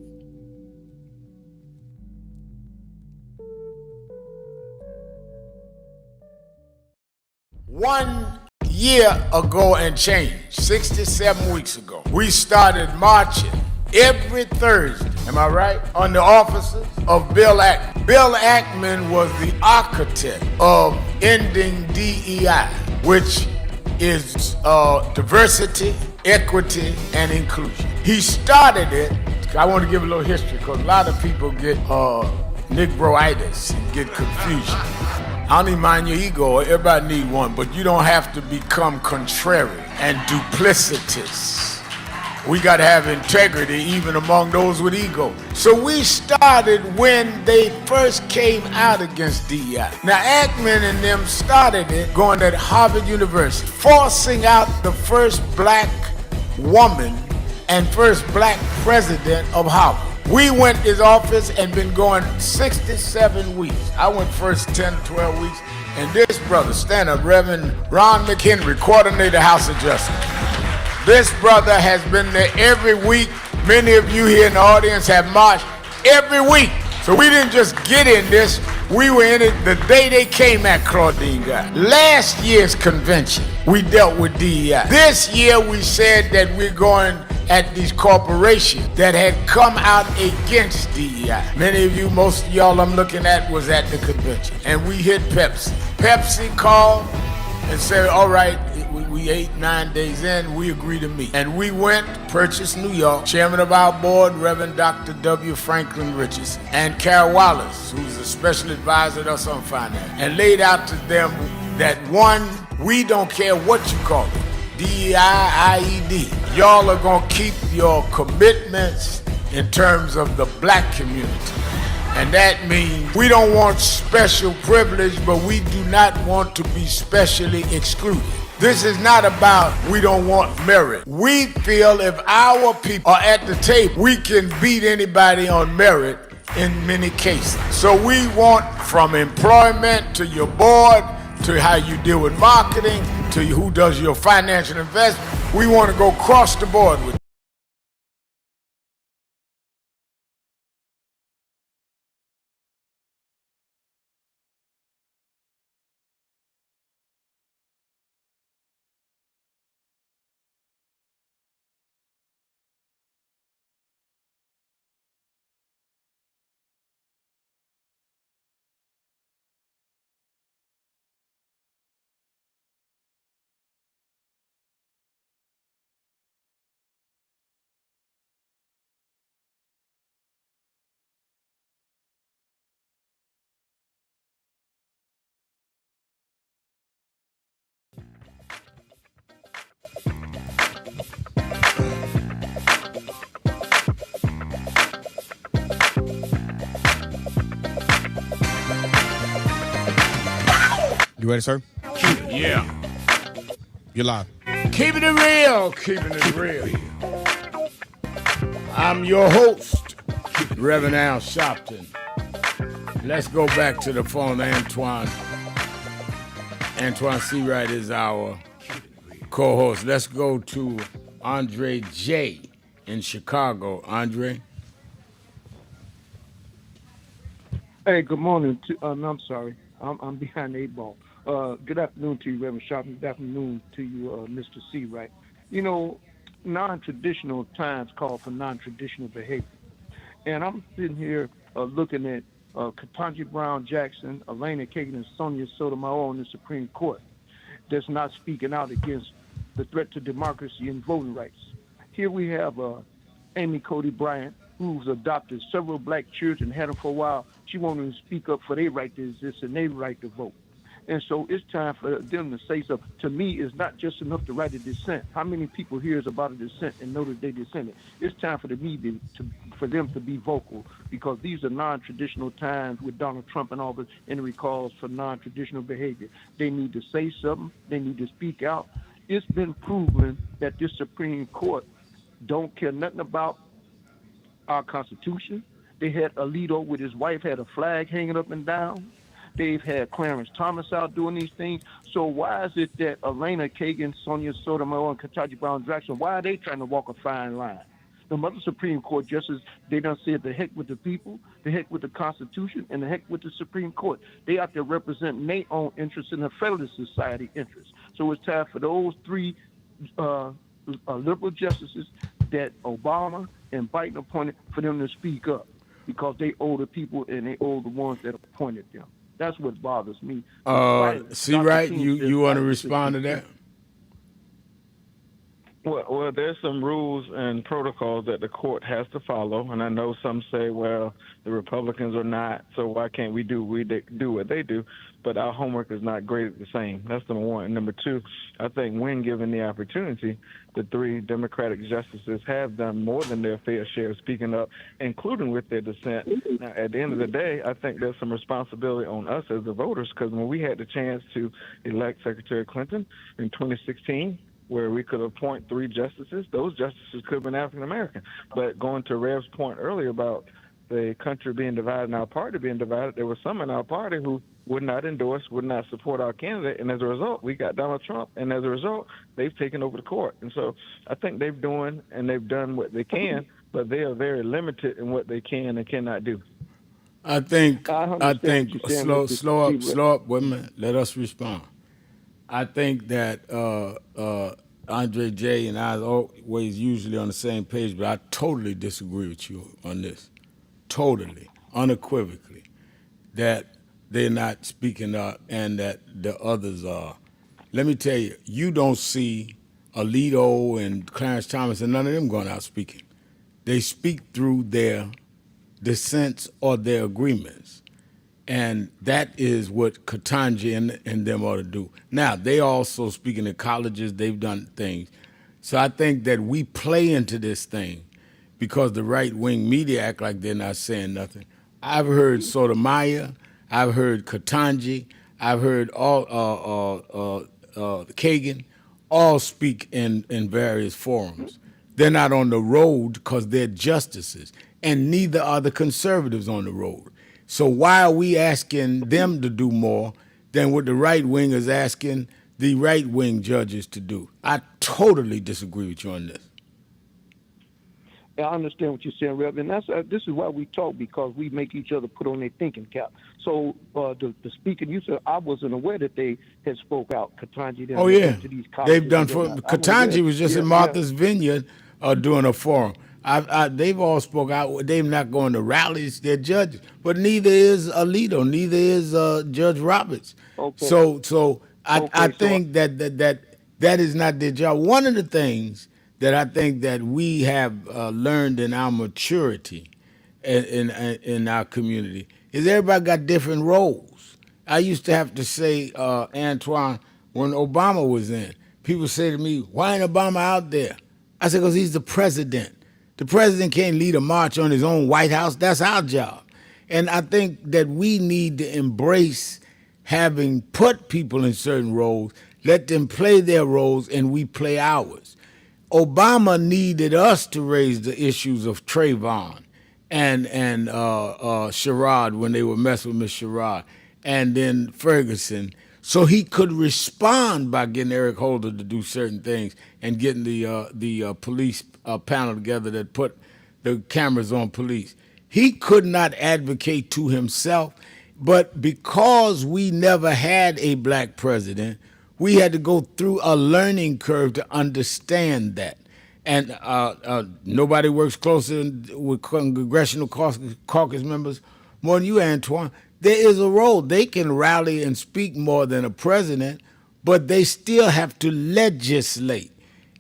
One year ago and change, 67 weeks ago, we started marching every Thursday, am I right, on the offices of Bill Ackman. Bill Ackman was the architect of ending DEI, which is diversity, equity, and inclusion. He started it. I want to give a little history because a lot of people get Negroitis and get confusion. I don't even mind your ego. Everybody need one, but you don't have to become contrary and duplicitous. We got to have integrity even among those with ego. So we started when they first came out against DEI. Now Ackman and them started it going at Harvard University, forcing out the first black woman and first black president of Harvard. We went to his office and been going 67 weeks. I went first 10 to 12 weeks. And this brother, stand up, Reverend Ron McHenry, coordinator House of Justice. This brother has been there every week. Many of you here in the audience have marched every week. So we didn't just get in this. We were in it the day they came at Claudine Guy. Last year's convention, we dealt with DEI. This year we said that we're going at these corporations that had come out against DEI. Many of you, most of y'all I'm looking at was at the convention. And we hit Pepsi. Pepsi called and said, all right, we 8-9 days in, we agree to meet. And we went, purchased New York. Chairman of our board, Reverend Dr. W. Franklin Richardson, and Carol Wallace, who's a special advisor to us on finance, and laid out to them that one, we don't care what you call it, DEI, IED. Y'all are gonna keep your commitments in terms of the black community. And that means we don't want special privilege, but we do not want to be specially excluded. This is not about we don't want merit. We feel if our people are at the table, we can beat anybody on merit in many cases. So we want from employment to your board, to how you deal with marketing, to you, who does your financial investment. We want to go across the board with you. You ready, sir? Yeah. You're live. Keeping it real, keeping it real. I'm your host, Reverend Al Sharpton. Let's go back to the phone, Antoine. Antoine Seawright is our co-host. Let's go to Andre J. in Chicago. Andre? Hey, good morning. No, I'm sorry. I'm behind the 8 ball. Good afternoon to you, Reverend Sharpton. Good afternoon to you, Mr. C. Right. You know, non-traditional times call for non-traditional behavior. And I'm sitting here looking at Ketanji Brown Jackson, Elena Kagan, and Sonia Sotomayor on the Supreme Court that's not speaking out against the threat to democracy and voting rights. Here we have Amy Cody Bryant, who's adopted several black children, had them for a while. She won't even speak up for their right to exist and their right to vote. And so it's time for them to say something. To me, it's not just enough to write a dissent. How many people hears about a dissent and know that they dissented? It's time for for them to be vocal, because these are non-traditional times with Donald Trump and all the entry calls for non-traditional behavior. They need to say something. They need to speak out. It's been proven that this Supreme Court don't care nothing about our Constitution. They had Alito with his wife had a flag hanging up and down. They've had Clarence Thomas out doing these things. So why is it that Elena Kagan, Sonia Sotomayor, and Ketanji Brown Jackson, why are they trying to walk a fine line? The other Supreme Court justices, they done said the heck with the people, the heck with the Constitution, and the heck with the Supreme Court. They out there representing their own interests and the Federalist Society interests. So it's time for those three liberal justices that Obama and Biden appointed, for them to speak up, because they owe the people and they owe the ones that appointed them. That's what bothers me. See, right? You want to respond to that? Well, there's some rules and protocols that the court has to follow, and I know some say, well, the Republicans are not, so why can't we do what they do? But our homework is not graded the same. That's number one. And number two, I think when given the opportunity, the three Democratic justices have done more than their fair share of speaking up, including with their dissent. Now, at the end of the day, I think there's some responsibility on us as the voters, because when we had the chance to elect Secretary Clinton in 2016, where we could appoint three justices, those justices could have been African American. But going to Rev's point earlier about the country being divided and our party being divided, there were some in our party who would not endorse, would not support our candidate, and as a result, we got Donald Trump, and as a result, they've taken over the court. And so I think they've done what they can, but they are very limited in what they can and cannot do. I think slow up, wait a minute, let us respond. I think that Andre J. and I are always usually on the same page, but I totally disagree with you on this. Totally, unequivocally, that they're not speaking up and that the others are. Let me tell you, you don't see Alito and Clarence Thomas and none of them going out speaking. They speak through their dissents or their agreements. And that is what Ketanji and them ought to do. Now, they also speaking at colleges, they've done things. So I think that we play into this thing because the right-wing media act like they're not saying nothing. I've heard Sotomayor, I've heard Ketanji, I've heard all Kagan, all speak in various forums. They're not on the road because they're justices, and neither are the conservatives on the road. So why are we asking them to do more than what the right wing is asking the right-wing judges to do. I totally disagree with you on this. I understand what you're saying, Rev, and this is why we talk, because we make each other put on their thinking cap. So the speaker, you said, I wasn't aware that they had spoke out. Katanji, Oh yeah, to these colleges they've done and for whatnot. Katanji was just Yeah, in Martha's Vineyard doing a forum. They've all spoke out. They're not going to rallies. They're judges, but neither is Alito. Neither is Judge Roberts. Okay. So I think that is not their job. One of the things that I think that we have learned in our maturity in our community is everybody got different roles. I used to have to say, Antoine, when Obama was in, people say to me, why ain't Obama out there? I said, because he's the president. The president can't lead a march on his own White House. That's our job. And I think that we need to embrace having put people in certain roles, let them play their roles, and we play ours. Obama needed us to raise the issues of Trayvon and Sherrod when they were messing with Miss Sherrod, and then Ferguson, so he could respond by getting Eric Holder to do certain things and getting the police panel together that put the cameras on police. He could not advocate to himself, but because we never had a black president, we had to go through a learning curve to understand that. And nobody works closer with congressional caucus members more than you, Antoine. There is a role. They can rally and speak more than a president, but they still have to legislate.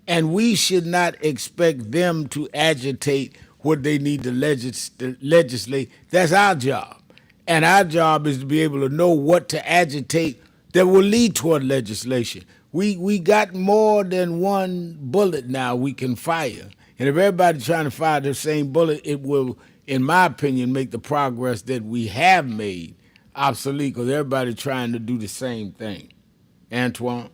And we should not expect them to agitate what they need to legislate. That's our job. And our job is to be able to know what to agitate that will lead toward legislation. We got more than one bullet now we can fire. And if everybody's trying to fire the same bullet, it will, in my opinion, make the progress that we have made obsolete, because everybody's trying to do the same thing. Antoine?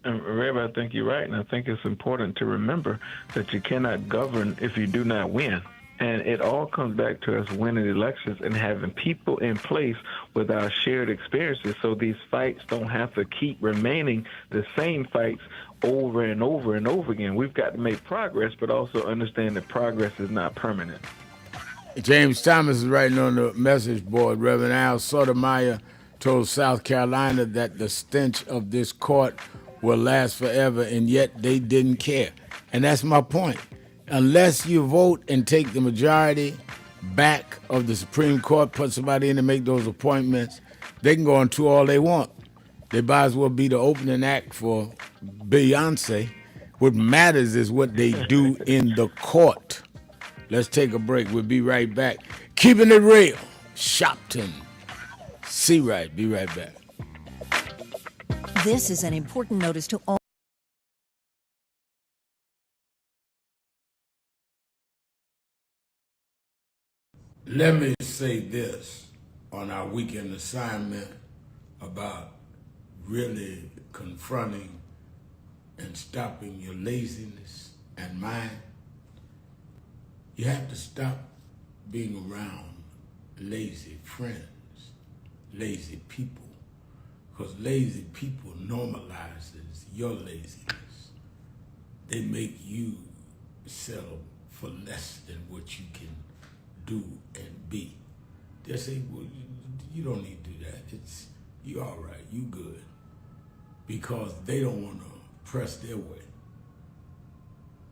And Rev, I think you're right, and I think it's important to remember that you cannot govern if you do not win. And it all comes back to us winning elections and having people in place with our shared experiences, so these fights don't have to keep remaining the same fights over and over and over again. We've got to make progress, but also understand that progress is not permanent. James Thomas is writing on the message board. Reverend Al Sotomayor told South Carolina that the stench of this court will last forever, and yet they didn't care. And that's my point. Unless you vote and take the majority back of the Supreme Court, put somebody in to make those appointments, they can go on tour all they want. They might as well be the opening act for Beyonce. What matters is what they do in the court. Let's take a break. We'll be right back. Keeping it real. Sharpton. See right. Be right back. This is an important notice to all. Let me say this on our weekend assignment about really confronting and stopping your laziness and mine. You have to stop being around lazy friends, lazy people, because lazy people normalizes your laziness. They make you settle for less than what you can do and be. They say, well, you don't need to do that. You all right, you good. Because they don't want to press their way.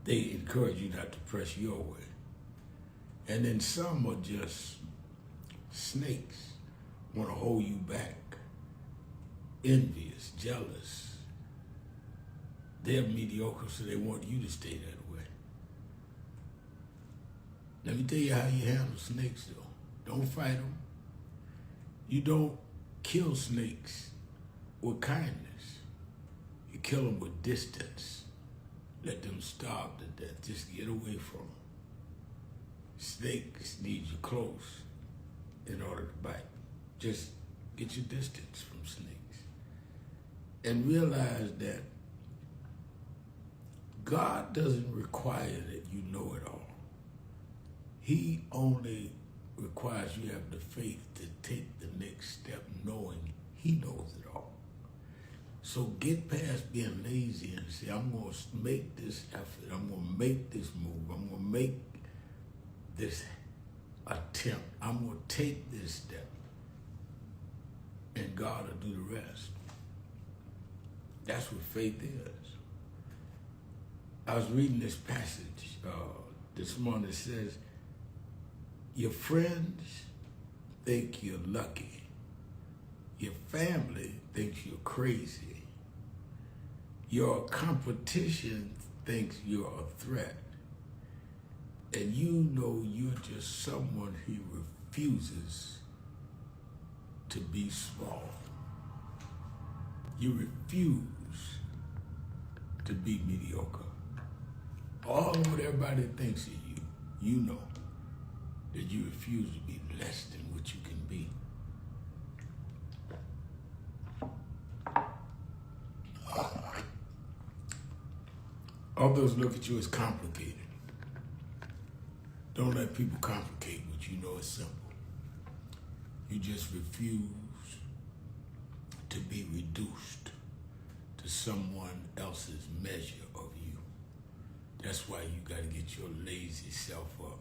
They encourage you not to press your way. And then some are just snakes, want to hold you back, envious, jealous. They're mediocre, so they want you to stay that way. Let me tell you how you handle snakes, though. Don't fight them. You don't kill snakes with kindness. You kill them with distance. Let them starve to death. Just get away from them. Snakes need you close in order to bite. Just get your distance from snakes. And realize that God doesn't require that you know it all. He only requires you have the faith to take the next step knowing he knows it all. So get past being lazy and say, I'm going to make this effort. I'm going to make this move. I'm going to make this attempt. I'm going to take this step. And God will do the rest. That's what faith is. I was reading this passage this morning. It says, your friends think you're lucky. Your family thinks you're crazy. Your competition thinks you're a threat. And you know you're just someone who refuses to be small. You refuse to be mediocre. All of what everybody thinks of you, you know that you refuse to be less than what you can be. Others look at you as complicated. Don't let people complicate what you know is simple. You just refuse to be reduced to someone else's measure of you. That's why you got to get your lazy self up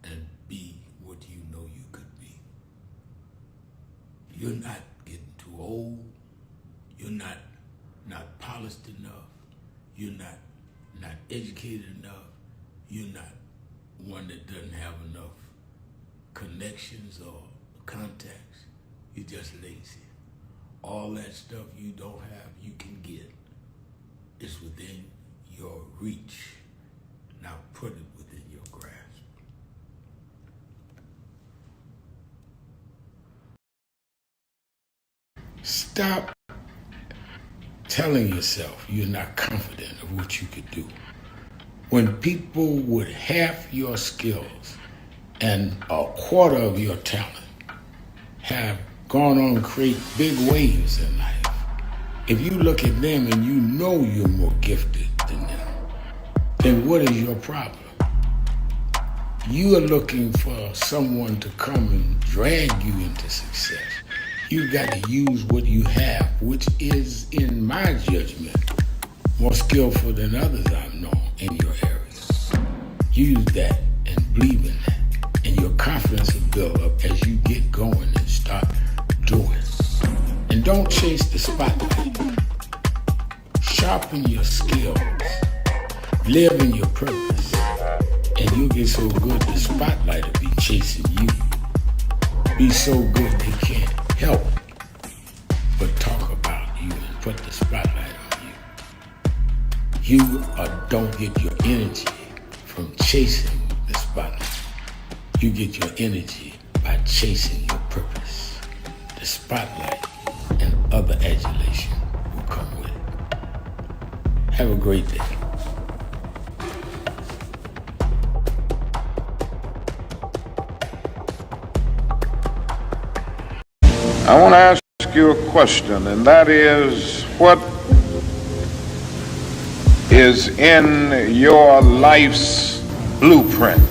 and be what you know you could be. You're not getting too old. You're not polished enough. You're not educated enough. You're not one that doesn't have enough connections or contacts. You're just lazy. All that stuff you don't have, you can get. It's within your reach. Now put it within your grasp. Stop telling yourself you're not confident of what you could do. When people with half your skills and a quarter of your talent have gone on to create big waves in life, if you look at them and you know you're more gifted than them, then what is your problem? You are looking for someone to come and drag you into success. You got to use what you have, which is, in my judgment, more skillful than others I've known in your area. Use that and believe in that, and your confidence will build up as you get going and start doing. And don't chase the spotlight. Sharpen your skills. Live in your purpose. And you'll get so good the spotlight will be chasing you. Be so good they can't help but talk about you and put the spotlight on you. You don't get your energy from chasing the spotlight. You get your energy by chasing your purpose. The spotlight and other adulation will come with it. Have a great day. I want to ask you a question, and that is, what is in your life's blueprint?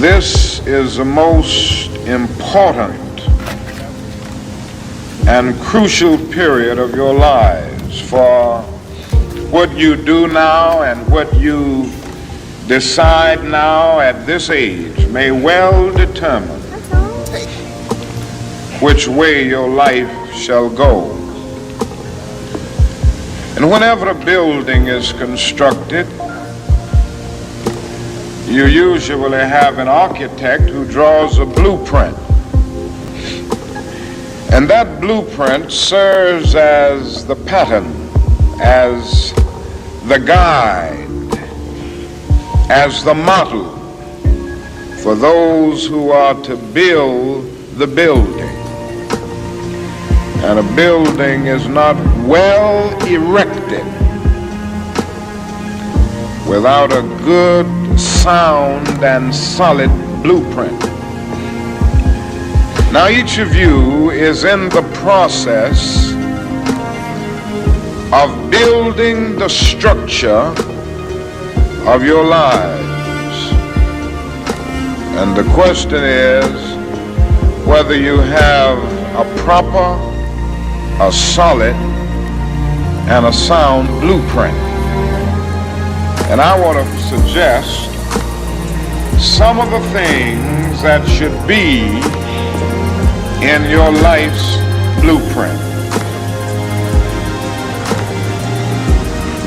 This is the most important and crucial period of your lives, for what you do now and what you decide now at this age may well determine which way your life shall go. And whenever a building is constructed, you usually have an architect who draws a blueprint. And that blueprint serves as the pattern, as the guide, as the model for those who are to build the building. And a building is not well erected without a good, sound, and solid blueprint. Now each of you is in the process of building the structure of your lives. And the question is, whether you have a proper, a solid, and a sound blueprint. And I want to suggest some of the things that should be in your life's blueprint.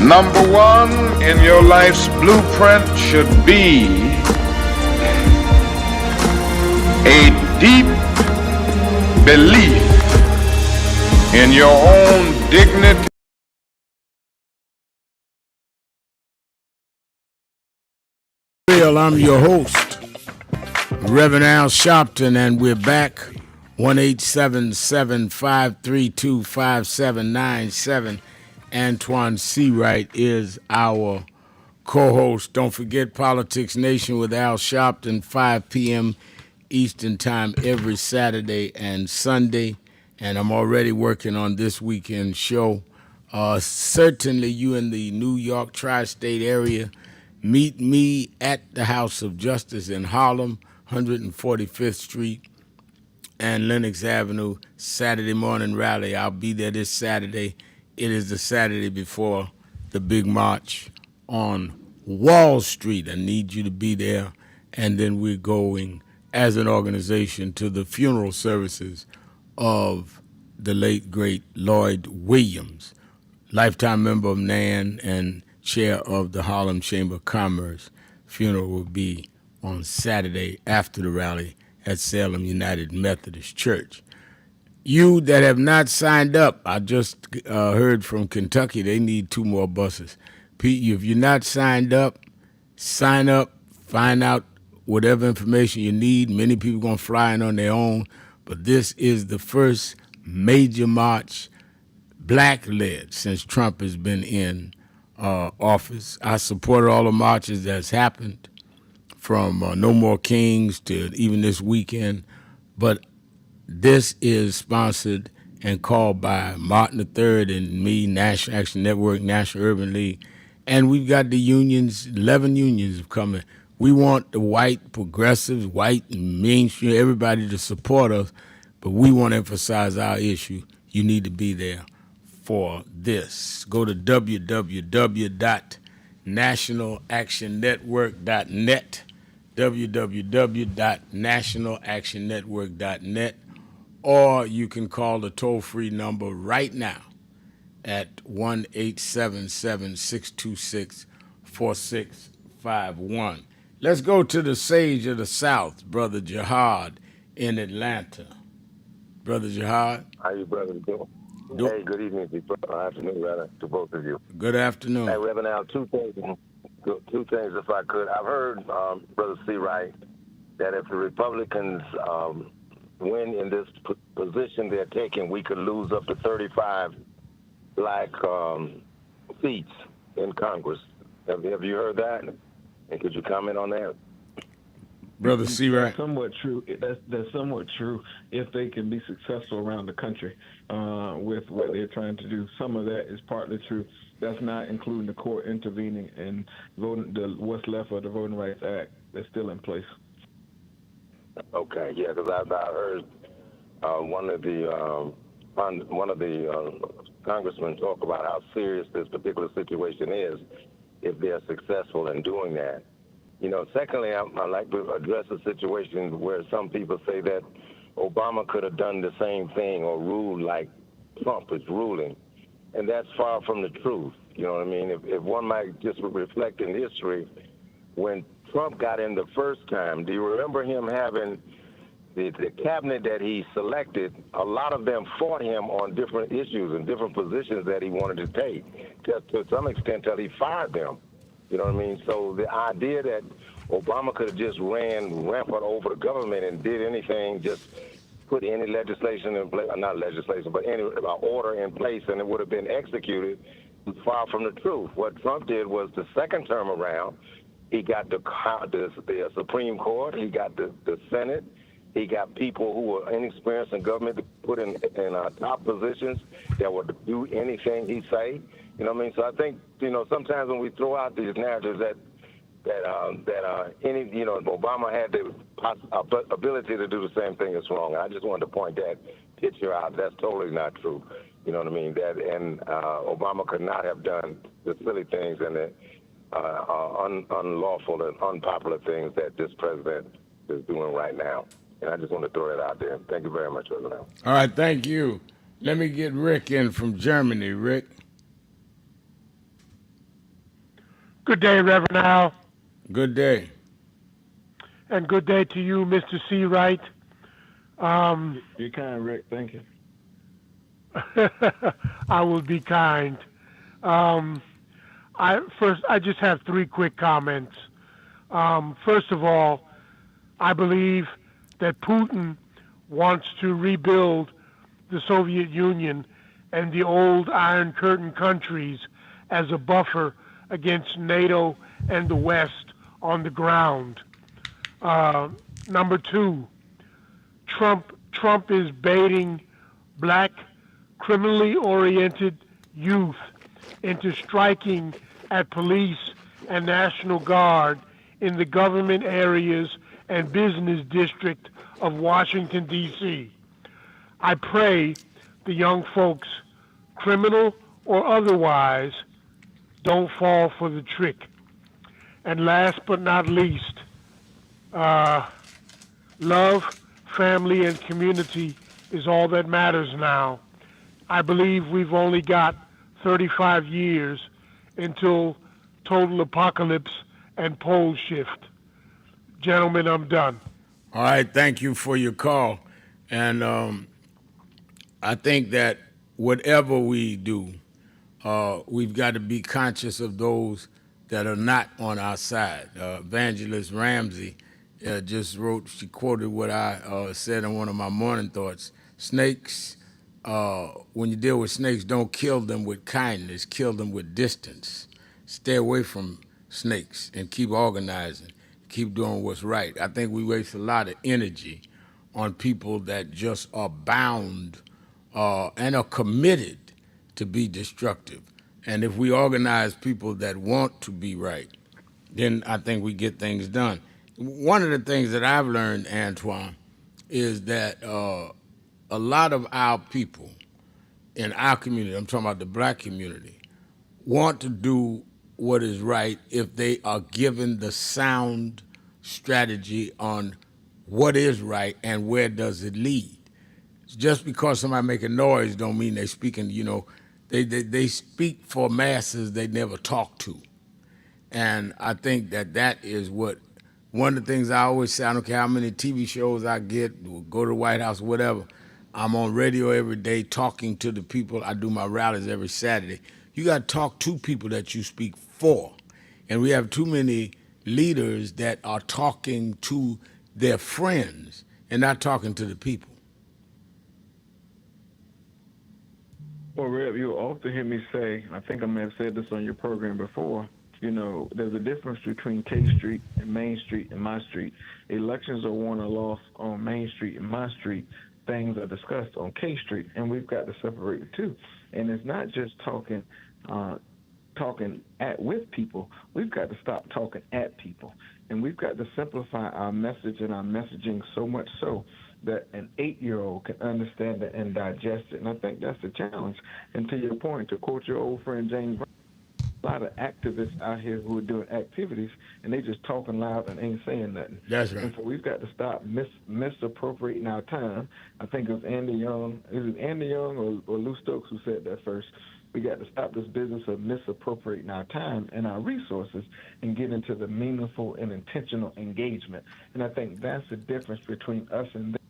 Number one in your life's blueprint should be a deep belief in your own dignity. I'm your host, Reverend Al Sharpton, and we're back. 1-877-532-5797. Antoine Seawright is our co-host. Don't forget Politics Nation with Al Sharpton, 5 p.m. Eastern Time every Saturday and Sunday. And I'm already working on this weekend show. Certainly you in the New York tri-state area, meet me at the House of Justice in Harlem, 145th Street and Lenox Avenue, Saturday morning rally. I'll be there this Saturday. It is the Saturday before the big march on Wall Street. I need you to be there. And then we're going as an organization to the funeral services of the late, great Lloyd Williams, lifetime member of NAN and chair of the Harlem Chamber of Commerce. Funeral will be on Saturday after the rally at Salem United Methodist Church. You that have not signed up, I just heard from Kentucky, they need 2 more buses. Pete, if you're not signed up, sign up, find out whatever information you need. Many people going to fly in on their own, but this is the first major march black-led since Trump has been in office. I supported all the marches that's happened, from No More Kings to even this weekend, but this is sponsored and called by Martin III and me, National Action Network, National Urban League, and we've got the unions, 11 unions coming. We want the white progressives, white and mainstream, everybody to support us, but we want to emphasize our issue. You need to be there for this. Go to www.nationalactionnetwork.net, www.nationalactionnetwork.net, or you can call the toll-free number right now at 1-877-626-4651. Let's go to the sage of the South, Brother Jihad in Atlanta. Brother Jihad. How you brothers doing? Hey, good evening, afternoon rather, to both of you. Good afternoon. Hey, Reverend Al, two things if I could. I've heard, Brother C. Wright, that if the Republicans win in this position they're taking, we could lose up to 35 black seats in Congress. Have you heard that? And could you comment on that? Brother C. Wright. That's somewhat true. That's somewhat true if they can be successful around the country with what they're trying to do. Some of that is partly true. That's not including the court intervening and voting what's left of the Voting Rights Act that's still in place. Okay, yeah, because I heard one of the congressmen talk about how serious this particular situation is if they're successful in doing that. You know, secondly, I'd like to address a situation where some people say that Obama could have done the same thing or ruled like Trump is ruling, and that's far from the truth. You know what I mean? If one might just reflect in history, when Trump got in the first time, do you remember him having the cabinet that he selected? A lot of them fought him on different issues and different positions that he wanted to take, to some extent till he fired them. You know what I mean? So the idea that Obama could have just ran rampant over the government and did anything, just put any legislation in place, not legislation, but any order in place, and it would have been executed, was far from the truth. What Trump did was the second term around, he got the Supreme Court, he got the Senate, he got people who were inexperienced in government to put in top positions that would do anything he say. You know what I mean? So I think, you know, sometimes when we throw out these narratives that any, Obama had the ability to do the same thing that's wrong. I just wanted to point that picture out. That's totally not true. You know what I mean? Obama could not have done the silly things and the unlawful and unpopular things that this president is doing right now. And I just want to throw that out there. Thank you very much, President. All right, thank you. Let me get Rick in from Germany. Rick. Good day, Reverend Al. Good day. And good day to you, Mr. C. Wright. You're kind, Rick. Thank you. I will be kind. I just have three quick comments. First of all, I believe that Putin wants to rebuild the Soviet Union and the old Iron Curtain countries as a buffer against NATO and the West on the ground. Number two, Trump is baiting black, criminally oriented youth into striking at police and National Guard in the government areas and business district of Washington, D.C. I pray the young folks, criminal or otherwise, don't fall for the trick. And last but not least, love, family, and community is all that matters now. I believe we've only got 35 years until total apocalypse and pole shift. Gentlemen, I'm done. All right, thank you for your call. And I think that whatever we do, we've got to be conscious of those that are not on our side. Evangelist Ramsey just wrote, she quoted what I said in one of my morning thoughts. Snakes, when you deal with snakes, don't kill them with kindness, kill them with distance. Stay away from snakes and keep organizing, keep doing what's right. I think we waste a lot of energy on people that just are bound and are committed to be destructive. And if we organize people that want to be right, then I think we get things done. One of the things that I've learned, Antoine, is that a lot of our people in our community, I'm talking about the black community, want to do what is right if they are given the sound strategy on what is right and where does it lead. Just because somebody make a noise don't mean they're speaking, they speak for masses they never talk to. And I think that is what, one of the things I always say, I don't care how many TV shows I get, go to the White House, whatever, I'm on radio every day talking to the people. I do my rallies every Saturday. You got to talk to people that you speak for. And we have too many leaders that are talking to their friends and not talking to the people. Well, Reb, you often hear me say, I think I may have said this on your program before, there's a difference between K Street and Main Street and my street. Elections are won or lost on Main Street and my street. Things are discussed on K Street, and we've got to separate the two. And it's not just talking with people. We've got to stop talking at people, and we've got to simplify our message and our messaging so much so that an 8-year-old can understand it and digest it. And I think that's the challenge. And to your point, to quote your old friend James Brown, a lot of activists out here who are doing activities and they just talking loud and ain't saying nothing. That's right. And so we've got to stop misappropriating our time. I think it was Andy Young. Is it Andy Young or Lou Stokes who said that first? We got to stop this business of misappropriating our time and our resources and get into the meaningful and intentional engagement. And I think that's the difference between us and them.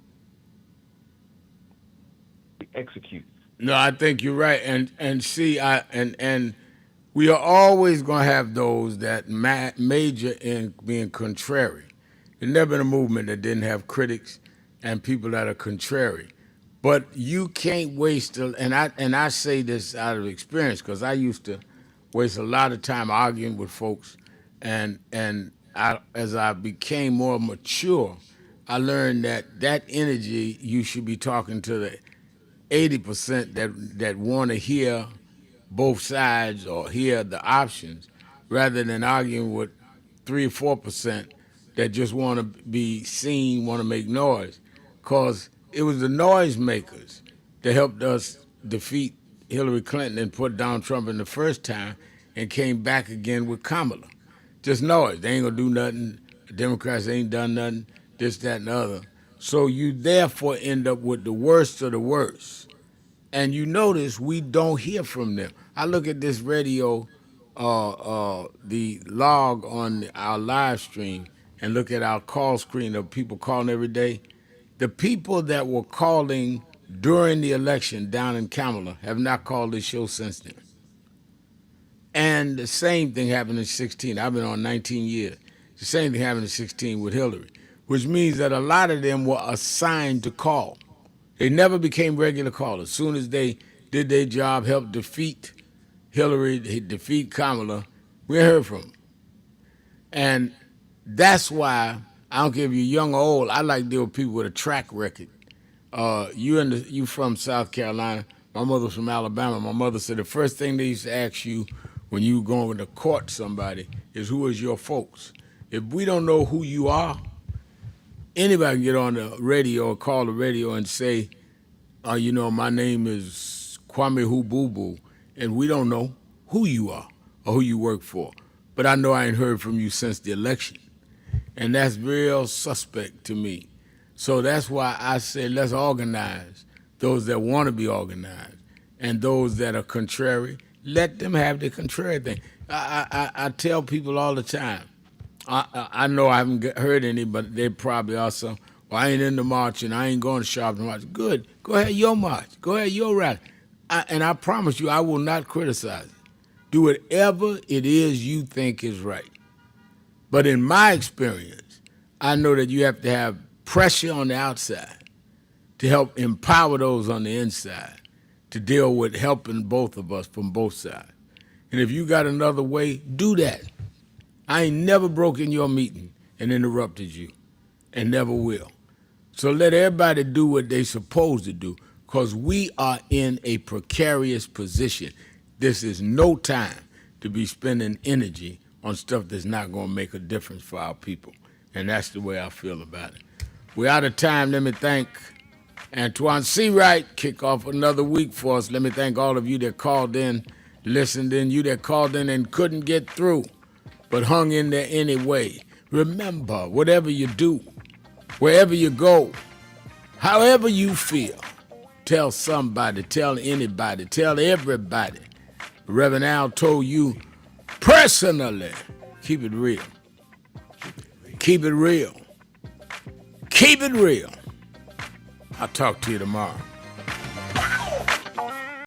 We execute. No, I think you're right. And see, and we are always going to have those that major in being contrary. There's never been a movement that didn't have critics and people that are contrary. But you can't waste, and I say this out of experience because I used to waste a lot of time arguing with folks, and as I became more mature, I learned that energy you should be talking to the 80% that want to hear both sides or hear the options rather than arguing with 3 or 4% that just want to be seen, want to make noise, because it was the noise makers that helped us defeat Hillary Clinton and put down Trump in the first time and came back again with Kamala. Just noise. They ain't going to do nothing. The Democrats ain't done nothing, this, that, and the other. So you therefore end up with the worst of the worst. And you notice we don't hear from them. I look at this radio, the log on our live stream, and look at our call screen of people calling every day. The people that were calling during the election down in Kamala have not called this show since then. And the same thing happened in 16. I've been on 19 years. The same thing happened in 16 with Hillary, which means that a lot of them were assigned to call. They never became regular callers. As soon as they did their job, helped defeat Hillary, defeat Kamala, we heard from them. And that's why, I don't care if you're young or old, I like to deal with people with a track record. You from South Carolina. My mother's from Alabama. My mother said the first thing they used to ask you when you going to court somebody is, who is your folks? If we don't know who you are, anybody can get on the radio or call the radio and say, my name is Kwame Hububu, and we don't know who you are or who you work for. But I know I ain't heard from you since the election. And that's real suspect to me. So that's why I say let's organize those that want to be organized, and those that are contrary, let them have the contrary thing. I tell people all the time, I know I haven't heard any, but they probably also, well, I ain't in the march and I ain't going to Sharpton march. Good. Go ahead, your march. Go ahead, your rally. And I promise you, I will not criticize it. Do whatever it is you think is right. But in my experience, I know that you have to have pressure on the outside to help empower those on the inside to deal with helping both of us from both sides. And if you got another way, do that. I ain't never broken your meeting and interrupted you, and never will. So let everybody do what they supposed to do, because we are in a precarious position. This is no time to be spending energy on stuff that's not going to make a difference for our people. And that's the way I feel about it. We're out of time. Let me thank Antoine Seawright, kick off another week for us. Let me thank all of you that called in, listened in, you that called in and couldn't get through, but hung in there anyway. Remember, whatever you do, wherever you go, however you feel, tell somebody, tell anybody, tell everybody. Reverend Al told you personally, keep it real. Keep it real. Keep it real. I'll talk to you tomorrow.